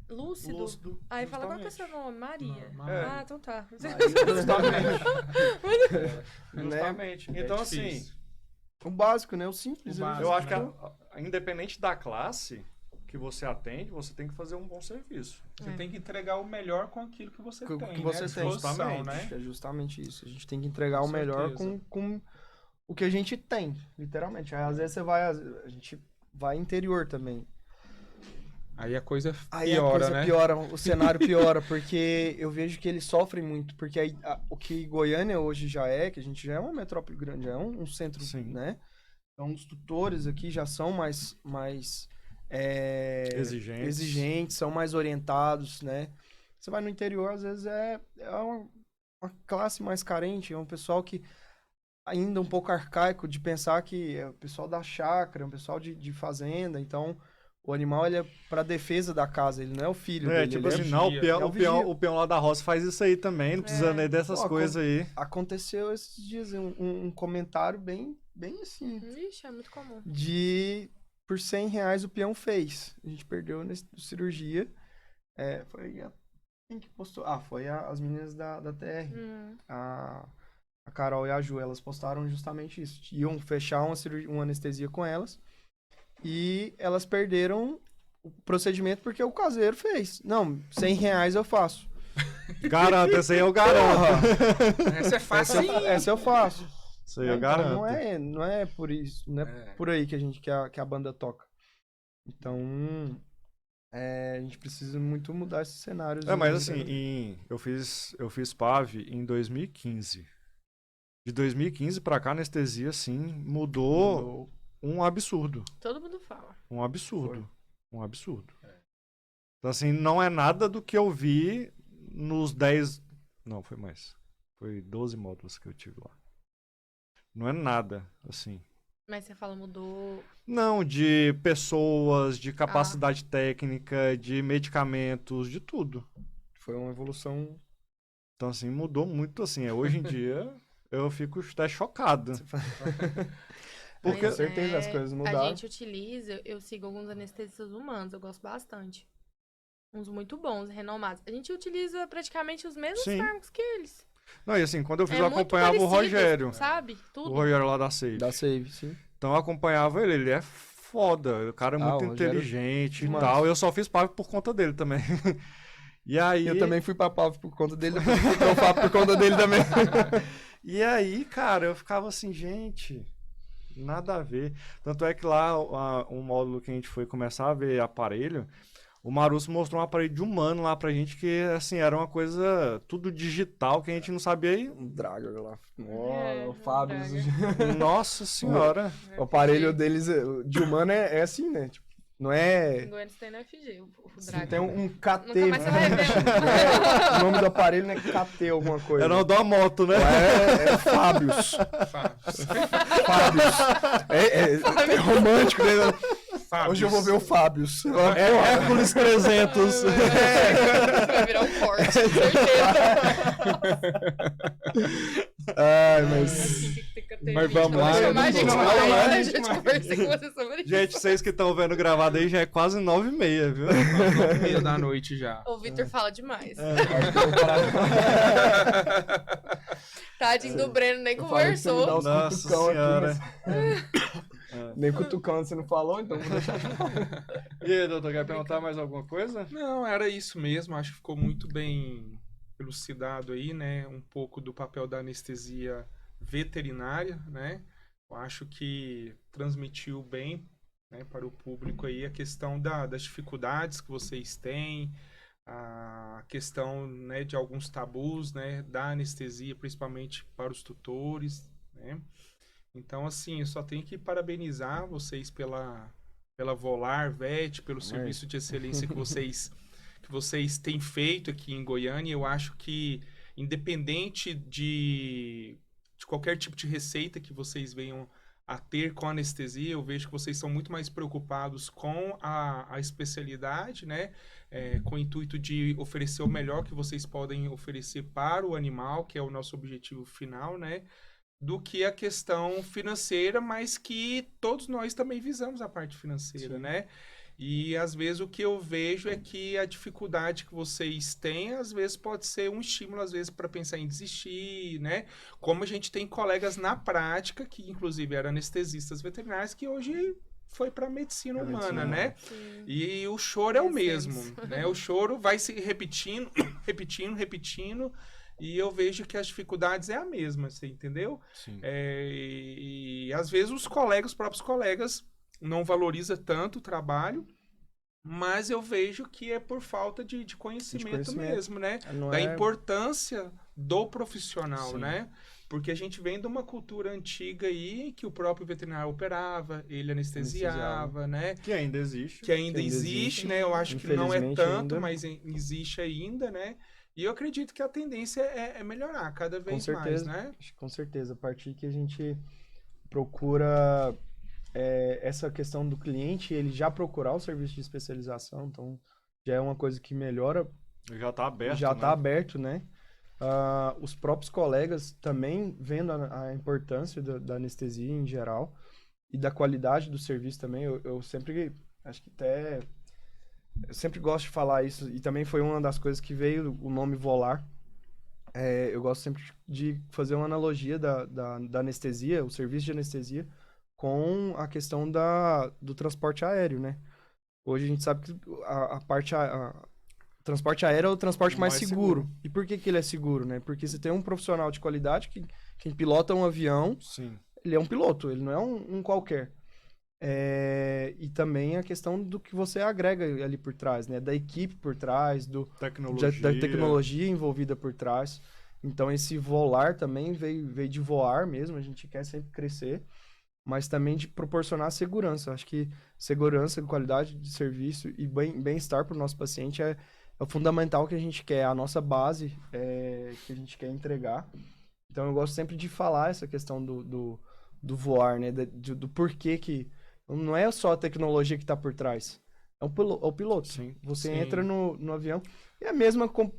lúcido, Lúcido, aí fala, qual que é o justamente. seu nome? Maria. Não, Maria. Ah, então tá. Justamente. É Então, difícil. assim, O básico, né? O simples. O né? básico. eu acho que, né? independente da classe que você atende, você tem que fazer um bom serviço. Você tem que entregar o melhor com aquilo que você Com o tem, que né? você À tem. disposição, Justamente. né? É justamente isso. A gente tem que entregar Com o melhor certeza. com o que a gente tem, literalmente. Aí, às vezes a gente vai interior também. Aí a coisa Aí piora, a coisa né? piora, o cenário piora, porque eu vejo que eles sofrem muito, porque aí, o que Goiânia hoje já é, que a gente já é uma metrópole grande, já é um centro, Sim. né? Então os tutores aqui já são mais exigentes, são mais orientados, né? Você vai no interior, às vezes é uma classe mais carente, é um pessoal que ainda um pouco arcaico de pensar que é o pessoal da chácara, é um pessoal de fazenda, então o animal ele é para defesa da casa, ele não é o filho dele. Tipo ele assim, vigia. não, É o vigia. o peão lá da roça faz isso aí também, não precisa nem dessas Ó, coisas aí. Aconteceu esses dias um comentário bem assim, Ixi, é muito comum. por R$100 o peão fez. A gente perdeu na cirurgia. Quem que postou? Foi as meninas da TR. A Carol e a Ju, elas postaram justamente isso. Iam fechar uma anestesia com elas. E elas perderam o procedimento porque o caseiro fez. Não, R$100 eu faço. Garanto, esse aí eu garanto. Essa é fácil. Essa eu faço. Isso aí eu Então, garanto. não é por isso, não é por aí que a banda toca. Então, a gente precisa muito mudar esses cenários. Mas assim, eu fiz PAV em 2015. De 2015 pra cá, a anestesia, assim, mudou um absurdo. Todo mundo fala. Um absurdo. Um absurdo. Então, assim, não é nada do que eu vi nos 10... Não, foi mais. Foi 12 módulos que eu tive lá. Não é nada, assim. Mas você fala, mudou. Não, de pessoas, de capacidade técnica, de medicamentos, de tudo. Foi uma evolução. Então, assim, mudou muito, assim. Hoje em dia, eu fico até chocado. Porque... Com certeza as coisas mudaram. A gente utiliza, eu sigo alguns anestesistas humanos, eu gosto bastante. Uns muito bons, renomados. A gente utiliza praticamente os mesmos Sim. fármacos que eles. Não, e assim, quando eu fiz, É eu muito acompanhava o parecido, Rogério. Sabe? Tudo. O Rogério lá da Save. Da Save, sim. Então eu acompanhava ele é foda. O cara é muito o Rogério inteligente e demais. tal. Eu só fiz PAV por conta dele também. E aí... Eu também fui pra PAV por conta dele, depois fui pra FAP por conta dele também. E aí, cara, eu ficava assim, gente, nada a ver. Tanto é que lá, um módulo que a gente foi começar a ver aparelho, o Marusso mostrou um aparelho de humano lá pra gente que, assim, era uma coisa tudo digital que a gente não sabia aí. Um Dragor lá. É, O Fábio. um Nossa senhora. O aparelho deles de humano é assim, né? Tipo, Não é... Em Goiânia você tem no FG, o Sim, Dragon. tem um KT. Nunca mais você vai ver. O nome do aparelho não é KT alguma coisa. É o nome da moto, né? É Fábios. Fábios. É romântico, né? Hoje eu vou ver o Fábios. É Hércules 300. Você vai virar um Ford, certeza. Ai, mas... Mas vamos lá, Deixa eu mais, gente. vamos lá, A gente. gente conversa com você sobre isso. Gente, vocês que estão vendo gravado aí já é quase 9h30, viu? 9h30 da noite já. O Vitor fala demais. É. Tadinho do Breno, nem Eu falei que você me dá conversou. uns Nossa cutucão aqui, senhora. mas- Nem cutucão você não falou, então vou deixar. E aí, doutor, quer perguntar mais alguma coisa? Não, era isso mesmo. Acho que ficou muito bem elucidado aí, né? Um pouco do papel da anestesia veterinária, né? Eu acho que transmitiu bem, né, para o público aí a questão das dificuldades que vocês têm, a questão, né, de alguns tabus, né, da anestesia, principalmente para os tutores, né? Então, assim, eu só tenho que parabenizar vocês pela Volar Vet, pelo serviço de excelência que vocês têm feito aqui em Goiânia. Eu acho que, independente de qualquer tipo de receita que vocês venham a ter com anestesia, eu vejo que vocês são muito mais preocupados com a especialidade, né? Com o intuito de oferecer o melhor que vocês podem oferecer para o animal, que é o nosso objetivo final, né? Do que a questão financeira, mas que todos nós também visamos a parte financeira, né? E às vezes o que eu vejo é que a dificuldade que vocês têm, às vezes pode ser um estímulo, às vezes, para pensar em desistir, né? Como a gente tem colegas na prática, que inclusive eram anestesistas veterinários, que hoje foi para a medicina humana, né? Sim. E o choro é o mesmo, Recebemos. né? O choro vai se repetindo, repetindo, e eu vejo que as dificuldades é a mesma, você entendeu? Sim. E às vezes os próprios colegas, não valoriza tanto o trabalho, mas eu vejo que é por falta de conhecimento mesmo, né? Não Da é- importância do profissional, Sim. né? Porque a gente vem de uma cultura antiga aí que o próprio veterinário operava, ele anestesiava, né? Que ainda existe. Que ainda ainda existe, existe. né? Eu acho que não é Infelizmente, tanto, ainda. mas existe ainda, né? E eu acredito que a tendência é melhorar cada vez mais, certeza. né? Acho que com certeza. A partir que a gente procura essa questão do cliente, ele já procurar o serviço de especialização, então já é uma coisa que melhora, Já tá aberto, já né? está aberto, né? Os próprios colegas também vendo a importância da anestesia em geral e da qualidade do serviço também. Eu sempre, acho que até, eu sempre gosto de falar isso, e também foi uma das coisas que veio o nome Volar. Eu gosto sempre de fazer uma analogia da anestesia, o serviço de anestesia, com a questão do transporte aéreo, né? Hoje a gente sabe que o transporte aéreo é o transporte mais seguro. E por que ele é seguro, né? Porque você tem um profissional de qualidade quem pilota um avião, Sim. ele é um piloto, ele não é um qualquer. E também a questão do que você agrega ali por trás, né? Da equipe por trás, Tecnologia. da tecnologia envolvida por trás. Então esse volar também veio de voar mesmo, a gente quer sempre crescer, mas também de proporcionar segurança. Acho que segurança, qualidade de serviço e bem-estar para o nosso paciente é o fundamental que a gente quer, a nossa base que a gente quer entregar. Então eu gosto sempre de falar essa questão do voar, né? Do porquê que não é só a tecnologia que está por trás, é o piloto. Sim. Você Sim. entra no avião e é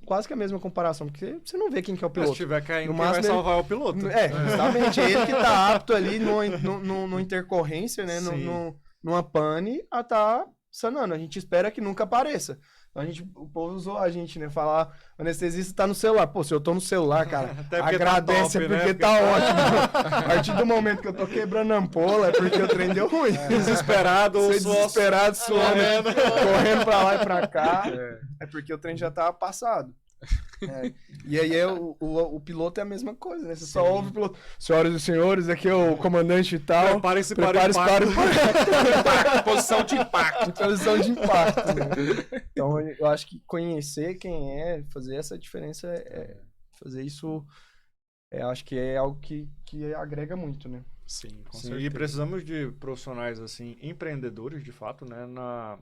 quase que a mesma comparação, porque você não vê quem que é o Mas piloto. se tiver caindo, No quem vai máximo ele- salvar é o piloto. Justamente. É ele que tá apto ali numa intercorrência, né? Sim. Numa pane a tá sanando. A gente espera que nunca apareça. Então o povo usou a gente, né? Falar, o anestesista tá no celular. Pô, se eu tô no celular, cara, Até porque agradece, tá top, é porque né? tá ótimo. A partir do momento que eu tô quebrando a ampola, é porque o trem deu ruim. Desesperado, Você o suor desesperado, suando, correndo pra lá e pra cá. É. É porque o trem já tava passado. E aí o piloto é a mesma coisa, né? Você só ouve o piloto. Senhoras e senhores, aqui é o comandante e tal. Preparem-se para o Prepare-se impacto. Posição de impacto. posição de impacto. Né? Então eu acho que conhecer quem fazer essa diferença, fazer isso, acho que é algo que agrega muito, né? Sim, com Sim, certeza. e precisamos de profissionais, assim, empreendedores, de fato, né, na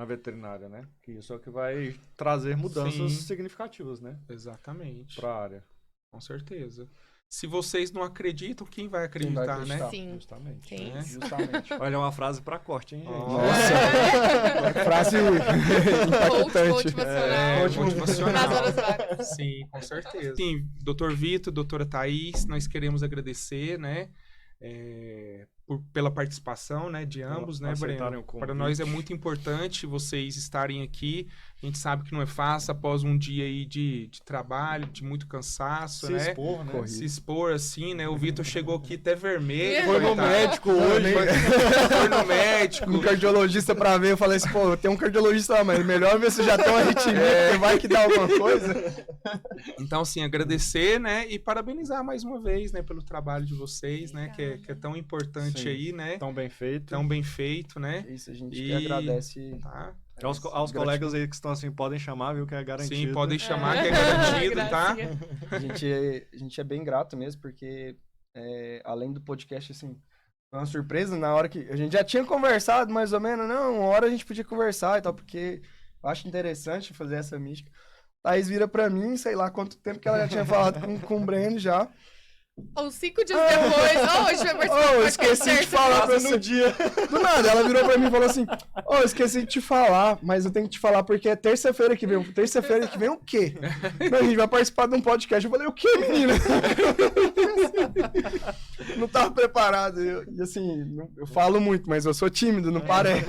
veterinária, né? Que isso é o que vai trazer mudanças Sim. significativas, né, Exatamente. para a área. Com certeza. Se vocês não acreditam, quem vai Quem vai acreditar, né? acreditar? Sim. Justamente. Sim. É. Justamente. Olha, uma frase para corte, hein, gente? Nossa! Frase impactante. Motivacional. Motivacional. Nas horas vagas. Sim, com certeza. Sim, doutor Vitor, doutora Thaís, nós queremos agradecer, né? Pela participação, né, de ambos, né, aceitarem Breno? o convite. Para nós é muito importante vocês estarem aqui. A gente sabe que não é fácil após um dia aí de trabalho, de muito cansaço, Se né? expor, né? Se expor assim, né? O Vitor chegou aqui até vermelho. Foi no coitado. médico hoje. Foi no médico. Um cardiologista pra ver, eu falei assim, pô, tem um cardiologista lá, mas melhor ver se já tem uma arritmia, porque vai que dá alguma coisa. Então, assim, agradecer, né? E parabenizar mais uma vez, né? Pelo trabalho de vocês, né? Que é tão importante Sim. aí, né? Tão bem feito. Tão bem feito, né? Isso, a gente E- que agradece. Tá? Aos colegas aí que estão assim, podem chamar, viu, que é garantido. Sim, podem chamar que é garantido, tá? Gracinha. A gente é bem grato mesmo, porque além do podcast, assim, foi uma surpresa na hora que a gente já tinha conversado mais ou menos, não, uma hora a gente podia conversar e tal, porque eu acho interessante fazer essa mística. Thaís vira pra mim, sei lá quanto tempo que ela já tinha falado com o Breno já. Ou 5 dias depois. Hoje vai participar do Oh, esqueci de falar pra você. Do nada, ela virou pra mim e falou assim: Ô, esqueci de te falar, mas eu tenho que te falar porque é terça-feira que vem. Terça-feira que vem o quê? Não, a gente vai participar de um podcast. Eu falei: o quê, menina? Não tava preparado. E assim, eu falo muito, mas eu sou tímido, não parece.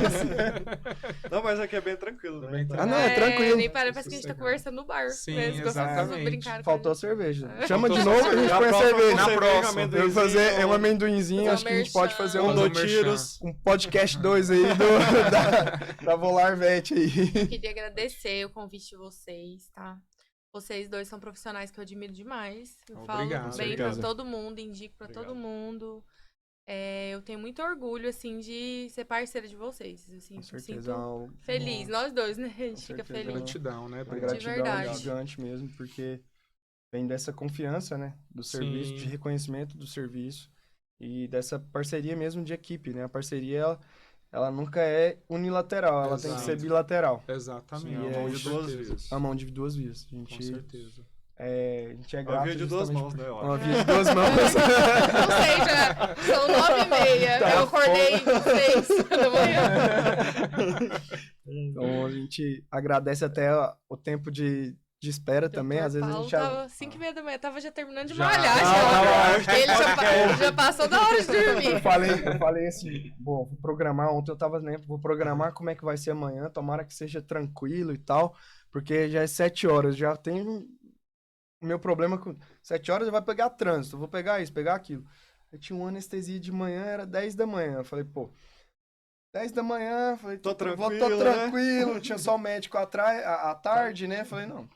Não, mas aqui é bem tranquilo, né? Bem Então- Ah, não, é tranquilo. Nem parece que a gente tá conversando no bar. Sim, Né? Eles gostam de exatamente. brincar com Faltou a gente. cerveja. É. Chama de Faltou novo, a gente cerveja. põe a Na próxima, cerveja. Na cerveja, próxima. Eu vou fazer um amendoinzinho, Fazer um acho que a gente pode fazer merchan. um, Fazer do merchan. tiros. um podcast 2 aí da Volar Vet aí. Queria agradecer o convite de vocês, tá? Vocês dois são profissionais que eu admiro demais. Eu Obrigado. falo bem Obrigado. pra todo mundo, indico pra Obrigado. todo mundo. Eu tenho muito orgulho, assim, de ser parceira de vocês. Assim, Com me certeza. sinto feliz. Nós dois, né? A gente Com fica certeza. feliz. Gratidão, né, Uma Breno? De gratidão verdade. gigante mesmo, porque vem dessa confiança, né? Do serviço, Sim. de reconhecimento do serviço e dessa parceria mesmo de equipe, né? A parceria, ela nunca é unilateral, ela tem que ser Exato. bilateral. Exatamente. Sim, é E uma mão é de duas certeza. vias. A mão de duas vias. A Com gente, certeza. a gente é Uma grato via de duas justamente mãos, né, eu Uma acho. via de duas mãos. Ou seja, são 9h30. Tá eu acordei 6 da manhã. Então a gente agradece até o tempo de espera também. Às vezes a gente Tava 5h30 da manhã, tava já terminando de Já. malhar. Ah, já. Ele já passou da hora de dormir. Eu falei assim, bom, vou programar, ontem eu tava, né, vou programar como é que vai ser amanhã, tomara que seja tranquilo e tal, porque já é 7 horas, já tem o meu problema com 7 horas, vai pegar trânsito, eu vou pegar isso, pegar aquilo. Eu tinha uma anestesia de manhã, era 10 da manhã, eu falei, pô, 10 da manhã, falei, Tô tô tranquilo, tranquilo, tinha só o médico atrás, à tarde, né, falei, não,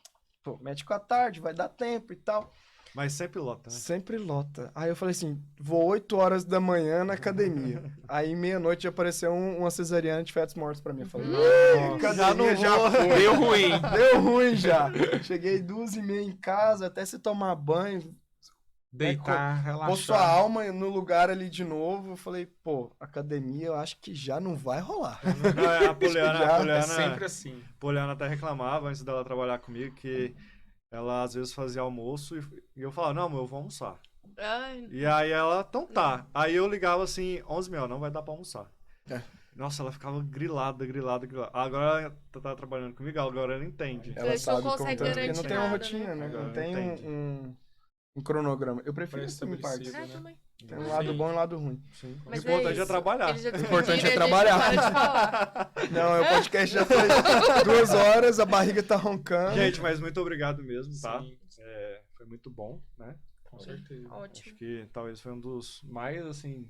pô, médico à tarde, vai dar tempo e tal. Mas sempre lota, né? Sempre lota. Aí eu falei assim, vou 8 horas da manhã na academia. Aí meia-noite apareceu uma cesariana de fetos mortos pra mim. Eu falei, academia já foi. Deu ruim. Deu ruim já. Cheguei 2h30 em casa, até se tomar banho, Deitar, pôr sua relaxar. alma no lugar ali de novo. Eu falei, pô, academia eu acho que já não vai rolar. Não, a Poliana, É sempre assim. Poliana até reclamava antes dela trabalhar comigo que ela às vezes fazia almoço e eu falava, não, amor, eu vou almoçar. Ai, E aí ela, então tá. Aí eu ligava assim, 11h, não vai dar pra almoçar. É. Nossa, ela ficava grilada. Agora ela tá trabalhando comigo, agora ela entende. Ela Eles não sabe como conseguem tanto, porque não garantir tem uma nada, rotina, né? Agora Não tem entende. um cronograma. Eu prefiro assim, Pré-estabelecido. partes. né? também. Tem um lado Sim. bom e um lado ruim. Sim. O Mas importante é isso. trabalhar. Eles já O importante é descobriram, trabalhar. a gente para de falar. Não, o podcast já foi 2 horas, a barriga tá roncando. Gente, mas muito obrigado mesmo, tá? Sim, Foi muito bom, né? com certeza. Ótimo. Acho que talvez foi um dos mais, assim,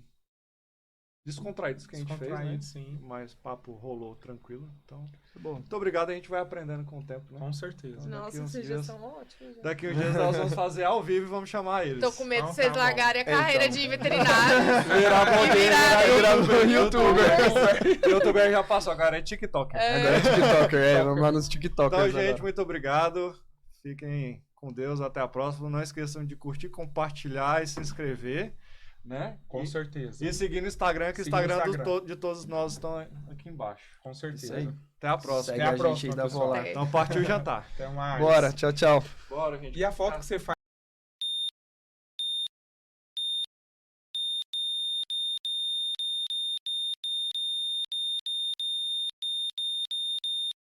descontraídos que a gente fez, né? Descontraído, sim. Mas papo rolou tranquilo. Então, Bom, muito obrigado. A gente vai aprendendo com o tempo, né? Com certeza. Daqui Nossa, uns vocês já dias- são ótimos. já. Daqui uns dias nós vamos fazer ao vivo e vamos chamar eles. Tô com medo Então de vocês tá bom. largarem a carreira Então. de veterinário. virar virarem youtuber. YouTuber já passou, agora é TikTok. Agora é TikToker, vamos lá nos TikTokers. Então, gente, agora. muito obrigado. Fiquem com Deus. Até a próxima. Não esqueçam de curtir, compartilhar e se inscrever. né? Com certeza. E seguir no Instagram, que o Seguir no Instagram Instagram. de todos nós estão aqui embaixo. Com Isso certeza. aí. Até a próxima. Segue Até a a gente próxima, aí da pessoal. Volar. Então partiu o jantar. Até mais. Bora, tchau, tchau. Bora, gente. E a foto que você faz